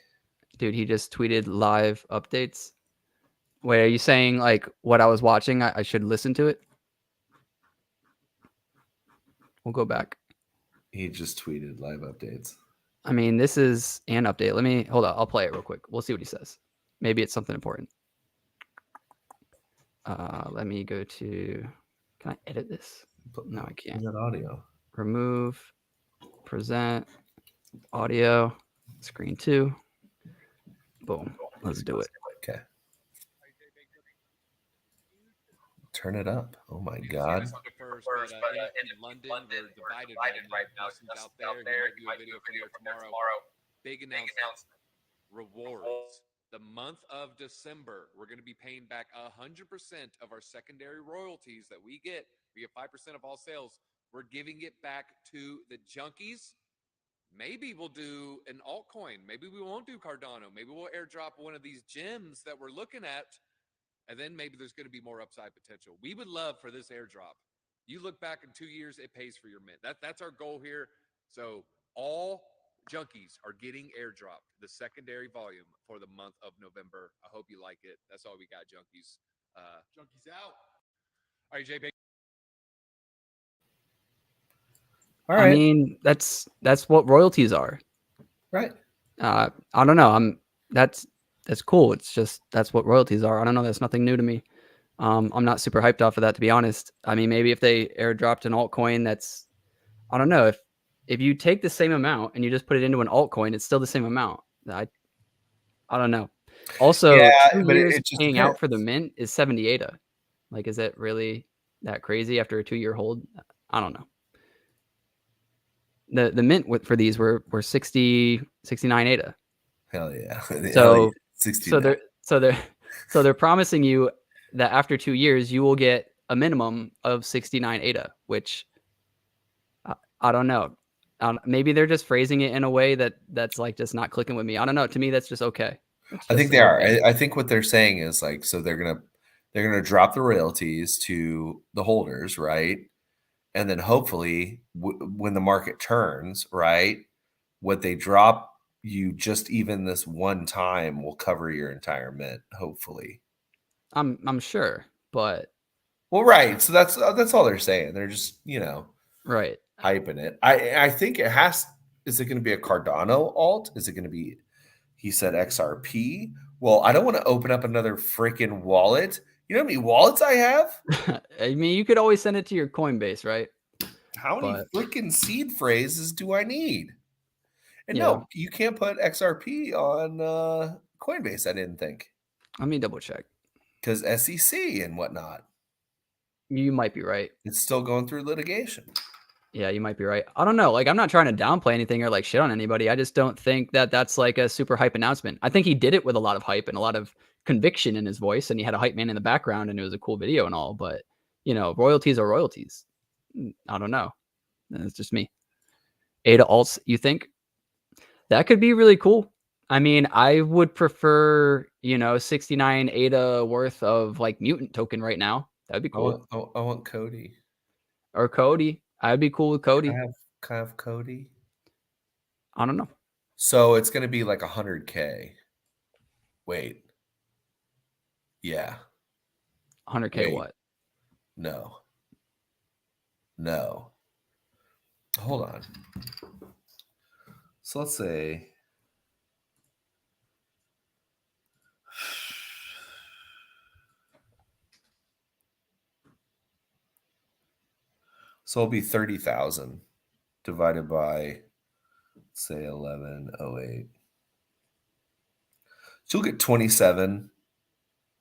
dude, he just tweeted live updates. Wait, are you saying like what I was watching? I should listen to it. We'll go back. He just tweeted live updates. I mean, this is an update. Let me hold on. I'll play it real quick. We'll see what he says. Maybe it's something important. Let me go to. Can I edit this? No, I can't. That audio. Remove, present, audio, screen 2. Boom. Let's do it. Okay. Turn it up. Oh my god. First, but in London, we're divided right now. Dustin's out there. He might do a video for you tomorrow. Big announcement. Rewards. The month of December, we're going to be paying back 100% of our secondary royalties that we get. We get 5% of all sales. We're giving it back to the junkies. Maybe we'll do an altcoin. Maybe we won't do Cardano. Maybe we'll airdrop one of these gems that we're looking at. And then maybe there's going to be more upside potential. We would love for this airdrop. You look back in 2 years, it pays for your mint. That's our goal here. So all junkies are getting airdropped, the secondary volume for the month of November. I hope you like it. That's all we got, junkies. Junkies out. All right, JP. All I right. mean, that's what royalties are. Right. I don't know. That's cool. It's just that's what royalties are. I don't know. That's nothing new to me. I'm not super hyped off of that, to be honest. I mean, maybe if they airdropped an altcoin, that's I don't know if you take the same amount and you just put it into an altcoin, it's still the same amount. I don't know. Also, Yeah, 2 but years it just paying out depends. for the mint is 70 ADA. Like, is it really that crazy after a 2-year hold? I don't know. The mint for these were 69 ADA. Hell yeah. Hell yeah. So 69. they're promising you that after 2 years you will get a minimum of 69 ADA, which I don't know. Maybe they're just phrasing it in a way that's like just not clicking with me. I don't know. To me, that's just okay. It's I think just they are. okay. I think what they're saying is like, so they're gonna drop the royalties to the holders, right? And then hopefully, when the market turns, right, what they drop you just even this one time will cover your entire mint. Hopefully. I'm sure, but Well, right. So that's all they're saying. They're just right. hyping it. I think it has. Is it going to be a Cardano alt? Is it going to be? He said XRP. Well, I don't want to open up another freaking wallet. You know how many wallets I have? I mean, you could always send it to your Coinbase, right? How many But freaking seed phrases do I need? And yeah, no, you can't put XRP on Coinbase. I didn't think let me double check. because SEC and whatnot. You might be right. It's still going through litigation. Yeah, you might be right. I don't know. Like, I'm not trying to downplay anything or like shit on anybody. I just don't think that that's like a super hype announcement. I think he did it with a lot of hype and a lot of conviction in his voice, and he had a hype man in the background, and it was a cool video and all. But royalties are royalties. I don't know. It's just me. Ada alts, you think that could be really cool? I mean, I would prefer 69 Ada worth of like mutant token right now. That'd be cool. I want Cody. Or Cody. I'd be cool with Can Cody. I have Cody? I don't know. So it's going to be like 100K. Wait. Yeah. 100K Wait. what? No. Hold on. So let's say So it'll be 30,000 divided by, say, 1108. So you'll get 27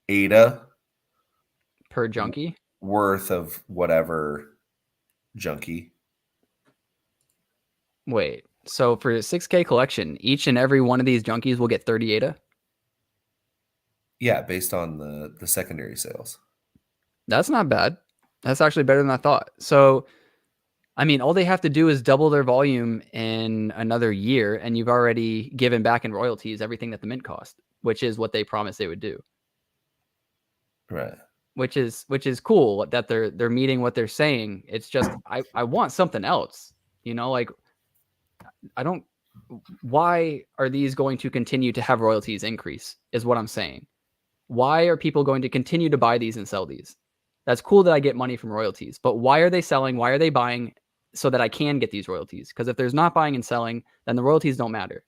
ADA Per junkie? worth of whatever junkie. Wait, so for a 6K collection, each and every one of these junkies will get 30 ADA? Yeah, based on the secondary sales. That's not bad. That's actually better than I thought. So, I mean, all they have to do is double their volume in another year, and you've already given back in royalties everything that the mint cost, which is what they promised they would do. Right. Which is cool that they're meeting what they're saying. It's just I want something else. You know, like I don't. Why are these going to continue to have royalties increase? Is what I'm saying. Why are people going to continue to buy these and sell these? That's cool that I get money from royalties, but why are they selling? Why are they buying so that I can get these royalties? Because if there's not buying and selling, then the royalties don't matter.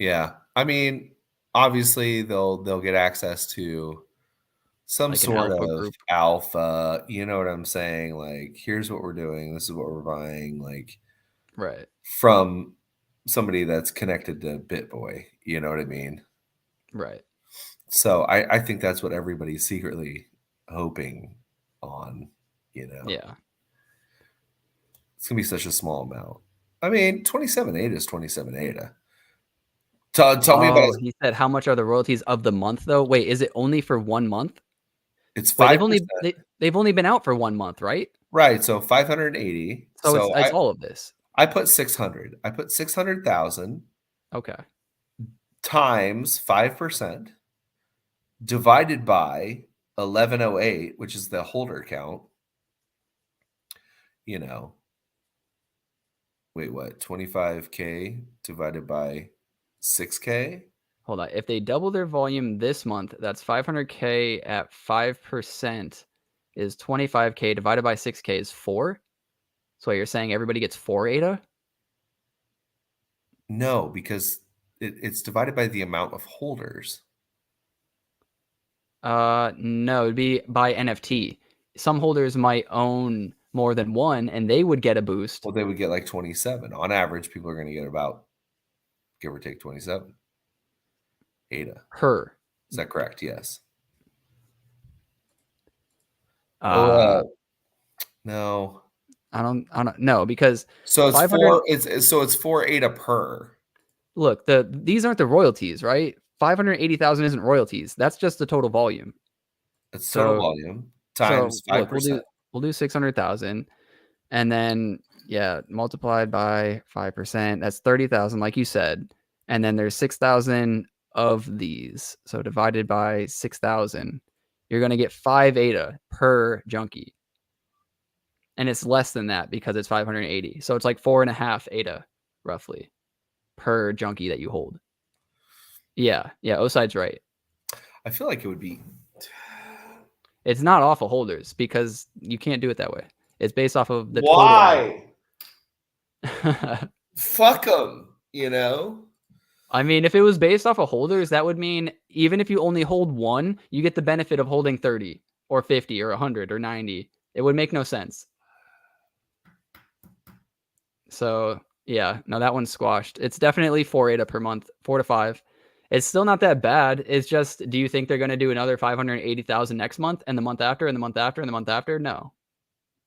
Yeah. I mean, obviously they'll get access to some Like an sort alpha of group. alpha, you know what I'm saying? Like, here's what we're doing, this is what we're buying, like Right. from somebody that's connected to BitBoy, you know what I mean? Right. So I think that's what everybody's secretly hoping on, you know. Yeah. It's gonna be such a small amount. I mean, 27 ADA is 27 ADA. Tell me about it. He said, how much are the royalties of the month though? Wait, is it only for 1 month? It's Wait, 5%. they've only been out for 1 month, right? Right. So 580. So So it's all of this. I put 600. I put 600,000 Okay. times 5% divided by 1108, which is the holder count. You know, wait, what? 25K divided by 6K? Hold on. If they double their volume this month, that's 500K at 5% is 25K divided by 6K is 4. So you're saying everybody gets 4 ADA? No, because it's divided by the amount of holders. No, it'd be by NFT. Some holders might own more than one and they would get a boost. Well, they would get like 27. On average, people are going to get about, give or take, 27 ADA. Per. Is that correct? Yes. No. I don't know because So it's 500 4. It's 4 ADA per. Look, these aren't the royalties, right? 580,000 isn't royalties. That's just the total volume. It's total volume times 5%. Look, we'll do 600,000 and then multiplied by 5%, that's 30,000 like you said. And then there's 6,000 of these. So divided by 6,000, you're going to get 5 ADA per junkie. And it's less than that because it's 580. So it's like 4.5 ADA roughly per junkie that you hold. Yeah, Oside's right. I feel like it would be. It's not off of holders because you can't do it that way. It's based off of the Why? total. Fuck them, you know? I mean, if it was based off of holders, that would mean even if you only hold one, you get the benefit of holding 30 or 50 or 100 or 90. It would make no sense. So, yeah, no, that one's squashed. It's definitely 4 ADA per month, 4 to 5. It's still not that bad. It's just, do you think they're going to do another 580,000 next month and the month after and the month after and the month after? No.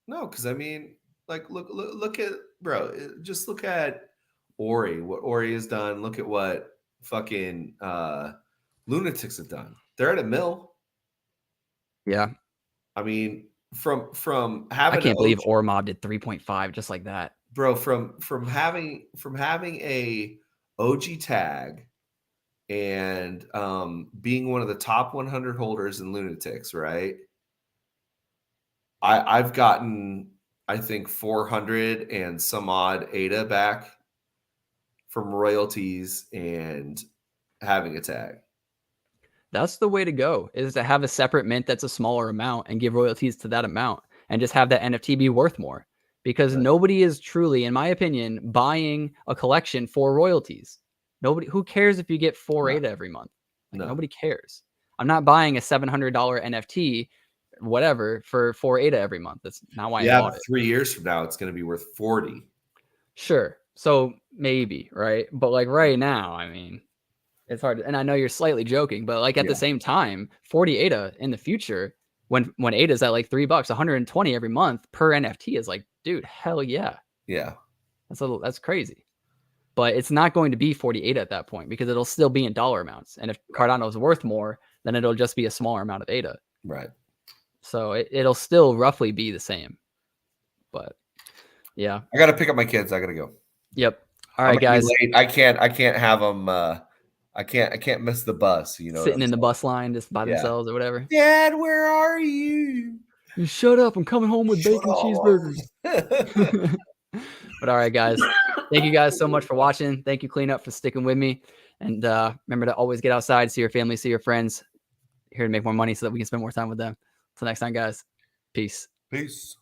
No, because I mean, like, look at, bro, just look at Ori, what Ori has done. Look at what fucking Lunatics have done. They're at a mill. Yeah. I mean, from having I can't believe Ormob did 3.5 just like that. Bro, from having a OG tag and being one of the top 100 holders in Lunatics, right? I've gotten, I think, 400 and some odd ADA back from royalties and having a tag. That's the way to go, is to have a separate mint that's a smaller amount and give royalties to that amount and just have that NFT be worth more. Because nobody is truly, in my opinion, buying a collection for royalties. Nobody, who cares if you get 4 ADA every month? Like, nobody cares. I'm not buying a $700 NFT whatever for 4 ADA every month. That's not why I Yeah, bought but it. 3 years from now, it's going to be worth 40. Sure. So maybe, right? But like right now, I mean, it's hard. And I know you're slightly joking, but like at the Yeah. same time, 40 ADA in the future, when ADA's at like $3, 120 every month per NFT is like, dude, hell yeah. Yeah. That's crazy. But it's not going to be 48 at that point because it'll still be in dollar amounts. And if Cardano is worth more, then it'll just be a smaller amount of ADA. Right. So it'll still roughly be the same. But yeah. I got to pick up my kids. I got to go. Yep. All I'm right, gonna be guys. late. I can't have them. I can't miss the bus. You know, Sitting in the bus line just by themselves or whatever. Dad, where are you? You shut up. I'm coming home with bacon and cheeseburgers. cheeseburgers. But all right, guys. Thank you guys so much for watching. Thank you, Clean Up, for sticking with me. And remember to always get outside, see your family, see your friends. Here to make more money so that we can spend more time with them. Until next time, guys. Peace. Peace.